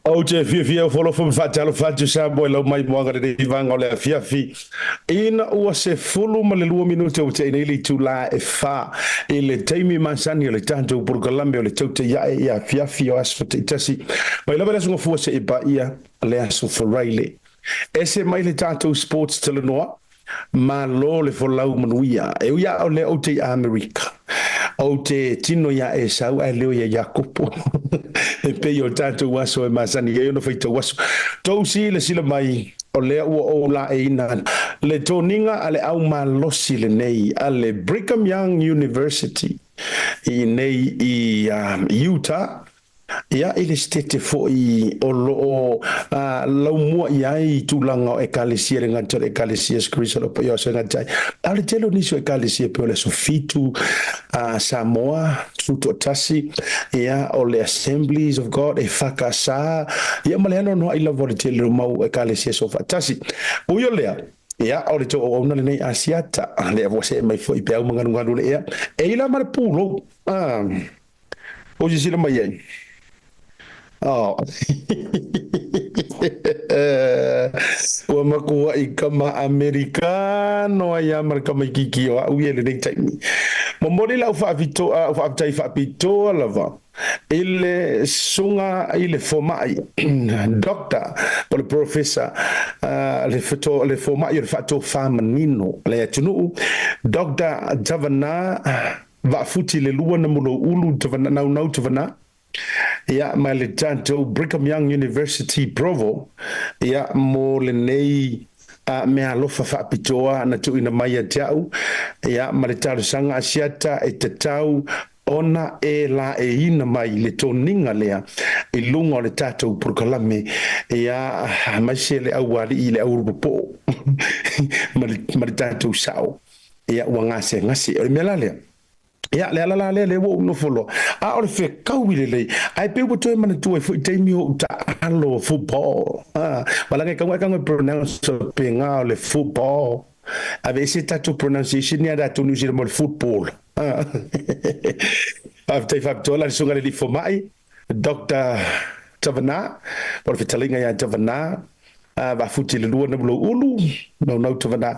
O te fia folo fo fatalo fatu sa boy lo mai mo ngare di vanga le fia. Ina ua se fulu ma le 2 minuti o te nei tu la e fa e le taimi mansani le tanto por Colombia le tau ya fia o aso te tasi. Mai la vela fu se e ba ia le aso for Riley. Ese mai le tanto sports te le noa ma lo le fo lau manuia e uia o le o te America. O te tino ya e sau ai leo ya Jacopo e pe yo tanto waso e masani e no feito waso tou si le sila mai o le o la e ina le toninga ale au malosi le nei ale Brigham Young University i nei i Utah. Ia ile stete fo I o lo lau mua ia I tulanga o ekalesia le ngata o ekalesia skrisa lo yo se ngata ale telo niso ekalesia pe le sofitu Samoa tuto tasi ia o le Assemblies of God e fakasa ia maleno no ila vole telo mau ekalesia so fatasi uyo lea ia o le to o na le nei asiata le vo se mai fo I pe au nganu le ia e ila mar pulo o jisila mai ai. Oh. Ua makua I kama Amerikano ai amar kama kiki o au ele nei taimi. Momori la ufa avito ufa avtai fa pito lava. Ile sunga ile formai doctor pole professor le formai le fato feminino le tunu doctor Javana va futi le lua na mulo ulu Javana nau Javana. Ia ma le tanto Brigham Young University Provo ia mo le nei me alofa fa pitoa na tu ina mai jau ia ma le talo sanga asiata e te tau ona e la e ina mai le toninga lea I lunga le tatou prokalame ia mai se le awari I le aurupo ma le tatou sao ia wangase ngasi o me la lea. Ya le wo no folo a o fe kawile le ai pe wo to man to fo te mi o ta alo football wala ke ka pronounce pe nga le football avec cette tattoo pronunciation ya da to nous le football after factor la sunga le formai Dr. Tavana por fitalinga ya Tavana va futi le lua na ulu no Tavana.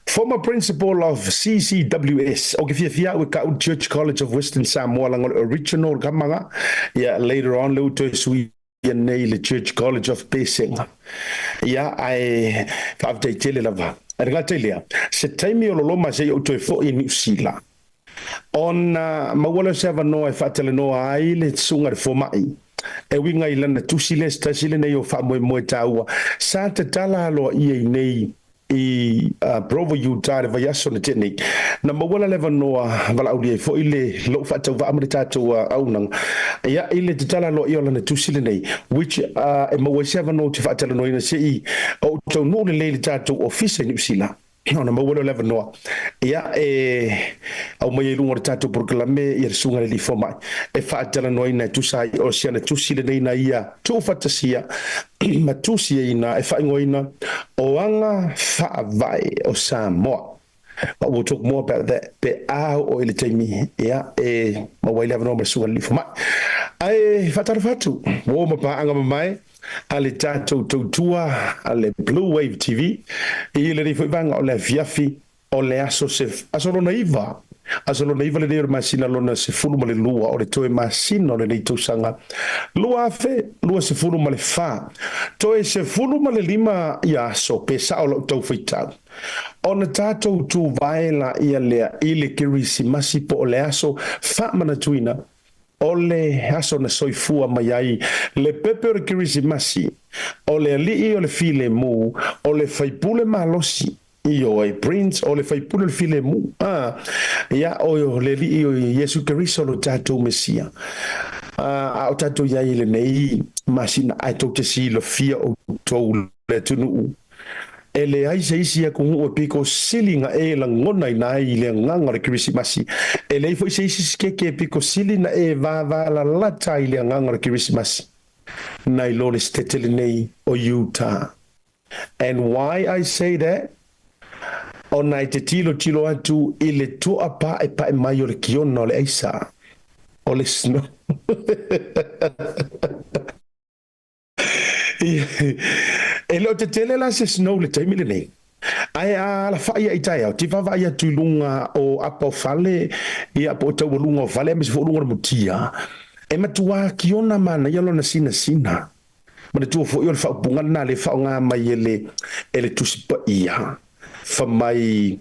Former principal of CCWS, o Fia with Church College of Western Samoa, original kamanga. Yeah, later on, Luto Sui the Church College of Pacing. Yeah, I have to tell you, I got tell you, Setemi Oloma say to for in New Zealand. On Mawala Sava no, if I tell no, I let sunga for my. E winga ilana tusiles tasile ne yo fa mo taua. Santa tala lo I nei. Provo Utah le vai aso na tene na mawala le vanoa vala aulie fo ile lo fa tau va amrita tu au nang ia ile tala lo iola na tusile nei which e mawa seven no te fa tala no ina sei o to no le tatu office ni sila no na mawala le vanoa ia au mai lunga tatu proclame ia sunga le forma e fa tala no ina tusai o sia na tusile nei na ia tu fatasia matusi ina e fa ngoina o anga fa vai o Samoa. But we'll talk more about that. Pe o ile taimi ia e mawai lava no masu ali fuma. Ai fatu. Wo mapa anga mai ale tato totua ale Blue Wave TV. Ile ri vanga o le fiafi o le aso lo naiva. Asolo nei vale nei masina lona se fulu male lua o le toe masina o le nei tausanga lua fe lua se fulu male fa toe se fulu male lima ia so pesa o lo tau feitau ona tatou tu vaela ia lea ile kirisi masi po o le aso fa mana tuina o le aso na soifua mai ai le pepe o le kirisi masi o le alii o le file mu o le faipule malosi io e prince o le faipule le file mu ia o le li o Yesu Kristo lo tatou mesia o tatou ia ile nei masina ai to te si lo fia o tou le tunu ele ai se isi ko o piko silinga e la ngona ina ile nganga le Krismasi ele foi se isi ke piko silina e va la lata ile nganga le Krismasi na ilole stetele nei o Utah. And why I say that? Ona te tilo atu ile tua pa e pa e mai o le kiona o le eisa. O le snow. E lo te tele la se snow le taimi le nei. Ai a la fa ia itai au, ti vava ia tuilunga o apa o fale, ia po tau lunga o fale, me se fo lunga mutia. E matua ki ona mana, ia lo na sina sina. Ma le tua fo i o le fa upunga na le fa o ngā mai ele tusipa ia. Fa mai,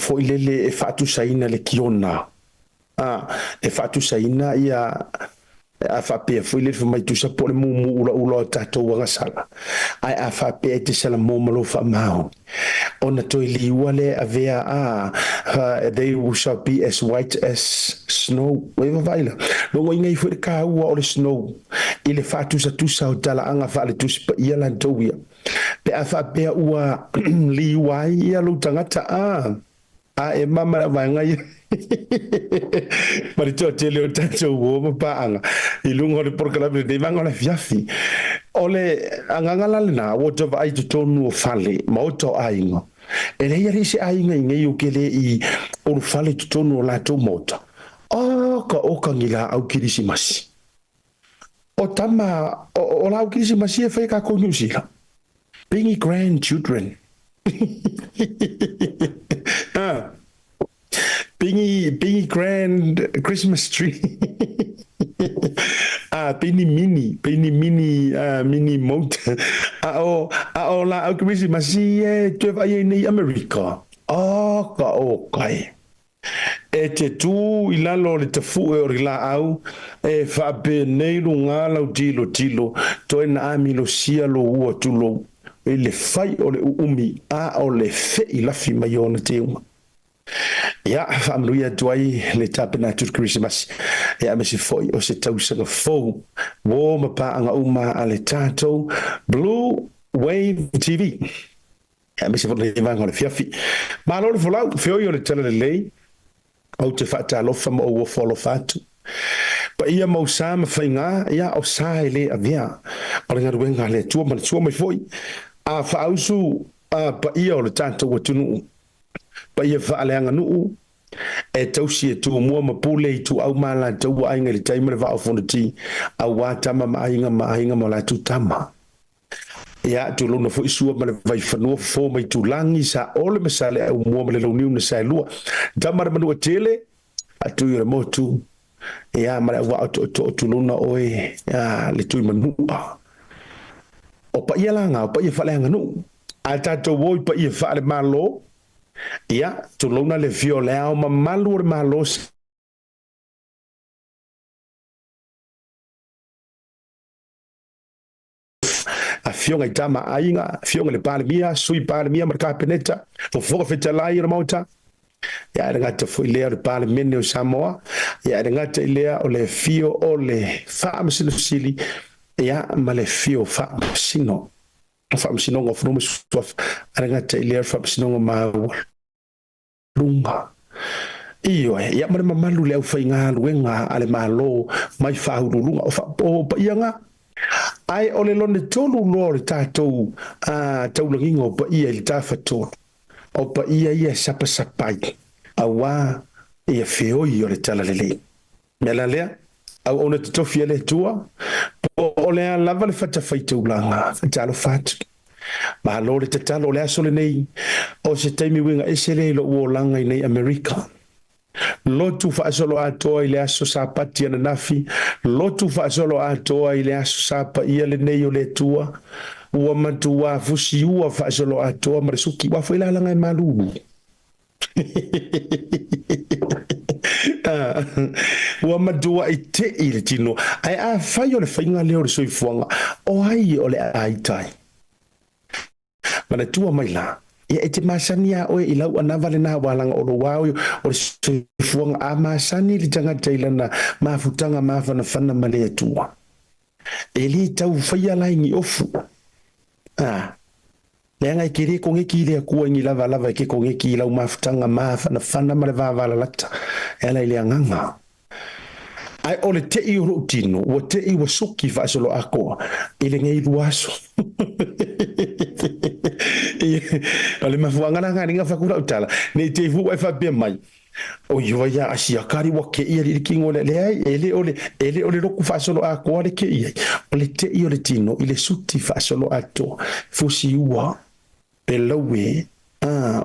fo i lele e fa atu saina le ki ona. E fa atu saina ia, a fa pe foi le mai tu sa por mu ula tato wa sala ai a fa pe te sala mo malo fa mau ona to li wale avea they shall be as white as snow we vaila no ngai foi ka o le snow ile fa tu sa tala anga fa le tu pa ia la toia pe a fa pe ua li wai ia lu tangata e mama vai ngai Mari to tele o tato wo ma paanga I lungo le porkala de manga la fiafi ole anganga la na wo to vai to tonu o fale ma o to ainga ele ia risi ainga ngai o kele I o fale to tonu o la to mota o ka ngila au kirisimasi o tama o la au kirisimasi e fai ka ko nyusila being grandchildren Bingy grand Christmas tree. Mini mini motor. La au Christmas tu vai ni America. Kai. E te tu I lalo le te fu e ori la au e fa be nei lunga lau tilo to na ami lo sia lo ua tulo e le fai o le umi o le fe I la fi mai ona te uma. Ja, familie dwai le tapena tu Christmas. Ja, me se foi o se tau sanga fo. Wo ma pa anga uma ale tato Blue Wave TV. Ja, me se foi le vanga le fiafi. Ma lo le folau fio yo le tele le lei. Au te fata lo fam o folo fatu. Pa ia mo sa ma fainga, ia o sa ele avia. Ora nga ruenga le tua ma me foi. A fa ausu pa ia o le tato wa tunu. Pa ia whaaleanga nuu, e tausi e tu mua mapule I tu au mala tau ainga li taima le wao whonati, au wātama maainga ma la tu tama. Ia tu lona fo isua ma le vai whanua fo mai tu langi sa ole masale au mua ma le launiu na sa lua. Tamara manua tele, atu i le motu, ia ma le wao tu lona oe, le tui manua. O pa ia langa, o pa ia whaaleanga nuu. A tato woi pa ia whaale malo, Ia, tu lona le violea o mamalu o malos. A fionga I tama ainga, fionga le palemia, sui palemia, marka peneta, o foga fetalai o mauta. Ia, ngata foi lea le palemene o Samoa. Ia, ngata lea o le fio o le whaamasino sili. Ia, ma le fio whaamasino. Whaamasino ngā whanoma suaf. Ia, ngata lea whaamasino ngā maua. Lunga. Iyo ia mare mamalu le au fainga luenga ale malo mai faulu lunga o pa ia nga ai ole lone tolu lo le tatou tau langingo pa ia le tafato o pa ia sapai awa ia feoi o le tala lele mela lea au ona te tofi le tua o le lava le fata faitu langa talo fatu ma lo le tatalo le aso le nei o se taimi winga esele lo o langa nei America lotu fa solo atoa ile aso sapati ana nafi lotu fa solo atoa ile aso sapa ia le nei o le tua ua matua fusi ua fa solo atoa marisuki wa foi la langa malu ua matua ite ile tino ai a fai o le fainga leo le soifuanga o ai o le aitai mana tua mai la ia e te masania oe I lau anava le nā walanga o lo wau o le soifuanga a masani li tanga teilana mafutanga mafana whana malea tua e li tau whaia laingi ofu le anga I kere konge ki lea kua ingi lava ke konge ki lau mafutanga mafana whana male wavala lata e la ile anganga ai ole te I uro tino o te I wasuki whaasolo akoa ile ngei luaso ole mafuanga nga ninga whakura utala ne te fu e whapia mai o yo ya asia kari wa ke ia ri kingo le ele roku fa solo a ko le ke ia o le te ia le tino ile suti fa solo ato fusi wa pelowe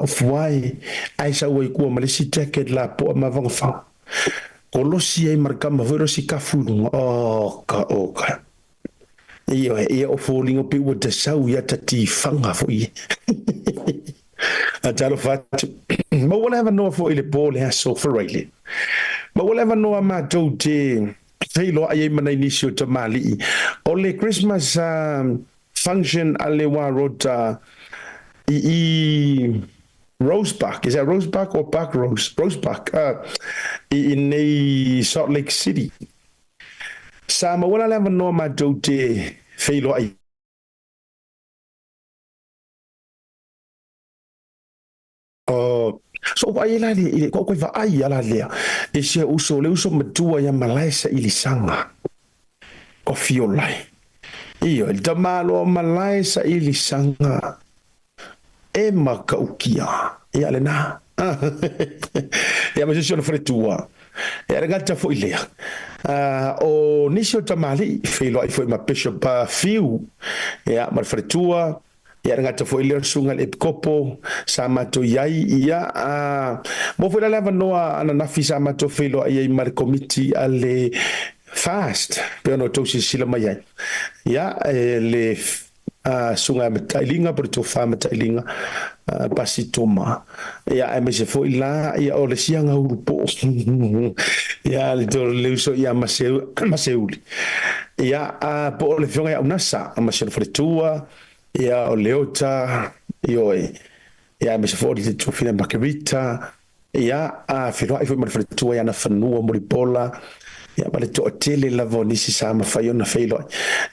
of why ai sa we ku ma le si jacket la po ma vang fa kolosi ai marka ma vero si kafu o ka ia o falling pe wo te sau ia tati fanga fo i Atalo fatu. Ma wala ever know for ile ball has so for really. Ma wala ever know ma to te feilo ay mana inisio to mali. Ole Christmas function ale wa rota Roseback. Is that Roseback or Back Rose? Roseback. In a Salt Lake City. Sa ma wala ever know ma to te feilo ay so ai la le ko va ai ala le e se uso le uso matua ya malaisa ili sanga ko fiolai io il tamalo malaisa ili sanga e makaukia e ale na ya ma se fretua e ragazza foi lea o nisio tamali filo ai foi ma bishop fiu ya ma fretua ia ngata foi le sunga le kopo sa mato yai ia mo foi la leva noa ana na fisa mato filo ia mar committee ale fast pero no to sila mai ia le sunga metailinga per to fa metailinga pasitoma ia me se foi la ia o le sianga urupo ia le to le uso ia maseuli ia po le fionga ia unasa ma se fretua ia o leota ioe ia me se fori te tofina margarita ia filo ai foi ma fretua ia na fanua moripola ia ma le to tele la vonisi sa ma fai ona filo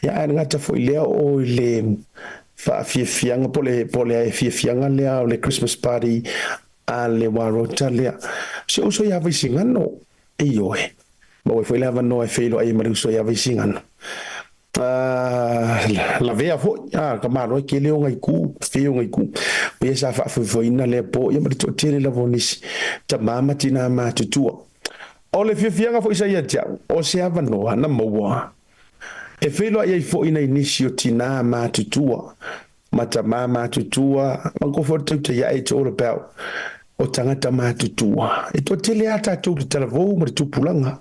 ia ngata foi leo o le fa fianga pole fianga le o le Christmas party ale warota le se uso ia vai singano ioe ma foi leva no filo ai ma uso ia vai singano la vea fo ka maro ke le ngai ku feo ngai ku we sa fa fo ina le po ya ma to tele la vonis ta mama tina ma tutua o le fianga fo isa ia tia o se ava no na moa e felo ia fo ina inisio tina ma tutua mata mama tutua ma ko fo te ya it's all about o tangata ma tutua e to tele ata to te lavo ma tu pulanga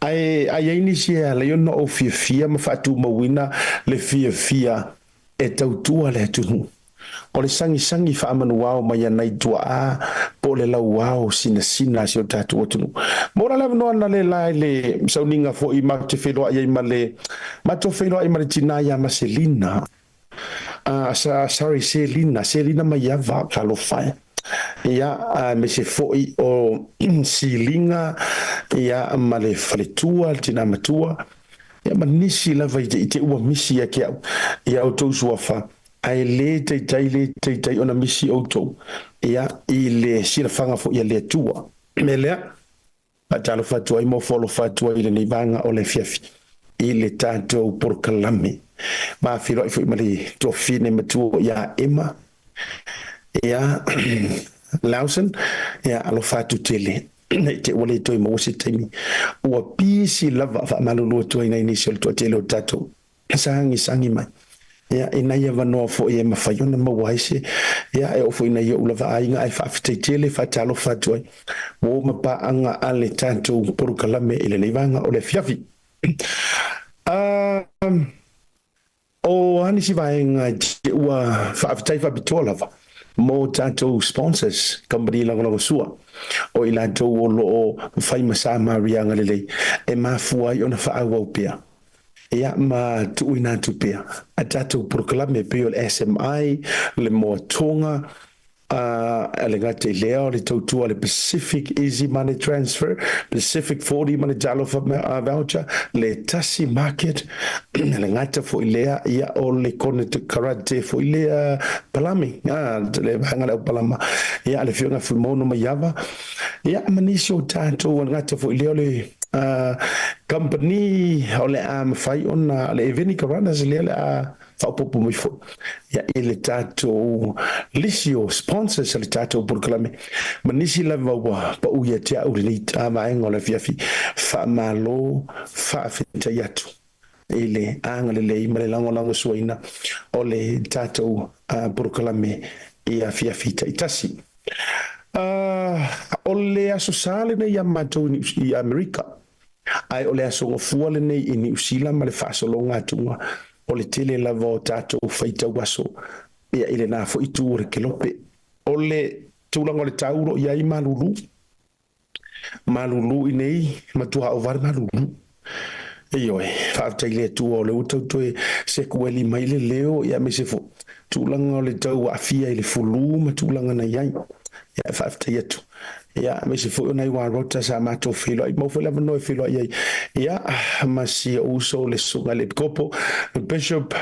ai inisia le yo no fia ma fatu ma wina le fia e tautua le tu o le sangi fa manuao ma ya nai tua po le lau sina si o tatu tu mo la no na le le sauninga fo I ma te felo ai ma le ma to felo ai ma le tina ya ma Selina sorry Selina ma ya va kalo fai ia me se foi o silinga ia ma le faletua tina matua ia ma nisi la vai te ua misi ya kia ia o tau suafa ai le te ona misi o tau ia I le sila fanga fo ia le tua me lea a talo fatua I mo folo fatua I le nivanga o le fiafi I le tato por kalame ma filo I fo I ma le tofine matua ia ema ia Lawson ia alo fatu tele te wale toi mo se temi o pisi lava fa malulu to ina initial to tele tato sangi mai ia ina ia vano fo ia mafaiona ma waise ia e fo ina ia ulava ainga ai fa tele fa talo fatu o ma pa anga ale tato por kalame ile levanga o le fiafi o ani si vaenga ua fa fa bitolava mo tato sponsors company lang sua o ila to o lo fai masa marianga lele e mafua I ona fa awa pia ia ma tu ina tu pia a tato proclame pe o SMI le mo tonga alegate leo le tautua le Pacific Easy Money Transfer, Pacific 40 Money Jalo voucher, le Tasi Market, le ngata fo ilea ia o le kone te karate fo ilea palami, le hanga le palama, ia le fionga fumono mayava, ia manisio tato ngata fo ilea le company o le fai ona le eveni karanas le whaupopo mai fo. Ia ele tātou lisio sponsors le tātou purkalame. Manisi la wawa pa uia te au le ta maenga le fiafi. Wha malo, wha fita yatu. Ele anga le lei male lango suaina o le tātou purkalame ia fiafi ta itasi. O le aso sale nei amatou i Amerika. Ai o le aso ngofuale nei i New Zealand ma le whaasolonga atunga. O le tele lava o tātou whaita waso. Ia ile nā fo itu o re kelope. O le tūlanga le tauro ia i malulu. Malulu i nei matua o var malulu. Eoi, whaaftai le tua o le utautoe se kueli mai le leo ia me se fo. Tūlanga o le tau a fia i le fulu ma tūlanga na iai. Ia whaaftai atu. Ia me se fo nei wa rota sa mato filo. Mo fo lava no filo ia. Ia ma si uso le sunga le kopo. The bishop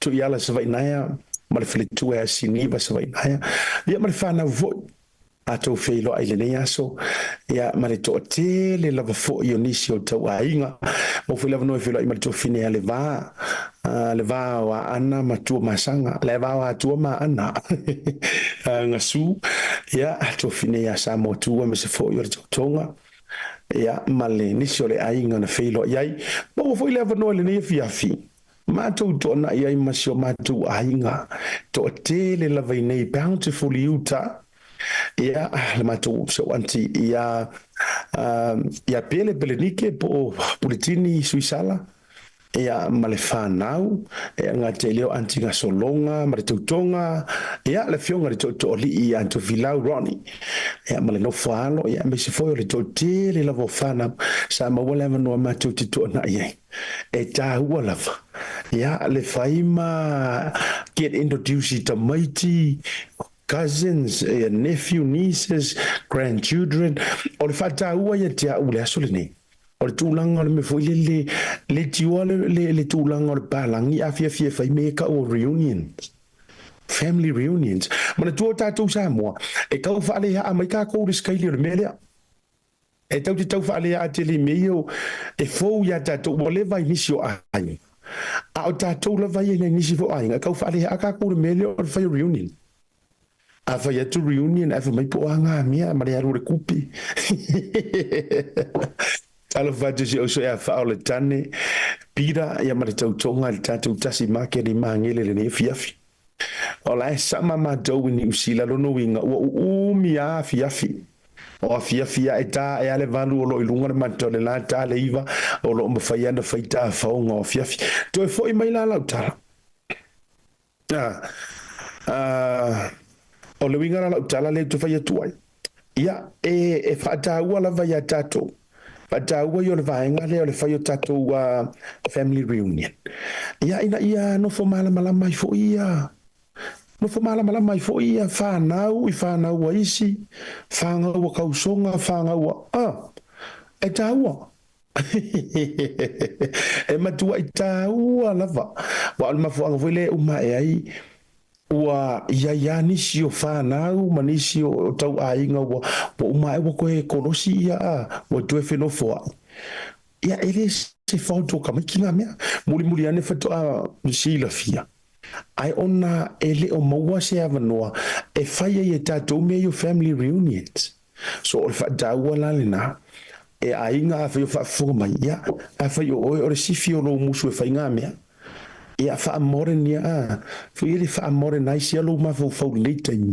tu iala sa vainaya. Ma le filitu e siniva sa vainaya. Ia ma le whana voi. Ato filo ai le nei aso. Ia ma le toa te le lava fo i onisi o tau a inga. Mo fo lava no filo i ma le toa fine a le vaa. Le vaa wa ana ma tua masanga. Le vaa wa tua ma ana. Ngasu. Ia toa fine a sa mo tua me se fo i o le tonga. Ia ma le nisi o le a inga na filo iai. Mo fo lava no le nei fiafi. Mātou tōna iai masio mātou a inga. Toa te le lava i nei bountiful i uta. Ia le matou so anti ia pele nike po puletini suisala ia male fanau ia ngate leo anti nga solonga male tutonga ia le fionga le to li ia to vilau roni ia male no falo ia me se foi le to le lavo fana sa ma wala no matou to na ia e ta wala ia le faima get introduced to mighty cousins, nephew, nieces, grandchildren. O le whata ua ia te au le aso le nei. O le tūlanga o le me foi le tiua le tūlanga o le pālangi a fia whai me ka o reunions. Family reunions. Mana tua tātou Samoa. E kau whaale a mai ka kou le skaili o le melea. E tau te tau whaale a te le meo e fōu ia tātou o le vai nisi o ai. A o tātou la vai e nisi o ai. E kau whaale a ka kou le melea o le whai reunion. Afa ya tu reunion afa mai po anga mia ma le aru le kupi. Talo fatu si oso ya fa ole tane pira ya ma le tautonga le tatu tasi make ni mangele le ne fiafi. Ola e sama ma do ni usila lo no winga o mia fiafi. O fiafi e ta e ale valu o lo ilunga le matole la ta le iva o lo mfaya na faita fa o fiafi. To e foi mai la lautala. O le winga la utala le tu fai tuai. Ia e fata ua la vai tato. Fata ua yo le vaenga le o le fai tato family reunion. Ia ia no fo mala mai fo ia. No fo mala mai fo ia whanau i whanau wa isi. Whanga ua kausonga whanga ua. E ta ua. E matua i ta ua lava. Wa alma fo anga vile uma e ai. Ua ia nisi o whanau, manisi o tau a inga ua po uma e wakoe konosi ia ua tue whenofo ai. Ia ele se whautu kamiki ngā mea, muri ane whatu a sila fia. Ai ona ele o maua se awanoa e whaia i e tātou mea yo family reunions. So o le whataua lalena, e a inga a whaio whaafunga mai ia, a whaio oe o le sifi o lo musu e whai ngā mea. Ia fa amore nia fo ile fa amore nai sia lo ma fo leta ni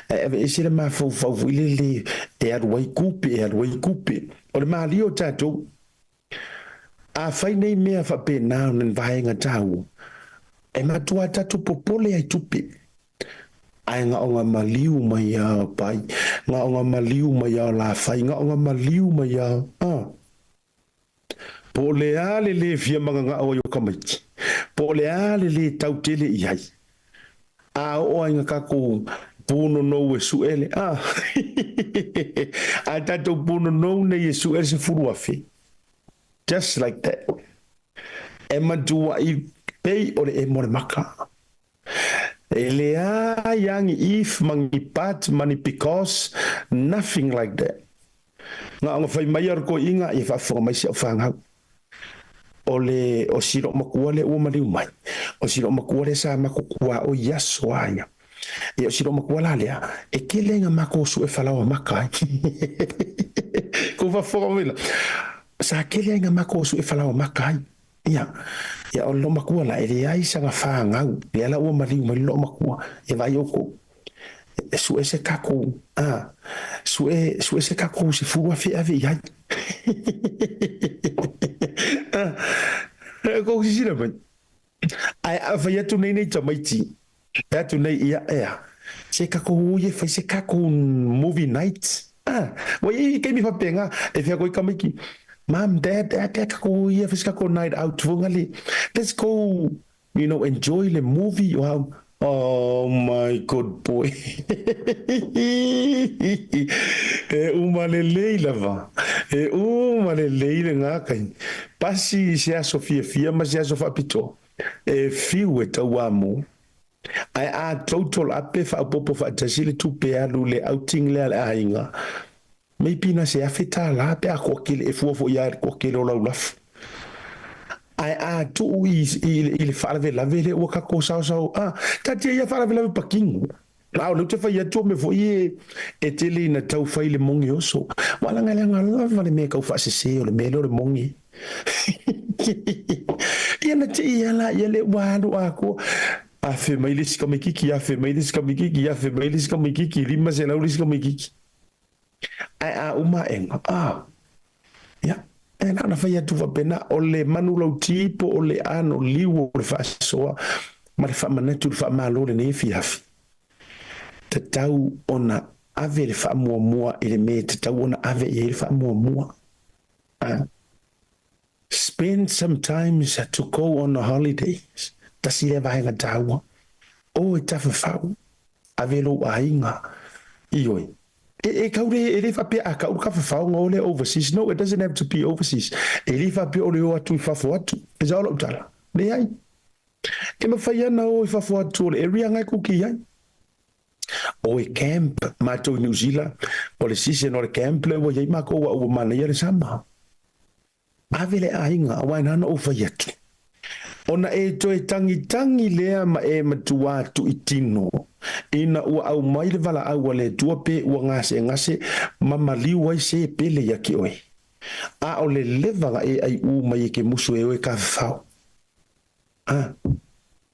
e sira ma fo ile e arwai kupe o le mali o tato a fai nei mea fa pe na nen vai nga tau e ma tua tato popole ai tupe ai nga onga maliu mai a pai nga onga maliu mai a la fai nga onga maliu mai a po le ale le fia manga o yo kamiti po le ale le tau tele iai a o inga kako puno no e suele a tato puno no ne e suele se furuafi just like that e matua i pei o le e more maka e le a yangi if mangi pat mani because nothing like that nga nga fai mai ar ko inga e fa fo mai se fanga o siro makua le ua maliu mai. O siro makua le sa makukua o yaso anya. E o siro makua la lea, e ke lenga mako su e whalawa makai. Ko whafonga wila. Sa ke lenga mako su e whalawa makai. Ia, ia o lo makua la, e le ai sanga whaangau, le ala ua maliu mai lo makua, e vai oko. Su e se kako, su e se kako se fua fi ave iai. Ko si sira mai. Ai afa ia tu nei tamaiti. Ya tu nei ia ea. Se kako uye fai se kako movie night. Wa i ke mi fa penga e fia ko kamiki. Mom, Dad, kako uye fai se kako night out fungali. Let's go, enjoy the movie. Wow. Oh my good boy. E umalelei lava. E umalelei le ngakai. Pasi se a Sofia ma se a Sofia pito. E fiu e tau amo. Ai a total ape fa popo fa tasile tu pe alu le outing le ainga. Me pina se afeta la pe a kokile e fuofo ya kokile o la ulaf. Ai a tu il fala la vele o ka ko sao tati ia fala vela paking la o te fai tu me foi e tele na tau fai le mongi oso wala ngala vale me ka fa se o le melo le mongi ia na te ia la ia le walo ako a fe mai le ska mekiki a fe mai le ska mekiki a fe mai le ska mekiki lima se la le ska mekiki ai a uma en ia e na fai atu va pena o le manu lau tipo o le ano liu o le whaasoa ma le whaamanatu le whaamalo le nefi hafi te tau ona ave le whaamua mua i le me te tau ona ave i le whaamua mua spend some time to go on the holidays tasi le vahenga taua o e tafa whau ave lo ainga ioi e kaure e le fa pe a ka ka fa ngole overseas. No, it doesn't have to be overseas. E le fa pe o le o atu fa fo atu e za lo tala le ai ke ma fa ya na o fa fo atu le area ngai ku ki ai o e camp ma to New Zealand o le sisi no le camp le o ye ma ko o ma le ya sama avele ainga wa na no fa ya ona e to e tangi lea ma e matua tu itino ina ua au mai le vala au le tua pe ua ngase mama liu ai se pele ya ki oi a o le levanga e ai u mai ke musu e ka fao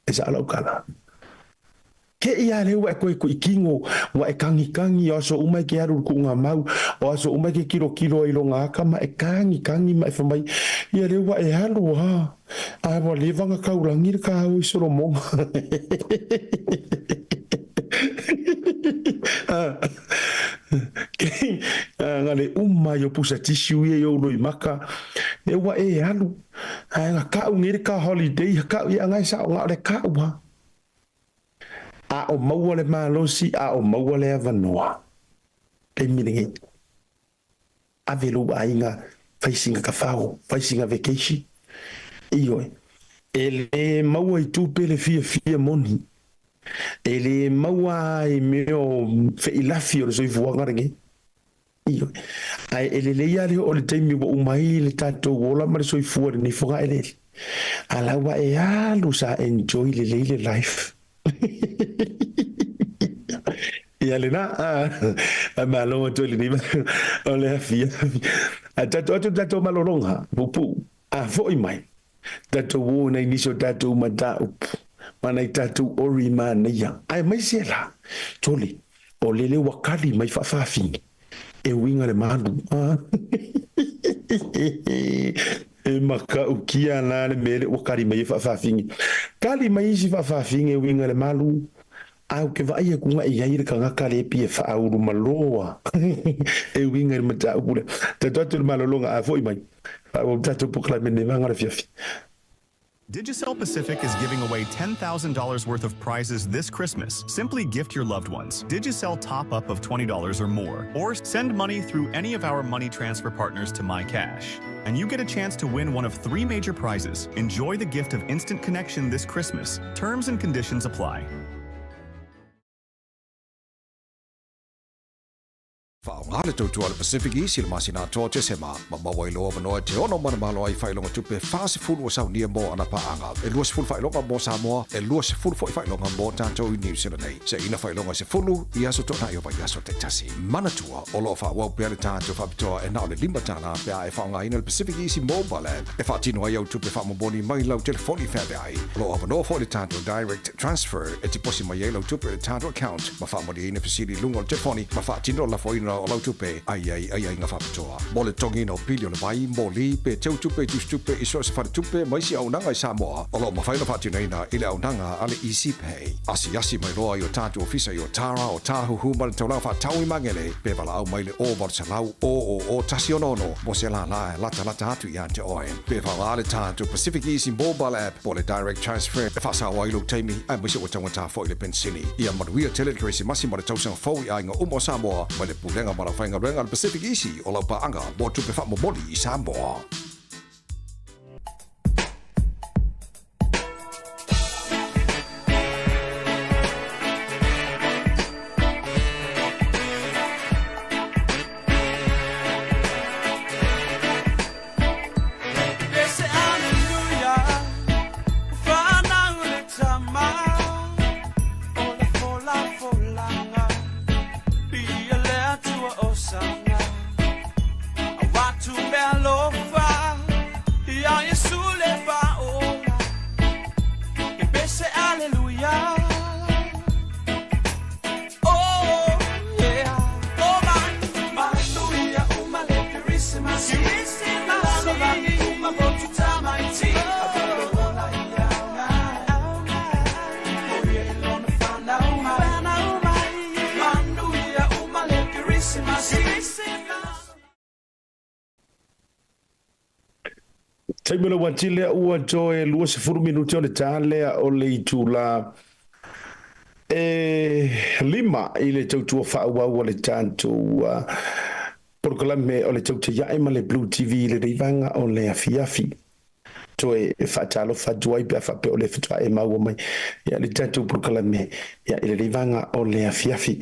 e sa ala ukala ke ia le ua koe ikingo wa e kangi o so umai ke aru ku nga mau o so umai ke kilo i longa aka ma e kangi ma e whamai ia le ua e halo a wa levanga kaurangi ka au i soro monga ngale umai o pusa tishu ye o loi maka e ua e halo nga ka ngiri ka holiday ka ia ngai sa o ngale ka ua a o maua le malosi a o maua le avanoa e miringi a velu ainga facing ka fao facing a vacation iyo ele maua i tupe le fia moni ele maua i meo fe ilafi o so ifuanga ringi iyo ai ele le ia le o le taimi wa umai le tato wola ma so ifuanga ni fuga ele ala wa e alu sa enjoy le life ia le na ma lo to le ni o le fia a tato malolonga pupu a foi mai tato wo na iniso tato mata mana tato ori mana ia ai mai sela toli o lele wakali mai fa fin e winga le manu e maka ukia na le mele wakali mai fa fin kali mai si fa fin e winga le malu au ke vai ku nga ia ir ka kale pie fa au maloa e winga le mata ule tato malolonga a foi mai o tato pukla me ne vanga fiafi. Digicel Pacific is giving away $10,000 worth of prizes this Christmas. Simply gift your loved ones. Digicel top-up of $20 or more. Or send money through any of our money transfer partners to MyCash. And you get a chance to win one of 3 major prizes. Enjoy the gift of instant connection this Christmas. Terms and conditions apply. Ngā le tautua le Pacific East le masina toa te sema ma mawai loa manoa te ono mana malo ai whailonga tupe whaasifulu o saunia mo ana paanga e lua sifulu whailonga mo Samoa e lua sifulu fo whailonga mo tātou i New Zealand nei se ina whailonga sifulu i aso tona i o vai aso te tasi manatua o loa whawau pia le tātou whapitoa e nao le lima tāna pia e whaonga ina le Pacific East mobile app e whaatino ai au tupe whamoboni mai lau telefoni whape ai loa manoa fo le tātou direct transfer e te posi mai e lau tupe le tātou account ma whamodi ina pisiri lungo le telefoni ma whaatino la foina o lau tupe ai ngā whapatoa. Mo le tongi no pilio le vai, mo li pe teu tupe tus tupe i soa se whare tupe mai si aunanga i Samoa. O lo mawhaina whaatino ina i le aunanga ale Easy Pay. Asi mai loa i o tātu ofisa i o Tara o Tāhuhu ma le taulau whaatau i mangele. Pe wala au mai le o war salau o tasi onono mo se la lata atu i ante oen. Pe wala ale tātu Pacific Easy mobile app mo le direct transfer. E whasa wailu teimi ai misi o tangata fo i le pensini. Ia manuia tele le kresi masi ma le tausanga fau i ainga umo Samoa ma le pulenga ma la whainga renga le Pacific Easy o lau paanga mo tupe wha mo moli i Samoa. Taimela wantile ua joe lua se furu minuti o le tālea o le itula lima i le tautua whaawau o le tātou proklame o le tauta iae ma le Blue TV le reivanga o le afiafi. Toe e whaatalo whaduai pia whape o le whitua e maua mai ia le tātou proklame ia i le reivanga o le afiafi.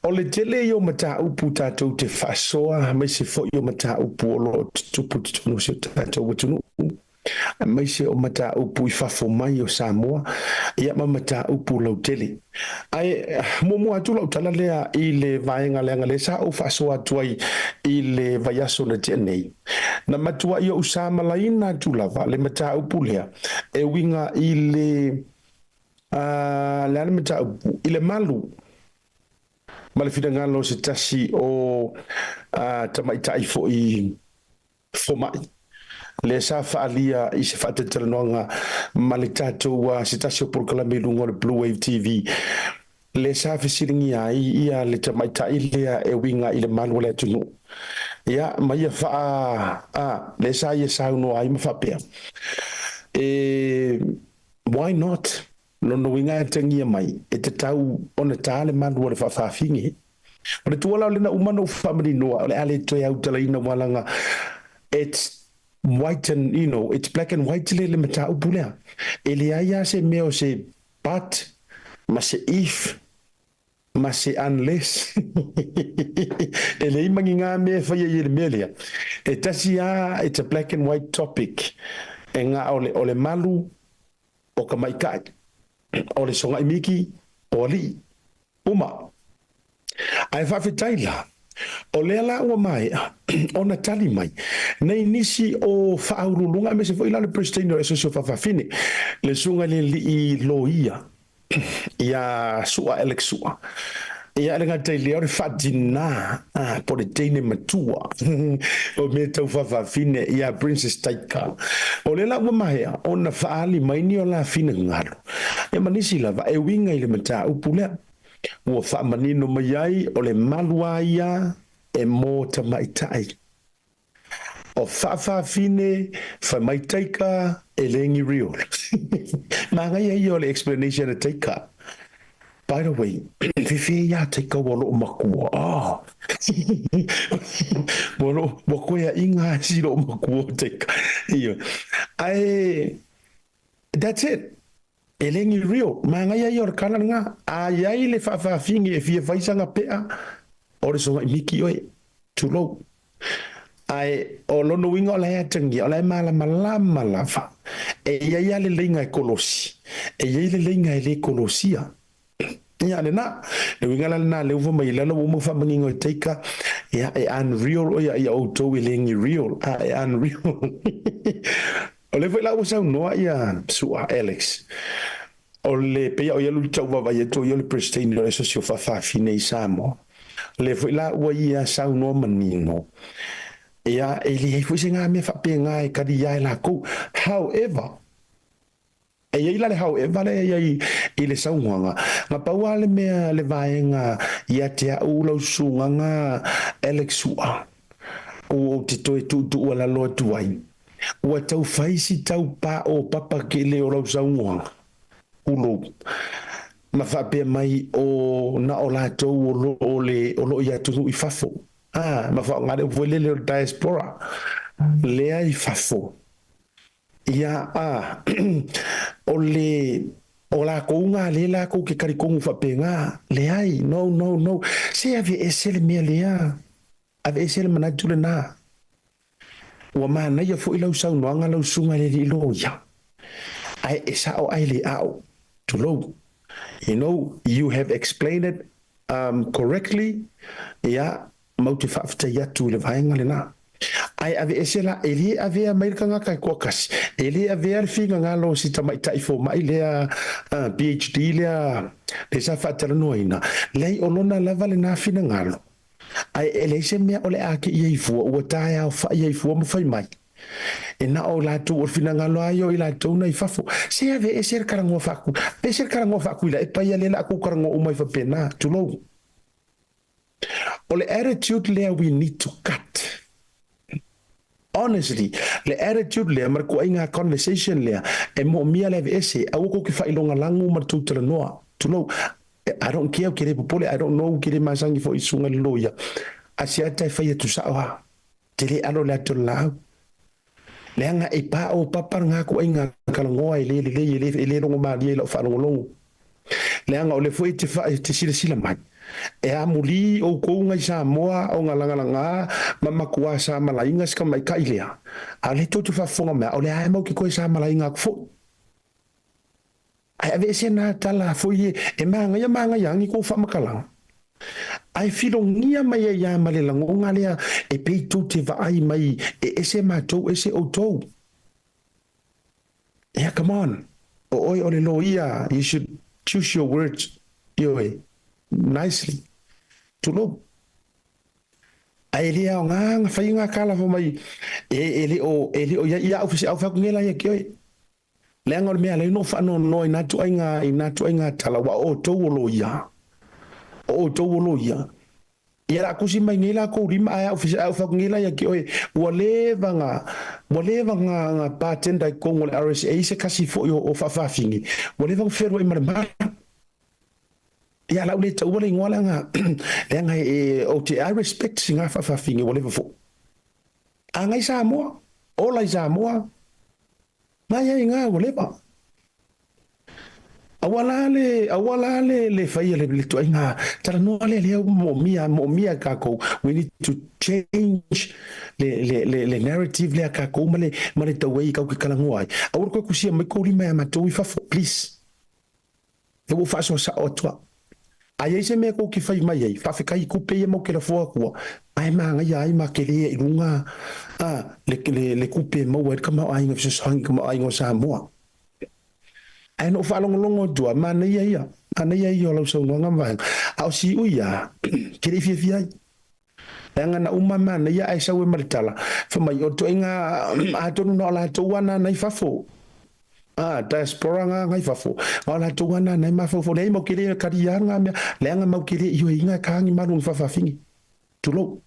O le tele i o mata upu tātou te whaasoa, mai se fo i o mata upu o lo tupu tunu se tātou watunu. Mai se o mata upu i whafo mai o Samoa, ia ma mata upu lau tele. Ai, mo atu lau tala lea i le vaenga leanga le sa o whaasoa tuai i le vaiaso na tenei. Na matua i o usama laina tu lava, le mata upu lea, e winga i le le mata upu, i le malu. Ma le finagalo se tasi o tamaitai fo i fomai. Le sa whaalia i se whaatatanoanga ma le tātou se tasi o proklame lungo le Blue Wave TV. Le sa whasiringi ai ia le tamaitai lea e winga i le malu le atunu. Ia, ma ia le sa ia sauno ai ma whapea. Why not? No winga tangia mai e te tau ona tale mandu le fafafingi o le tuala le na umano family no le ale to ya utala ina walanga it's white and it's black and white le mata upulea ele aya se meo se but ma se if ma se unless ele imanginga me fa ye le melia e tasia it's a black and white topic enga ole malu o kamaikai o le songa imiki o li uma ai fa fitaila o le ala ua mai ona tali mai nei nisi o faaurulunga me se foi la le presidente so so fa fine le sunga le li loia ia sua elexua ia le ngata le o fatina po le tene matua o me tau fa fine ia princess taika o le la ua mai ona faali mai ni o la fine ngalo e manisi lava e winga i le mata upule o fa manino mai ai o le malua ia e mo tamaitai o fa fine fa mai taika e lengi rio manga ia o le explanation e taika. By the way, fifi ya taika walo makua walo wakoya inga siro makua taika that's it. Elengi rio manga ia yor kananga a ia le fa fingi e fia faisanga pea o le songa miki oi tulo ai o lono winga o le atangi o le mala lava e ia le lenga e kolosi e ia le lenga e le kolosia ia le na le winga la na le uva mai la lo mo fa mangingo teika ia e unreal o ia o to willing real e unreal o le foi la usa no ia sua Alex o le pe o ia lu tau va ia to ia le pristine le socio fa fine samo le foi la o ia sa no manino ia ele foi singa me fa penga e kadi ia la ko however e ia la however le ia ile sa unga nga paua le me le vaenga ia te u lo sunga nga Alexua o te toi tu ala lo tuai o tau faisi tau pa o papa ke le o lo sa unga ulo ma fa pe mai o na o la to o lo ia tu i fafo ma fa ngale vole le diaspora le ai fafo ia o la ko nga le la ko ke kari ko fa penga le ai no se ave esele me le ave esele mana tule na wa mana ia fo ilo sa no nga lo sunga le lo ya ai esa o ai le au to lo you have explained it correctly ya motivafta ya tu le vaenga le na ai ave esela eli ave amerika nga kai kokas eli ave al finga nga lo si tamai tai fo mai le PhD le sa fatela noina lei olona lava le na fina ngalo ai ele se me ole aki ye fu o tai au fa ye fu mo fai mai e na o la tu o fina ngalo ayo ila tu na ifafo se ave eser karango faku eser karango faku ila e pa ya le la ku karango o mai fa pena tu lo ole attitude le we need to cut. Honestly, le attitude le mar ko inga conversation le e mo mia le ese au ko ki fa ilonga langu mar tu tele noa to know I don't care kire popole I don't know kire masangi fo isunga loya asia tai fa tu sa tele alo la to la le nga e pa o papa nga ko inga kalangoa le no ma le lo fa lo le nga o le foi te fa te sila mai e a muli o ko ngai sa moa o nga langa mama kuwa sa malainga ska mai ka ilea a le to fa fonga me o le ai mo ki ko sa malainga fo ai ave se na tala fo ye e manga ya ngi ko fa makala ai filo ngia mai ya male lango nga le e pe to te va ai mai e ese ma to ese o to yeah come on o le loia you should choose your words nicely to know ai le nga fa inga kala fo mai ele o ya ofisi au fa ngela ya kio le ngol me ale no fa no ina tu inga tala wa o to lo ya ia la kusi mai ngela ko rima ai ofisi au fa ngela ya kio wale vanga nga patenda ko ngol RSA se kasi fo o fa fingi wale vanga ferro i mar ya la ule ta wale ngola nga le nga o te I respect singa fa fingi wale fo anga isa mo ola isa mo na ya nga wale ba awala le fa le to nga tara no le mo mia ka ko we need to change le narrative le ka ko male ta way ka ko kala ngoi awur ko kusia me ko lima ma to fa please e wo fa so sa otwa ai se me ko ki fai mai ai fa kai ku pe mo ke la fo ko ai ma nga ai ma ke le lunga le ku pe mo wer kama ai nga so hang kama ai ngo sa mo ai no fa longo do ma ne ia yo lo so nga va au si uya ke le fi ai nga na umama ne ia ai sa we maritala fa mai o to nga a to no la to wana na fa fo diaspora nga ngai fafo ala to wana na ma fafo nei mo kire karia nga me le nga mo kire yo inga kangi maru fafa fingi tulo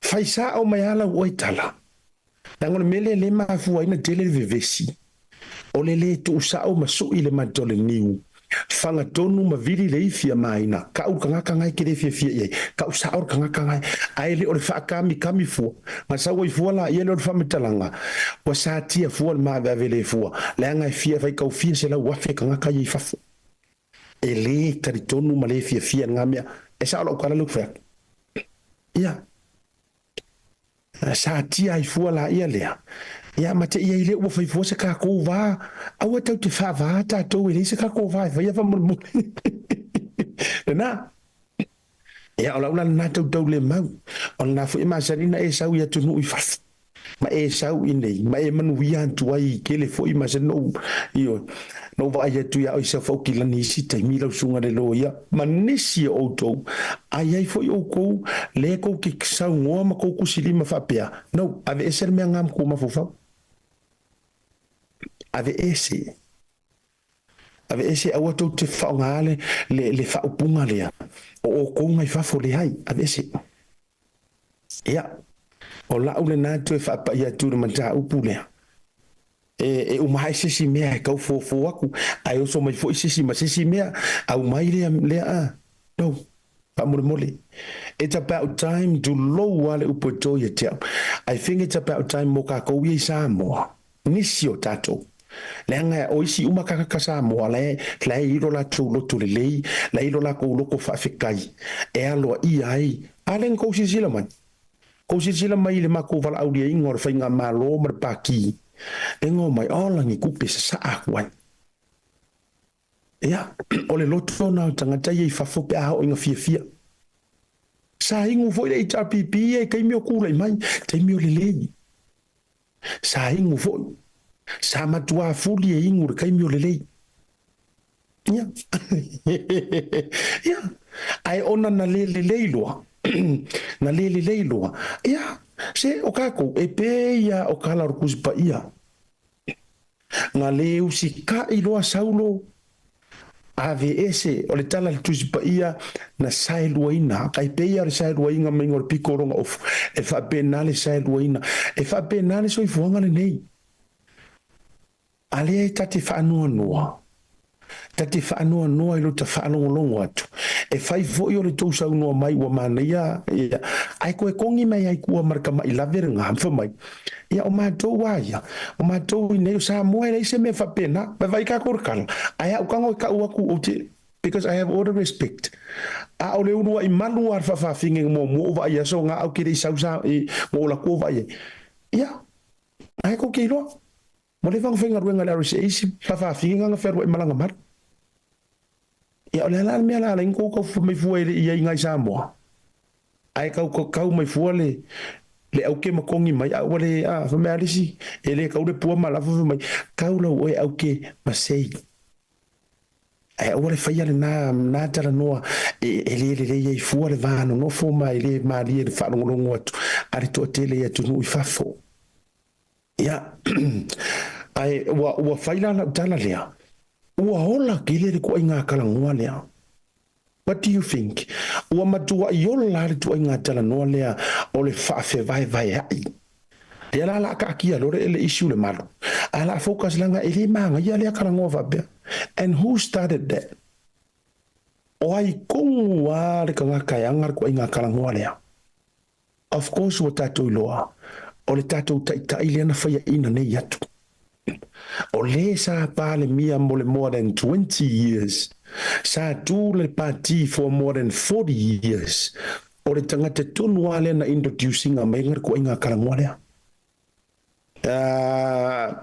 faisa o mai ala oitala ngol mele le ma fu ina tele vevesi o le tu sa o masu ile matole niu fanga tonu ma vili le fia maina ka u kanga kanga kire fia ye ka u sa o kanga kanga ai le o fa kami fu ma sa wo fu la ye le fa metalanga wa sa tia fu ma va vele fu la nga fia fa ka fia se la wa fe kanga ka ye fa fu ele tari tonu ma le fia nga me e sa lo kala luk fa ia sa tia ai fu la ia lea ia mate ia ile o fai fu se ka ko va au tau te fa va ta to ile se ka ko va ia fa mo na ia ola ola na tau le mau on na fu ima sarina e sau ia tunu i fa ma e sau i nei ma e manu ia tu ai ke le fo ima se no io no va ia tu ia o se fo ki la ni si te mi lo sunga de lo ia ma nisi o to ai ai fo o ko le ko ki sau ngo ma ko ku sili ma fa pea no ave ser me ngam ko ma fo fa ave ese a wato te fa ngale le fa upunga le o ko ngai fa fo le hai ave ese ia o la ule na tu fa pa ia tu ma ta upule e o mai sisi mea ka fo aku ai o so mai fo sisi ma sisi mea au mai le a no pa mole it's about time to low wale upoto ye tell I think it's about time mo ka ko wi sa mo nisio tato lenga o isi uma ka sa mo le iro la tu lo tu le la iro la ko lo ko fa fikai e alo i ai alen ko sisi la man ko sisi la mai le mako val aulia ingor fa nga malo mer paki engo mai ola ngi kupe sa akwan ya ole loto na tangata ye fa fo pe a o nga fia sa ingu fo le HRPP e kai mio kula mai te mio le sa ingu fo sa matua fuli e ingu kai mio le ya ya ai ona na le lo na le lo ya se o kako e pe ia o kala rukus pa ia nga le usika i loa saulo AVS o le tala le tusi pa ia na sai luaina kai pe ia le sai luaina me ngor pikoronga of e fa penale sai luaina e fa penale so i fuanga le nei ale tati fa noa tati fa noa i lo ta fa longo atu e fai vo yo le tau sau noa mai wa mana ia ai koe kongi mai ai kua marka mai la ver ngam fa mai ia o matou waia o matou i nei sa moe le se me fa pena ba vai ka korkal ai au kango ka uaku o te because I have all the respect a o le unu i manu ar fa finge mo va ia so nga au ki sau sa e mo la ko va ia ai ko ki lo mo le fang finga ruenga la resi fa finge nga fer wa malanga mar ia o le ala me ala ingo ko fu me fu ele ia inga Samoa ai kau mai fu le au ke makongi mai au le fa me alisi ele kau le pu mala fu mai kau lo o au ke masei ai o le faia le na tala noa ele ia fu le vano no fu mai le mali le fa longo atu ari to tele ia tu no fafo ia ai wa faila na tala lea ua hola kile le ko inga kala ngoa lea. What do you think? Ua matua i ola le tu inga tala noa lea o le whaafe vai ai. Lea la la ka akia lore ele isu le malu. A la focus langa ele manga ia lea kala ngoa vabea. And who started that? O ai kongu wa le ka ngaka yangar ko inga kala ngoa lea. Of course o tatou iloa. O le tatou ta ile na whaia ina nei atu. O le sa pale mia mo le more than 20 years. Sa tu le party for more than 40 years. O le tangata tonu ale na introducing a mengar ko inga karangoa lea.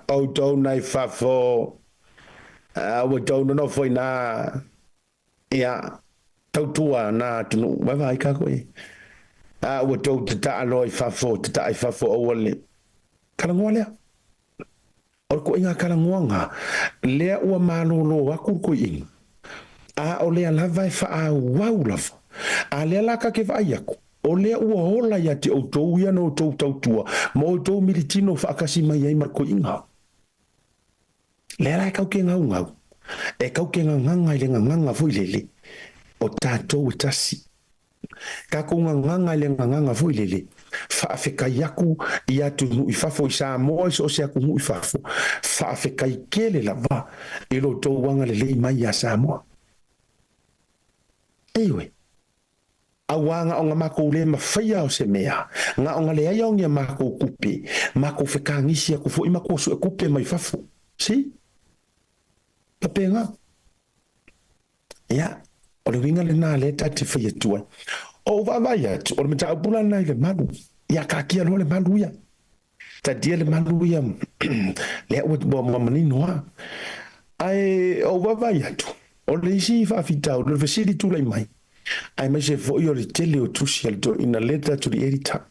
O tau nai fafo. O tau no foi na. Ia. Tau tua na tunu. Wawa i kako e. O tau te ta aloi fafo. Te ta ai fafo o wale. Karangoa lea. O ko inga karangoanga lea ua malolo aku ko inga a o lea lava e faa wau lava a lea laka ke vai aku o lea ua hola ia te outou ia no outou tautua mo outou militino whaakasi mai ai marko inga lea la e kau ke ngau e kau ke nganga i le nganga fui lele o tātou e tasi ka ko nganga i le nganga fui lele whaafeka iaku i atu nui fafo i sa moa so se aku nui fafo whaafeka i kele lava i lo tau wanga le lei mai a Samoa eiwe awanga o nga mako le mawhaia o se mea nga o nga le aia o ngia mako kupe mako wheka ngisi aku fo i mako su e kupe mai fafo si papenga ia o le winga le nā le tati whaia tua. O wawai atu, o le mata apula nai le malu, ia ka kia lo le malu ia. Ta dia le malu ia, le ua manino ha. Ai, o wawai atu, o le isi whaafitau, le vesili tūlai mai. Ai mai se foi o le tele o tusi al do ina letter to the editor.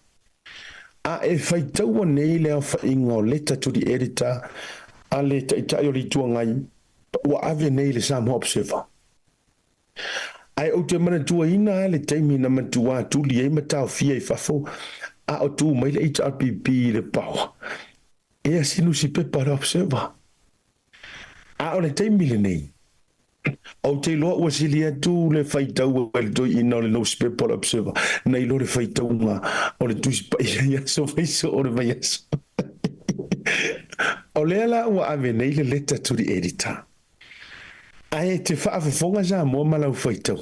A e whaitau o nei leo whaingo letter to the editor, a le taitai o li tuangai, ua ave nei le Samoa Observer. Ai o te mana tua ina le taimi na matua tuli e matao fia i fafo a o tu mai le HRPP le pau. E a sinu si pepa le Observer. A o le taimi le nei. O te loa ua sili atu le whaitau o le toi ina o le newspaper le Observer. Nei lo le whaitau nga o le tusi pa ia so vaiso o le vai aso. O le ala ua ave nei le letter to the editor. Ai te whaafafonga sa mua malau whaitau.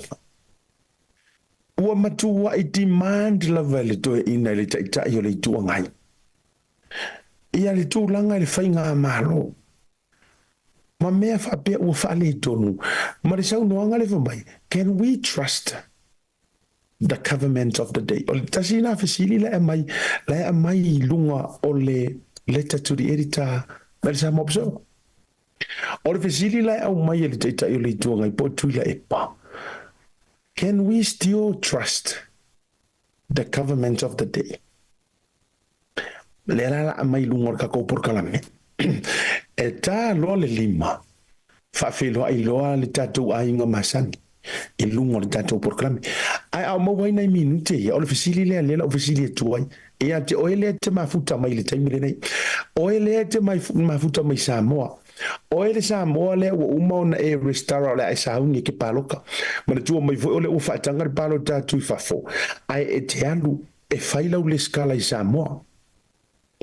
Ua matua i demand lava le toe ina le taitai o le tua ngai. Ia le tūlanga le whainga a malo. Ma mea whapea ua whaale tonu. Ma le sau noanga le whamai. Can we trust the government of the day? O le tasi na whasili le mai lunga o le letter to the editor na le Samoa Observer. O le whasili lai au mai le taitai o le tua ngai po tuila e pa. Can we still trust the government of the day? Le ala mai lunga o kako por kalame. E tā loa le lima. Whawhiloa i loa le tātou ainga masani. I lunga le tātou por kalame. Ai au mawai nei minute ia. O le whasili lea lela o whasili e tuai. Ia te oele te mafuta mai le taimile nei. Oele te mafuta mai Samoa. O ele Samoa le ua umau na e restara o le ai saungi ke paloka. Ma le tua mai foi o le ufa atanga le palo tātu i fafo. Ai e te alu e whailau le skala i Samoa.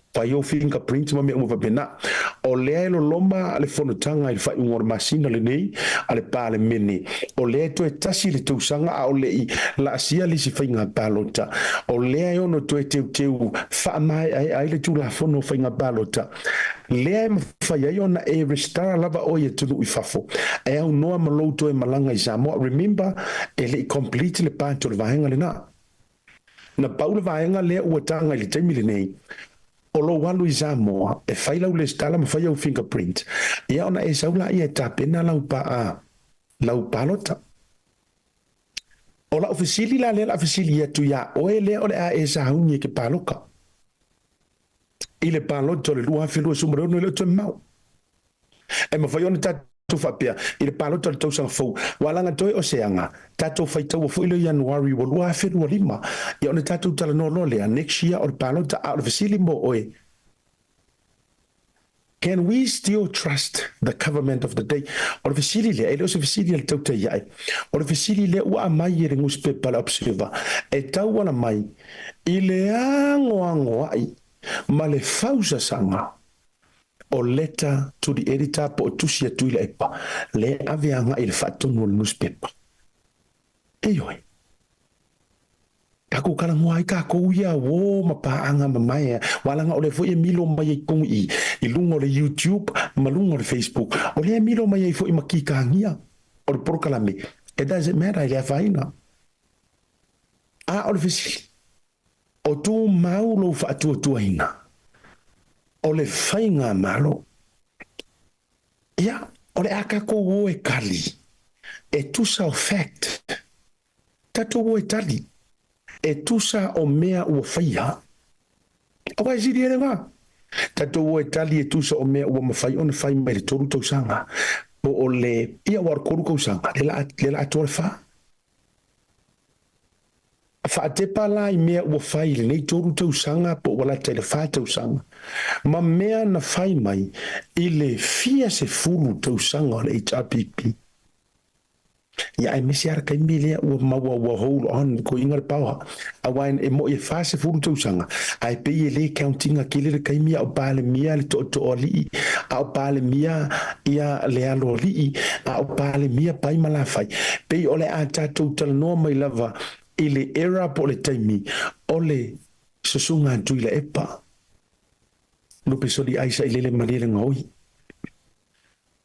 Pai o fingerprint ma me o pena. O le ai lo loma le fonotanga i whai ungor masina le nei a le pale mene. O le to e tasi le tausanga a o le i la asia li si whainga palota. O le ai ono to e teu wha mai ai le tu la fono whainga palota. Le ai mawhai ai ona e restara lava o ia tunu i fafo. E au noa malouto e malanga i Samoa. Remember, e le complete le pāto le vahenga le na. Na pau le vahenga le ua tanga i le taimi le nei. O lo walu i Samoa, e whailau le stala ma whaiau fingerprint. Ia ona e saula ia e tāpena lau pālota. O la ofisili la le la ofisili atu ia oe le o le a e sahungi ke pāloka. I le pālota o le lua whilua sumarono le tue mau. E ma whaiona tātou whapea, i le pālota le tausanga fau, walanga toi o seanga, tātou whaitau o fuilo Januari o lua whilua lima, ia ona tātou tala no lo lea, next year o le pālota a o le fasili mo oe. Can we still trust the government of the day? O le fasili lea, ele o se fasili le tauta iai, o le fasili lea ua amai e le newspaper le Observer, e tau wala mai, i le ango ai, ma le fausa sanga, o letter to the editor po tusi atu i le epa. Le aveanga i le whaatonu o le newspaper. E oi. Kako kalangoa ai kako ia o mapaanga mamae. Walanga o le fo e milo mai i kong i lungo le YouTube, ma lungo le Facebook. O le milo mai i fo i makikangia. O le porkalame. It doesn't matter, i le afaina. A o le fisi. O tu mau lo whaatu atua ina. O le whainga malo. Ia, o le akako o e kali. E tusa o fact. Tato o e tali. E tusa o mea ua whaia. Awa e siri ere ngā. Tato o e tali e tusa o mea ua mawhai o ne whai mai le toru tausanga. Po o le ia war koru kausanga. Le la atua le wha. Whaatepa la i mea ua whai le nei toru tausanga po wala te le wha tausanga. Ma mea na whai mai i le fia se fulu tausanga o le HRPP. Ia e mesi ara kai melea ua maua ua hold on ko inga le pauha. Awain e mo i wha se fulu tausanga. Ai pe i le countinga kele le kai mea o pale mea le to o lii. A o pale mea ia le alo lii. A o pale mea pai mala whai. Pe i ole a tatou tala noa mai lava i le era po le taimi o le sasunga tui la epa. Lupe soli aisa i lele malele ngoi.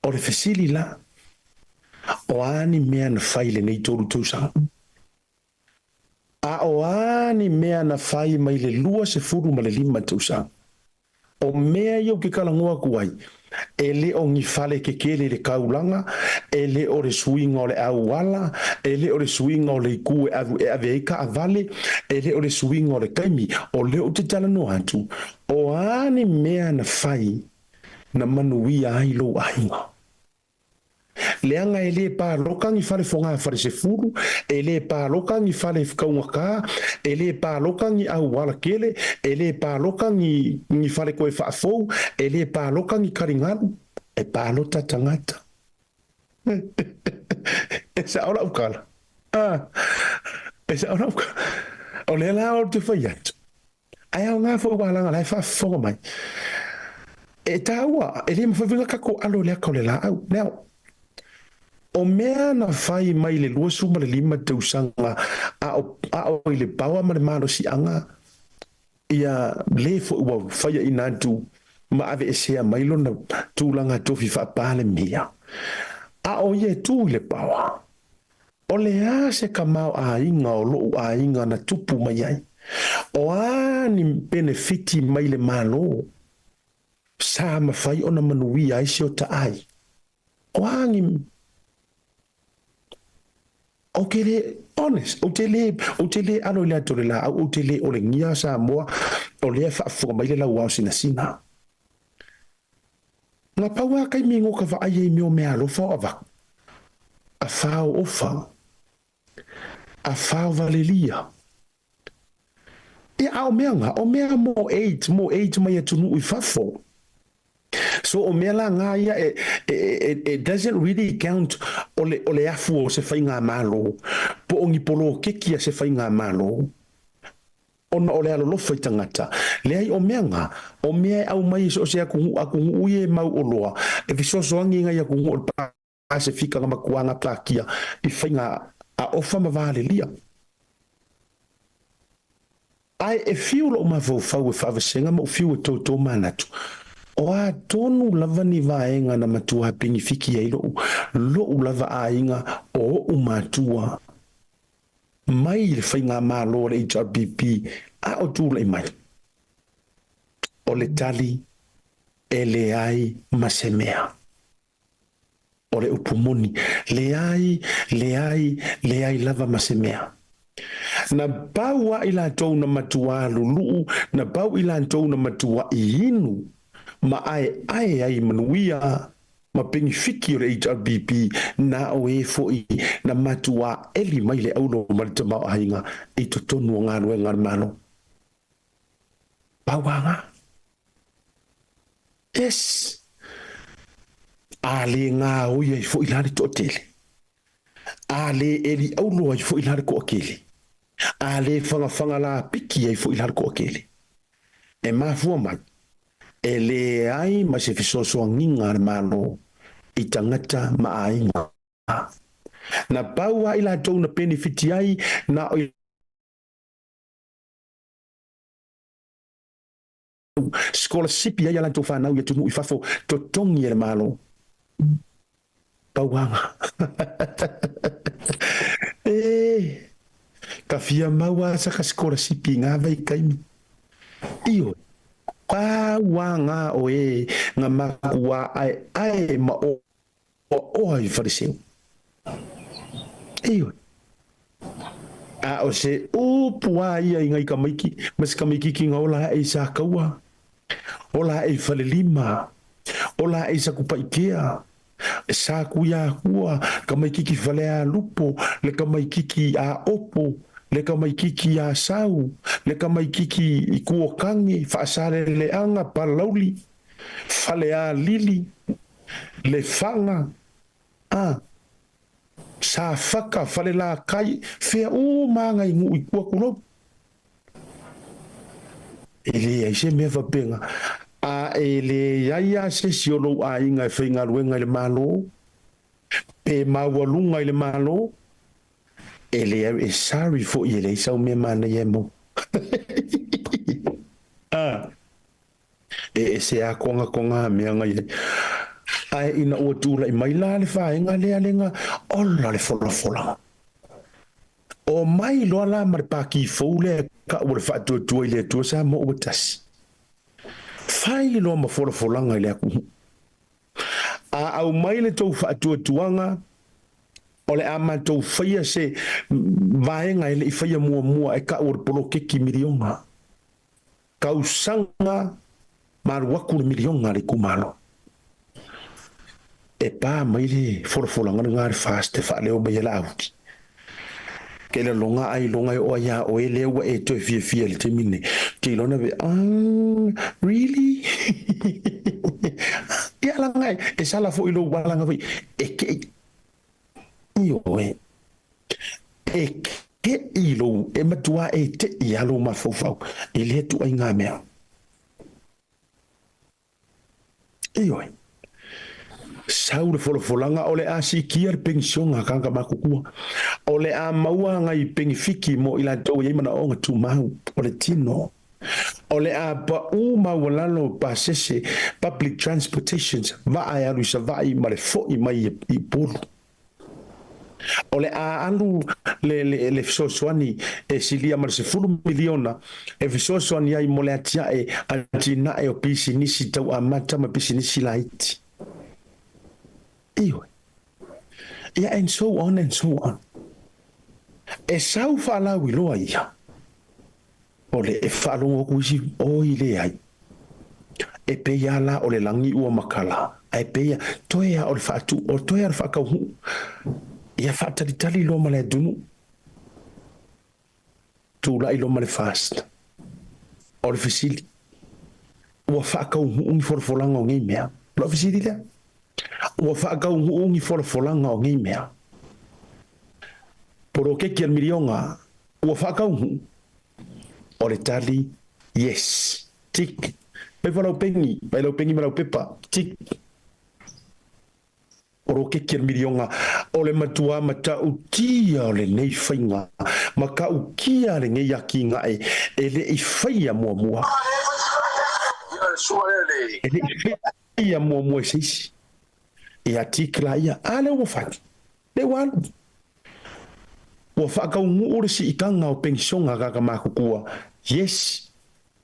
O le fesili la. o ani mea na fai le nei tolu tausaga a o ani mea na fai mai le lua se furu ma le lima tausaga o mea iau ke kalangoa ku ai e le o ngi fale ke kele le kaulanga e le o le suinga o le auala e le o le suinga o le ku e aveika avale e le o le suinga o le kaimi o le o te tala no atu o ani mea na fai na manuia ai lo ainga leanga e le pa lokangi fale fonga fale se furu e le pa lokangi fale fkaunga ka e le pa lokangi au wala kele e le pa lokangi ni fale koe fa'afou e le pa lokangi karingalu e pa lota tangata e sa ora ukala e sa ora ukala o le la o te fai atu ai au ngā fo wala ngā lai fa'afonga mai e taua e le mawhawinga kako alo le akau le la au leo o mea na fai mai le lua suma le lima tausanga a o i le bawa ma le malo si anga ia le fo ua fai i nantu ma ave e sea mai lona tūlanga tofi whaapale mea a o ie tū le bawa o le a se ka mau a inga o loo a inga na tupu mai ai o a ni benefiti mai le malo sa ma fai ona manuia ai se o ta ai o a ni o ke le honest o te le alo le atore la o te le o le ngia sa moa o le whaafonga mai le lau au sina sina ngā paua kai mi ngoka wa ai e meo mea lofa o wak a whao ofa a whao valelia e au mea nga o mea mo eight mai atunu i whafo so o mea la ngā ia it doesn't really count o le afu o se whai ngā malo po o ngipolo kekia se whai ngā malo ona o le alo lofa i tangata le ai o mea ngā o mea au mai so se akungu uie mau o loa e visosoangi ngai akungu o le pāse fika ngā makuanga plakia i whai ngā a ofa ma vāle lia ai e fiu lo ma vau fau e whawasenga ma o fiu e tō manatu o a tonu lava ni vaenga na matua pingi fiki ai lo lava a inga o matua mai le whainga malo le HRBP a o tūla i mai o le tali e le ai masemea o le upumoni le ai lava masemea na baua ila tau na matua lulu na bau ila tau na matua i inu ma ai manuia ma pingi fiki o le HRBP na o e foi na matua eli mai le aulo ma le tamau ainga i to tonu o ngā rue ngā mano. Pauanga. Yes. A le ngā oia i foi lari to tele. A le eli aulo i foi lari ko akele. A le whanga la piki i foi lari ko akele. E mafua mai. E le ai ma se fisoso nginga ar malo i tangata ma ainga. Na baua ila tau na benefiti ai na o scholarship ai ala tau whanau i atu i fafo to tongi e malo. Pauanga. Ka fia maua sa ka scholarship i ngā vai kaimi. Iyo. Pauanga o e ngā makua ai ma o ai whariseu. Iyo. A o se upua ia i ngai kamaiki, mas kamaiki ki ngā ola e sa kaua. Ola e whalelima. Ola e sa kupa ikea. Sa kuia kua, kamaiki ki whalea lupo, le kamaiki ki a opo. Le kamaikiki a sau, le kamaikiki i kuokangi, whaasare le anga palauli, whale a lili, le whanga, sa whaka, whale la kai, whea o manga i ngu i kua kulo. E le ai se mea whapenga, a e le iaia se siolo a inga e whainga ruenga i le malo, pe mawalunga i le malo, ele é sorry for ele é só minha mana e mo ese a konga minha ngai ai ina ua tūla i mai la le whaenga lea lenga ola le fola. O mai loa la mare pāki fau lea ka ua le whaatua i lea tua sa mo ua tasi. Whai loa ma folanga i lea kuhu. A au mai le tau whaatua tuanga o le ama tau whaia se vaenga i le i whaia mua e ka ua polo keki milionga. Kau sanga maruaku le milionga le kumalo. E pā mai le folanga ngā re fast e wha leo mai la auti. Ke le longa ai o ia o e leo e toi fia le te mine. Ke lona ve, really? Ia langai, e sala fo ilo walanga vai. E ke, io e ke ilo, e matua e te i alo ma fau. E le tu ai ngā mea. Io sau le folanga o le asi kia le pension a kanga makukua. O le a maua ngai pengifiki mo ila tau i mana o ngatu mau o le tino. O le a pa u mawalano pa sese public transportations va ai alu sa vai ma le fo i mai i polu. O le a alu le fisosoani e silia ma le sefulu miliona e fisosoani ai mo le atia e antina e o pisinisi tau amata ma pisinisi laiti. Ioi. Yeah, and so on and so on. E sau whalau i loa ia. O le e whalongo kuisi o i le ai. E peia la o le langi ua makala. E peia toea o le whaatu, o toea le whakauhu. Ia whaataritali loa ma le dunu. Tūla i loa ma le fast. O le fisili. Ua whakauhu ungi forfolanga o ngei mea. Lo fisili lea. Ua whaakau ungi folanga o ngai mea. Poro keki al milionga, ua whaakau o le tali, yes, tik. Mai walau pengi malau pepa, tik. Poro keki al milionga, o le matua mata utia o le nei whainga, maka ukia le ngei aki ngae, e le i whaia mua. E le i whaia mua e seisi. E atikla ia ale o faki le walu o faka ngu ore si ikanga o pension aga ka makukua yes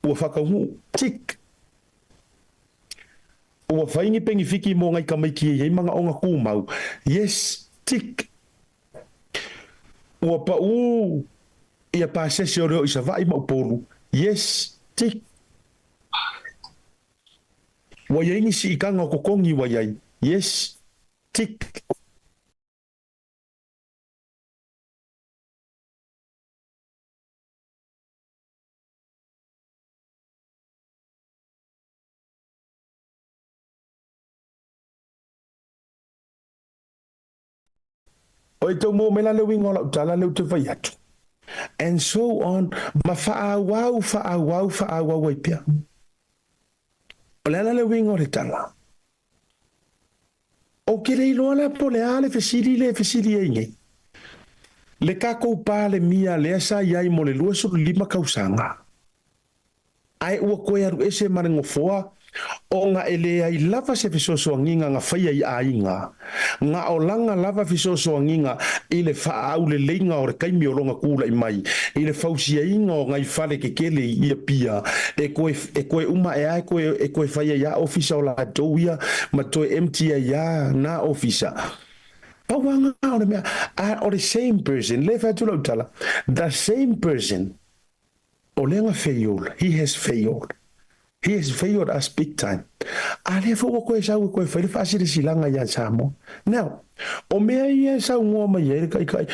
o faka ngu tik o faingi pengi fiki mo ngai kamaiki e manga onga kumau yes tik o pa u ia pa sese o isa vai ma poru yes tik wa yengi si ikanga ko kongi wa yai yes, tik. Oi tau mo me la le wingo la utala le te vai atu. And so on, ma whaawau i pia. O le wingo le tala. O ke le iloa la po le ale fesili e ngai. Le kako pa le mia le asa iai mo le lua suru lima kausanga. Ai ua koe aru ese marengo foa o nga ele ai lava se fisoso nginga nga whaia i ainga. Nga o langa lava fisoso nginga i le wha au le leinga o re kaimi o longa kula i mai. I le fausia inga o ngai whale ke kele i a pia. E koe uma e ai koe whaia ia ofisa o la tauia ma toe MTA ia na ofisa. Pawanga o le mea, o the same person, le wha tula utala, the same person o lenga failed, he has failed. He has failed us big time. Ale fo koe sa koe fa le fasile silanga ya samo. Now, o mea ia sa ngoma ia kai.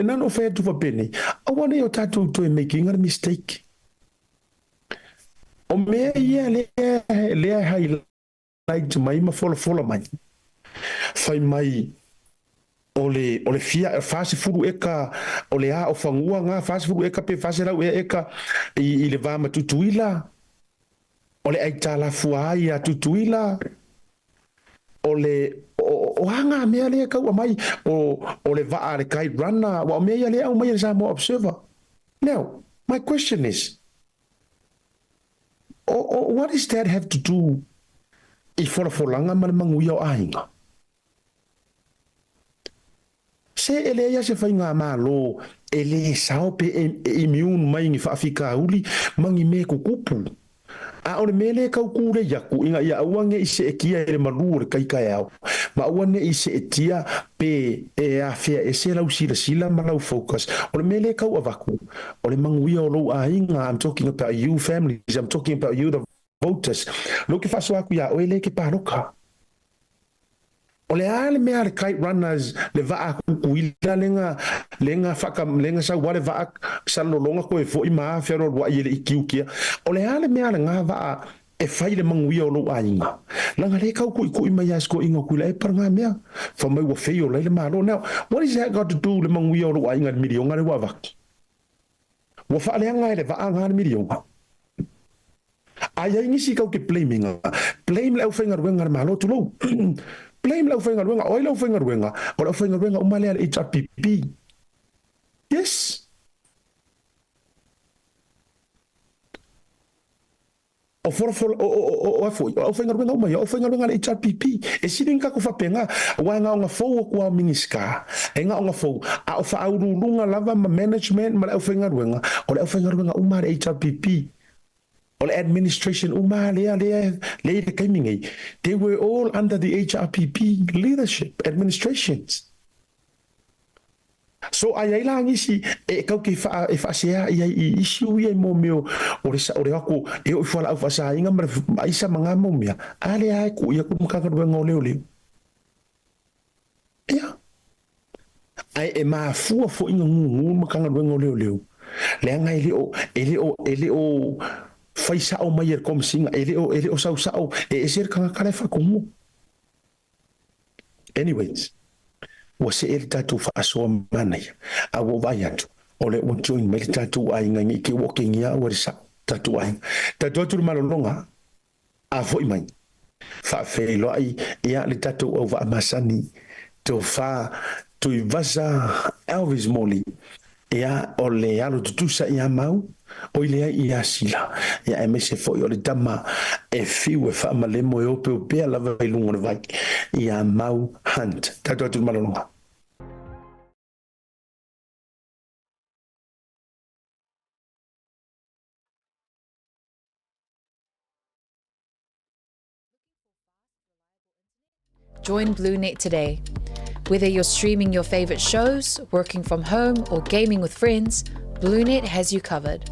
None of fair to for penny. I want you to making a mistake. O mea ia le highlight mai ma fola mai. Fai mai ole fia fase furu eka ole a o fangua nga fase furu eka pe fase la eka I le va matutuila. Ole aitala fuai a tutuila ole o hanga mea le ka wa mai o le va ale kai rana wa mea le au mai sa mo observer. Now my question is what does that have to do I folanga ma le manguia o ainga. Se ele ia se whainga malo, ele sao pe e miun mai ngi whaafika uli, mangi me kukupu. A ole mele kau kure yaku, inga ia awange i se e kia e le malua le kaikai au. Ma awange i se e tia pe e a fea e se lau sila ma lau focus. Ole mele kau avaku, ole manguia o lau a inga, I'm talking about you families, I'm talking about you the voters. Loki faso aku ia oele ke paroka. Ole ale mea le kite runners le vaa kukuila lenga sa wale vaa sa lolonga ko e fo i maa fero wa i le ikiukia. Ole ale mea le ngā vaa e whai le manguia o lo ainga. Langa le kau ku i mai asko inga kuila e paranga mea. Fa mai wa feo le malo. Now, what is that got to do le manguia o lo ainga le milionga le wavaki? Wa wha leanga le vaa ngā le milionga. Ai ai ngisi kau ke blaminga. Blame le au whainga ruenga le malo tu lo. Blame lau whainga ruenga, oi lau whainga ruenga, o lau whainga ruenga umalea le HRPP. Yes. O whainga ruenga umai, o whainga ruenga le HRPP. E siri ngako whapenga, wai ngā o ngā fau o kua miniska. E ngā o ngā fau, a o wha aururunga lava ma management ma le au whainga ruenga, o le au whainga ruenga umai le HRPP. Or administration they were all under the HRPP leadership administrations. So ai la ngisi e kau ke fa e fa sia i issue i mo meo ore ako e o fa la fa sa inga ma isa manga mo mia ale ai ku ia ku maka ka ngole ole ya ai e ma fu fo inga ngu maka ngole ole le ngai ele o faisa o mai kom singa ele o sau e ser kanga kale fa kumu. Anyways, was el tatu fa so manai a wo vayatu ole o join me tatu ai ngai ki walking ya o sa tatu ai tatu tu malonga a foi mai fa fe lo ai ya le tatu o va masani to fa tu vasa Elvis Molly ya ole alo tu sa ya mau o ile ia sila ya mse foi o le tama e fiu e fa male mo o pe la vai lungo vai ia mau hunt tatu tu malonga. Join BlueNet today. Whether you're streaming your favorite shows, working from home, or gaming with friends, BlueNet has you covered.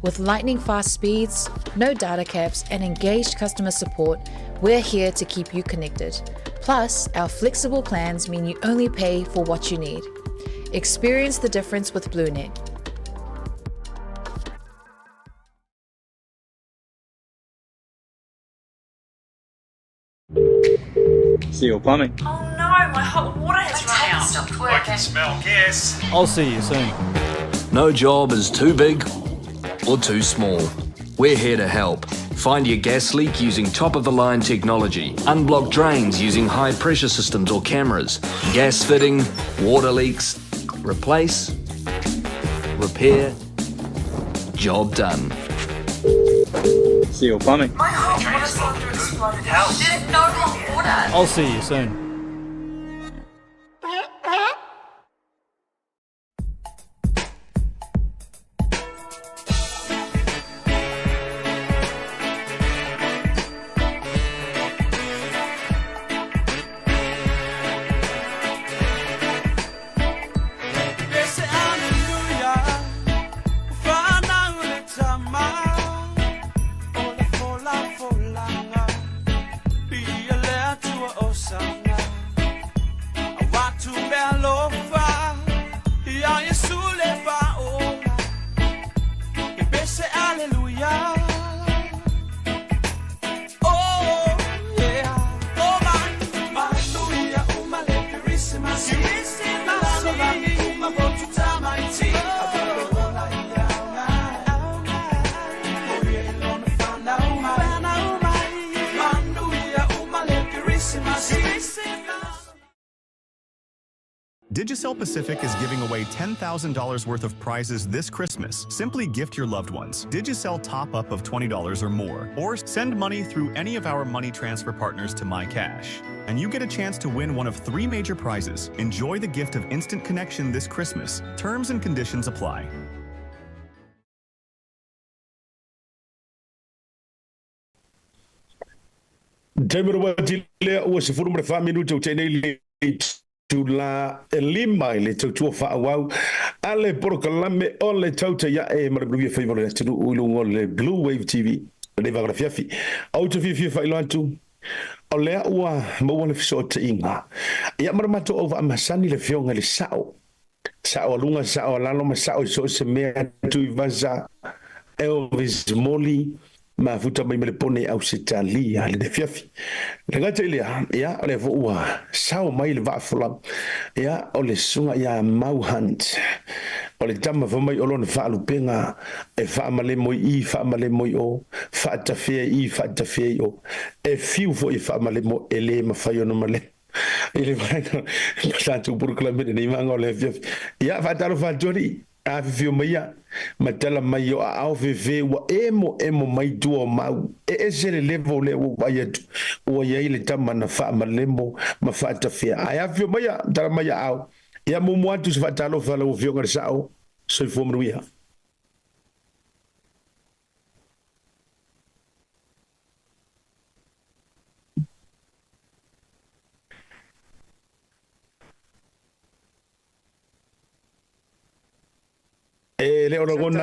With lightning-fast speeds, no data caps, and engaged customer support, we're here to keep you connected. Plus, our flexible plans mean you only pay for what you need. Experience the difference with BlueNet. Seal Plumbing. Oh no, my hot water has run out. Stopped working. I can smell gas. I'll see you soon. No job is too big or too small. We're here to help. Find your gas leak using top-of-the-line technology. Unblock drains using high-pressure systems or cameras. Gas fitting, water leaks. Replace, repair, job done. Seal Plumbing. My hot water cylinder exploded. There's no hot water. I'll see you soon. Be a letter to a Osama. Digicel Pacific is giving away $10,000 worth of prizes this Christmas. Simply gift your loved ones Digicel top-up of $20 or more, or send money through any of our money transfer partners to MyCash. And you get a chance to win one of 3 major prizes. Enjoy the gift of instant connection this Christmas. Terms and conditions apply. Temero watile o se furu mre faminu te tene le tula elima le tu fa wa ale proclame o le tauta ya e mre blue favor le tu ulu le Blue Wave TV le va grafia fi auto fi fa ilantu o le wa mo le so te inga ya mre mato over amasani le fionga le sao lunga sao lalo ma sao so se me tu vaza Elvis Molly ma futa mai me pone au se tali ale de fiafi le ngata ile ya ole vo wa sao mai le va fula ya ole sunga ya mau hunt ole tama vo mai olon fa lupenga e fa male moi I fa male moi o fa ta fe I fa ta fe o e fiu vo I fa male mo ele ma fa yo no male ele vai no tu por clame ni mango le fiafi ya fa taro fa jori a fio mai matala mai o au ve wa emo mai tu mau e se le level le o vai o ia ile tama na fa malemo ma fa ta fia a fio mai tala mai au ia mo mo tu fa talo fa lo fio ngar sao so fo mo ia ele olongon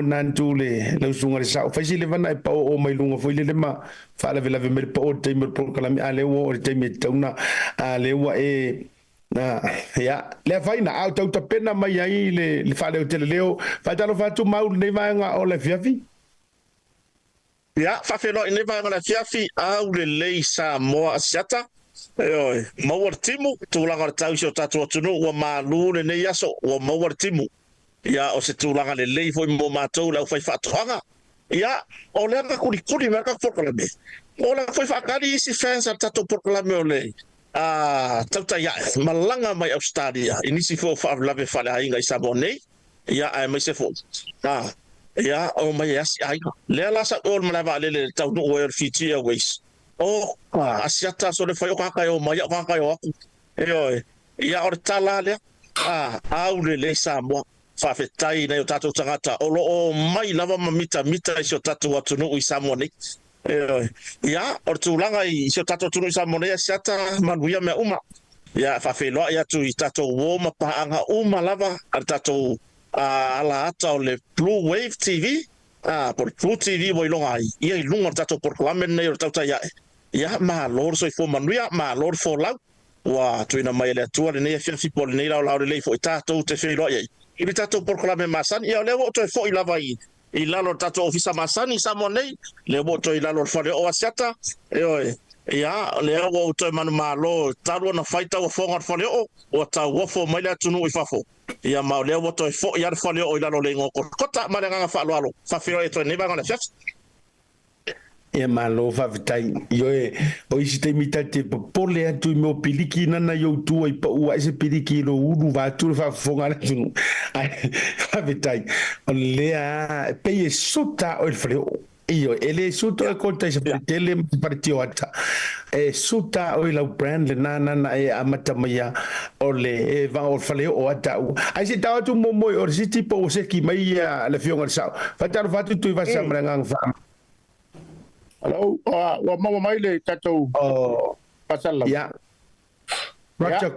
nantu le sunga sa fa si le vana pa o mai lunga foi le ma fa la vela me pa o te me por kala mi ale o te me tauna ale wa e na ya le fa ina auto ta pena mai ai le fa le te leo fa talo fa tu mau ne va nga o le fiafi ya fa fe no ne va nga le fiafi au le sa mo asiata oi mawar timu tulanga tau so tatu tunu wa malu ne yaso wa mawar timu ya o se tulanga le lei foi mo matou la foi fatanga ya o le ka kuri merka proclame o la foi fakari si fans tatu proclame o le tauta ya malanga mai Australia inisi fo fa la be fala inga isabone ya ai mai se fo ya o mai yasi ai le la sa o malava le tau no o fiti airways o asiata so le fai o kaka o mai o kaka o aku ia o tala le au le Samoa fa fetai na o tatou tangata o mai lava mita i so tatou atunu I Samoa nei ia o tulanga I so tatou tunu I Samoa nei asiata manuia me uma ia fa felo ia tu I tatou o ma paanga uma lava ar tatou ala ata o le Blue Wave TV por Blue TV voi longa ia I lunga tatou por clamen nei o tauta ia ma lor so fo manuia ma lor fo lau wa tuina mai le tua le nei fiafi pol nei lau le fo tatou te felo ia I tatou por clamen masan ia le o to fo I lava I lalo tatou ofisa masani samonei le o to I lalo fo o asiata ia le o to manu malo talo na faita o fo ngar fo o ta o fo mai le tunu I fafo ia ma le o to fo ia fo o lalo le ngoko kota ma le nga fa lo fa felo e to nei ba ngana fiafi e malo fa vitai yo o isi te mitate pole atu me piliki nana yo tu ai pa u ese piliki lo ulu va tu fa fonga tu fa vitai le a pe suta o il freo io ele suta e conta se tele partio ata e suta o la brand le nana e amata maya o le va o freo o ata ai se ta tu mo o si tipo o se ki mai le fionga sa fa ta fa tu va sa mranga fa Hello, wa mama mai le tatou. Pasal la. Ya. Racha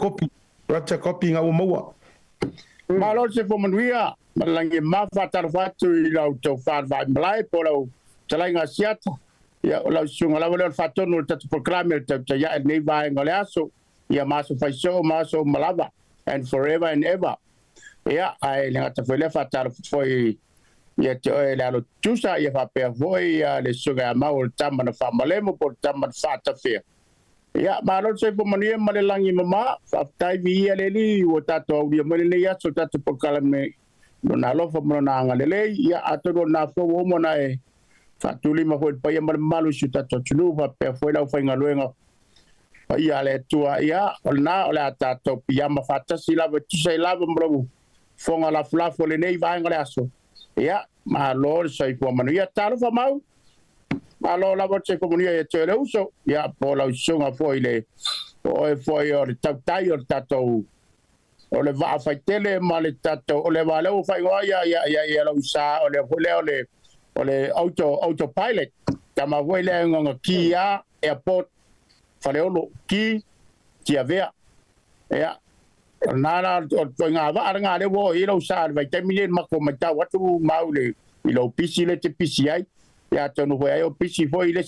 copy nga mo. Malo se fo manuia, malangi mafa tarfatu I lau to far va blai polo. Talinga siat. Ya la sunga la wala fatonu tatu proclame te ya nei vai ngaleaso. Ya maso faiso maso malava and forever and ever. Ya ai le ngata fele fatar foi ia te oe le alo tusa ia whapea voi le suga mau le tama na whamalemo po le tama na whatawhea. Ia, maaro se po mania ma le langi mama, whaptai vi ia le li o tato au lia mele le aso tato po kalame no na lofa mo na anga le lei, ia atoro na fo omo na whatuli ma hoi paia ma le malu su tato tunu whapea foi lau whainga luenga. ia le tua ia ona o le tato piama fatasi lava tusai lava mbrau fonga la flafo le nei vai ngale aso ia ma lo sai po manu ia talo fa mau ma lo la voce comunia e tele uso ia po la usonga foi le o foi o tai o tato o le va fai tele ma le tato o le va le fai ia la usa o le autopilot kama voi le ngonga kia airport Faleolo ki avea ya nana o nga va nga le wo i lo sa vai te mile ma ko ma ta watu maule i lo pisi le te pisi ai ya to no vai o pisi foi le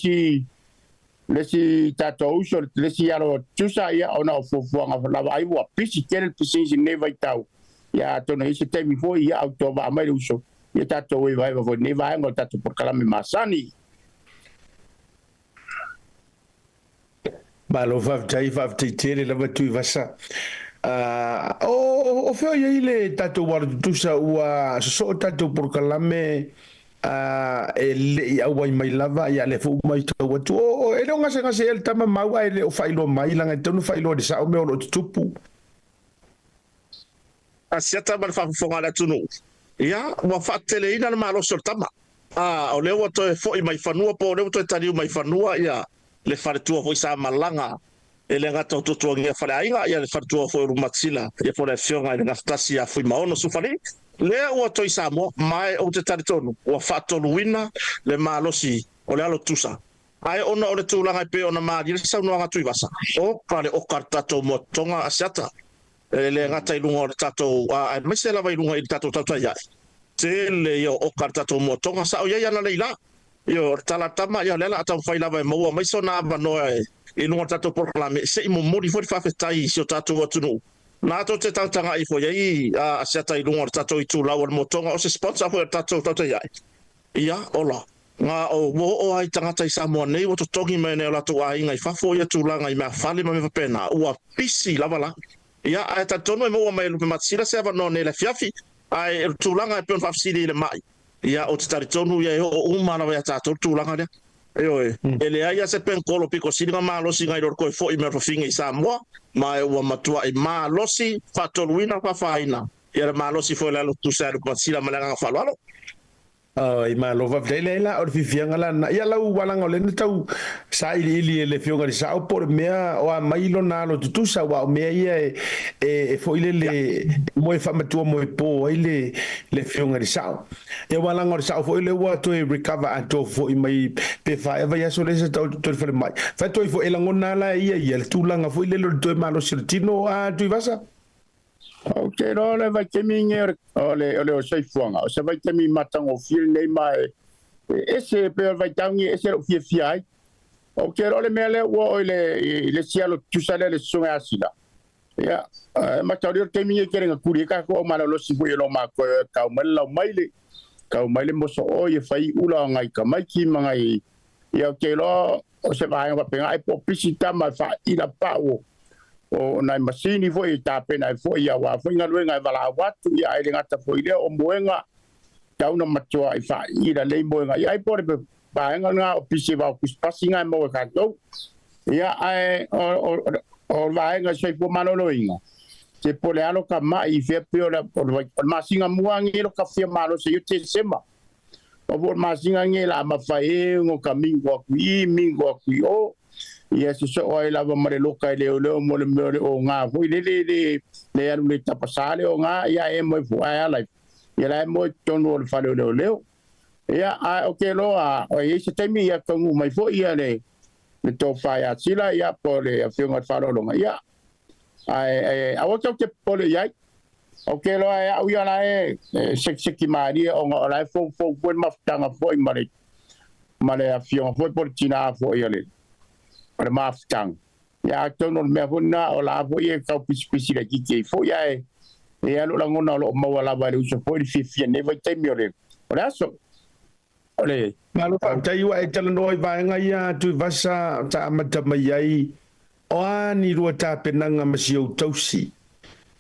si tato uso le si ya lo tusa ya ona fo nga la vai wo pisi kel pisi si ne vai tau ya to no ise te mi foi ya auto va mai uso ya tato vai va ne vai ngo tato por kala me masani Malo vavtai tere lava tui vasa. O feo ia ile tato wartusa ua so tato por kalame e le au mai lava ia le fu mai to watu o e no ngase el tama mau ai le o failo mai langa tonu failo de sa o me o tupu. Asiata mal fa fonga la tunu. Ia wa fa tele ina malo sortama. O le wato e foi mai fanua po le wato e tani mai fanua ia le fartua foi sa malanga e le ngata tutua ngia fale ainga ia le fartua foi rumatsila ia fole fionga le ngastasi a foi maono sufari le o toi sa mo mai o te taritonu o fatolu wina le malosi o le alo tusa ai ona o le tulanga pe ona ma le sa no ngatu ibasa o pale o kartato mo tonga asiata le ngata ilunga o tato a mesela vai lunga i tato tato ia te le yo o kartato mo tonga sa o ia na leila yo talatama ya lela ata fai lava mo mai sona ba no e no tato proclame se mo mori foi fa fetai si o tato watunu na to te tanga i foi ai a seta i lunga tato i tu lawa mo tonga o se sponsor foi tato tato ya ia ola nga o ai tanga tai sa mo nei o to tongi me ne la to ai ngai fa foi tu langa i ma fali ma me pena o pisi lava la ia a tato no mo mai lu matsira se va no ne la fiafi ai tu langa e pe fa fsili le mai ia o taritonu ia o umana vai tato tulanga dia ele ai se pen kolo piko singa malo singa i ko fo i me finga i Samoa mai o matua i malosi fatoluina fa faina ia malosi fo la tu sa ko sila malanga falalo i malo va vela o fianga la na ia lau walanga le tau sa ili le fionga di sa por mea o mailo na lo tu sa wa mea ia e fo ile le mo fa matua mo po ile le fionga di sa e walanga di sa fo ile wa to recover and to fo i mai pe fa eva ia so le sa to fo mai fa to fo elangona la ia tu langa fo ile lo to malo sirtino a tu vasa Okay, no le vai te minge ole o sei fuanga. O se vai te mi matango fil nei mai. Ese pe vai tangi ese o fia ai. Okay, ole mele wo le cielo tu sale le sunga asila. Ya, ma taurio te minge kerenga kuri ka ko mala lo si lo ma ko ka mala maile. Ka maile mo so o ye fai ula ngai ka mai ki mangai. Ya okay lo o se vai nga penga ai po pisita ma fa ila pa o nai masini foi ta pena foi ia wa foi ngaluenga vala watu ia ile ngata foi le o moenga tauna matua i fa ira le moenga ia por ba nga o pisi va ku spasinga mo ka do ia ai o va nga sei po manolo inga se pole alo ka mai fe peora por masinga muangi lo ka fe malo se yo te sema o por masinga ngela ma fa e ngo ka mingo ku o ia se so ai lava mare loka le mo le o nga foi le alu le tapasale o nga ia e mo fu ai ala ia la mo tono le fale le ia o ke lo a o ia se temi ia ko mai foi ia le to fa ia sila ia po le afionga falo lo ia ai a o te po le ia o ke lo ia o ia la se ki mari o nga la fo maftanga foi mare afionga foi por tina foi ia le para maftang ya tono me hona o la foi e ka pisi la ki foi ya e alo la ngona lo mo wala ba lu so foi fi ne vai te miore ora so ole malo pa tai wa e tala noi va nga ia tu vasa ta mata mai ai o ani ro ta penanga masio tausi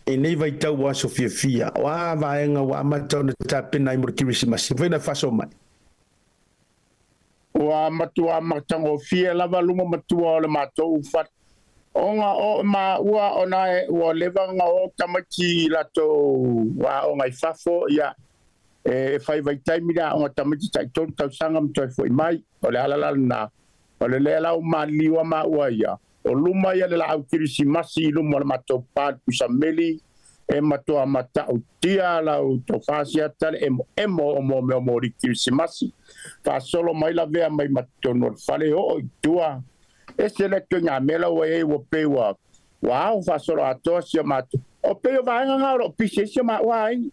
e nei vai tau wa so fia wa va nga wa mata na ta penai mo kirisi masi foi na faso mai wa matua matango fia lava lunga matua le matou fat Onga o ma ua ona e ua levanga o tamaki lato wa onga I fafo ia e fai vai taimi la onga tamaki tai tonu tau sanga mtoi fo mai o le alala na o le lela o ma liwa ma ua ia o luma ia le la au kirisi masi luma le mato pad pusa meli e matoa mata o tia la o to fasia tale emo o mo me o mo kirisi masi fa solo mai la vea mai mato no fale o tua ese le que nya mela o e o pe wa wow fa solo ato sia mato o pe o vai nga ro pise sia ma wai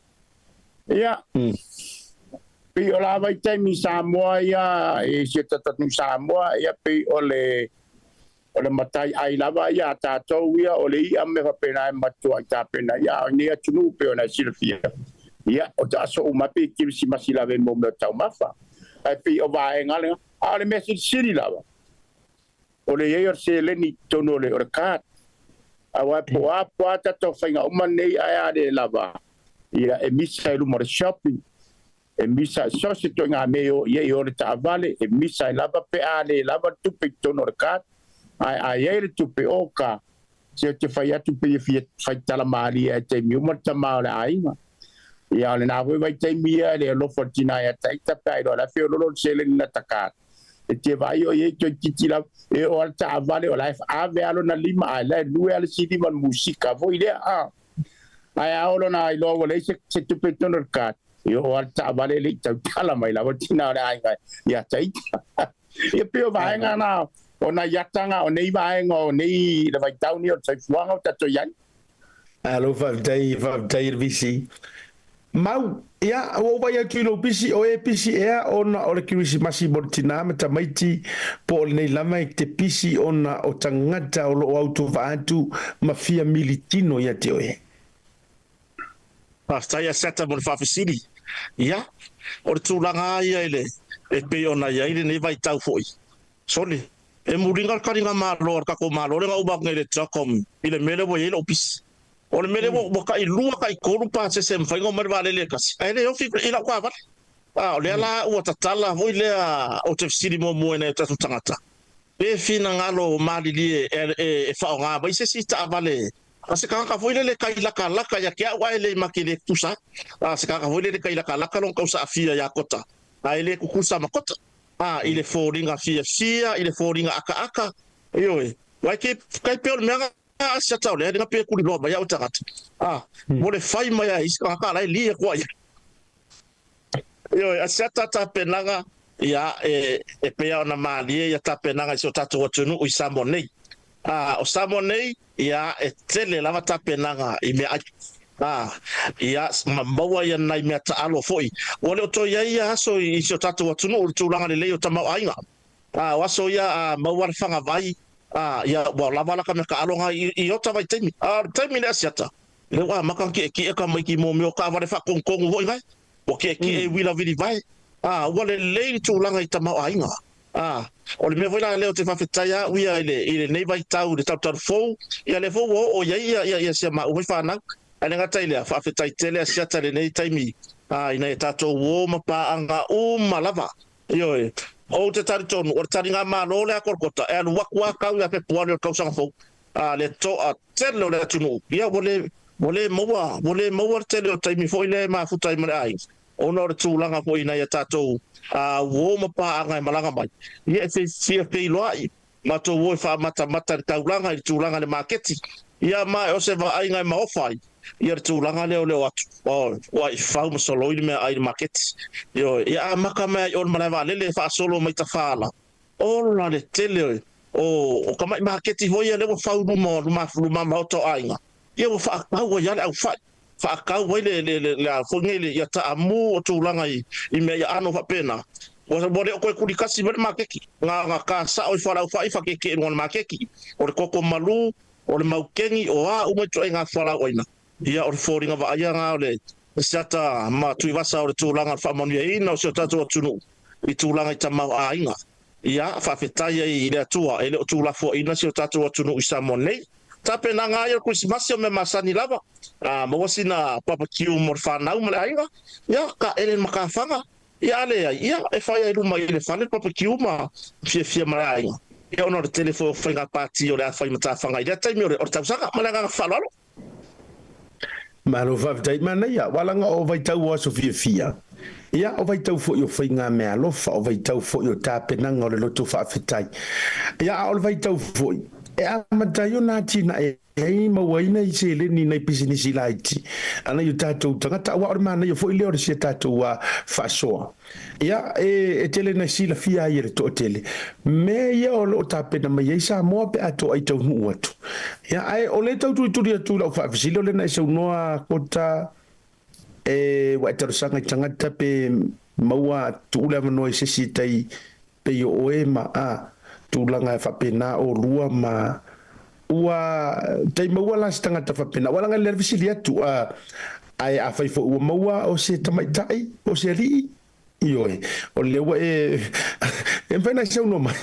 ia pe o la vai te mi Samoa ia e se tata nu Samoa ia pe o le matai ai lava ia tatou ia o le ia me fa pena mato ai ta pena ia ni atunu pe ona silfia ia o ta so uma pe ki si masila ve mo me tau mafa ai pe o vai nga le a le message siri lava o le ia se le ni tono le orkat awa po apa ta to fainga o manei ai ale lava ia e misa lu mo shopping e misa so se to nga me o ia o le ta vale e misa lava pe ale lava tu pe tono orkat ai ele tu pe oka se te fai atu pe fai tala mali e te mi umar tama le ainga ia le na vai te mi le lo fortina ya tai ta pe lo la fe lo se le na taka e te vai o ye to titila e o ta vale o life ave alo na lima ai le lu ele si di man musika voi le a ai alo na lo le se tu pe tono ka io o ta vale le ta tala mai la fortina le ainga ya tai e pe o vai nga na ona yatanga o nei vaenga o nei le vai tauni o tai fuanga o tato yan alo va dai visi mau ia o vai a kilo bisi o e bisi e ona o le kirisi masi mortina me tamaiti po nei lama te bisi ona o tangata o lo auto vaatu mafia militino ia te oe Pastai a seta mo fa fisili ia o tulanga ia ile e pe ona ia ile nei vai tau foi soli e muringa karinga malo ka ko malo nga ubak ngele trakom ile mele bo ile opis o le mele bo ka ilua ka ikoru pa se sem fa ngo mar vale le kas ele yo fi ila kwa va o le ala o tatala vo ile o te fsiri mo mo ene tatu tangata e fina ngalo mali li e fa nga ba se si ta vale ase ka vo ile le ka ila ka la ka ya kia wa ile makile tusa ase ka vo ile le ka ila ka la ka long ka sa afia ya kota ile kukusa makota ile foringa fia ile foringa aka yo wai ke kai pe me a se tau le nga pe ku lo ba ya utakat mo le fai mai iska ka lai li ko ya yo a se ta penanga ya e pe ona mali ya ta penanga so tatu watunu u samonei o samonei ya e tele lava ta penanga I me ia mambawa ia nai mea ta alo foi ole o to ia so I so tatu watunu o tulanga le leo tama ainga waso ia mawar fanga vai ia wa lava la ka me ka alonga I o tava temi temi le asiata le wa makan ki e ka mai ki mo me o ka va le fa kongkong voi vai o ki e wila vili vai wale le tulanga I tama ainga o le me voi la leo te fa fetaya ia ile nei vai tau de tau fo ia le fo o ia se ma o fa na ale ngata ile fa fetai tele sia tele nei taimi ina tato wo mapa anga malava yo o te tarton o taringa ma no le akorkota e lu wakwa ka ya pe puano ka usanga fo le to a tele le tunu ia vole mowa tele o taimi fo ile ma futai mai ai ono tu langa fo ina tato wo mapa anga malanga mai ia se pe loi ma to wo fa mata ka ulanga I tu langa le marketi ia ma o se va ai ngai ma ofai ia tu langa leo atu o fa mo solo I me ai market yo ia maka me o ma va le fa solo mai ta fala o la le tele o kama market ho ia le fa mo ma to ai ia o fa ka o ia le fa ka o le fo ngele ia ta amu tu langa I me ia ano fa pena o bole ko ku dikasi be makeki nga ka sa o fa fa ke no makeki o ko malu o le maukengi o o mo to nga fala oina ia o foringa va ia nga le sata ma tu vasa o tulanga fa manu ia no so tatu tunu I tulanga I tama ainga ia fa fetai I le tua ele tula fo ina so tatu tunu I samonei tape na nga ia Christmas me masani lava mo wasina barbecue mo fa na mo ainga ia ka ele makafanga ia le ia e fa ia luma ile fa le barbecue ma fia mai ainga ia ona le telefo whainga pāti o le a whai mata whangai rea taimi o le tausanga malanga whalalo Malo whawtai mana ia, walanga o vai tau aso fia. Ia o vai tau fo yo whainga mea lofa, o vai tau fo yo tāpenanga o le loto whawhetai. Ia o vai tau fo e a matai o nā tina e mawaina I se le ni nei pisinisi laiti. Ana yo tātou tangata wa o mana yo fo I leo re sia tātou a whasoa. Ia e tele na sila fia I re to tele. Me ia o lo tāpena mai ei sa moa pe ato ai tau nu atu. Ia ai o le tau turi atu lau whaafisile o le na isa unoa kota wa tarusanga tangata pe maua tuule manoa sesi tai pe yo oe ma a tulanga e whapena o lua ma ua tai maua la tangata whapena walanga le visili atu a ai a whaifo ua maua o se tamaitai o se rii ioe o lewa e mwhena isa unoa mai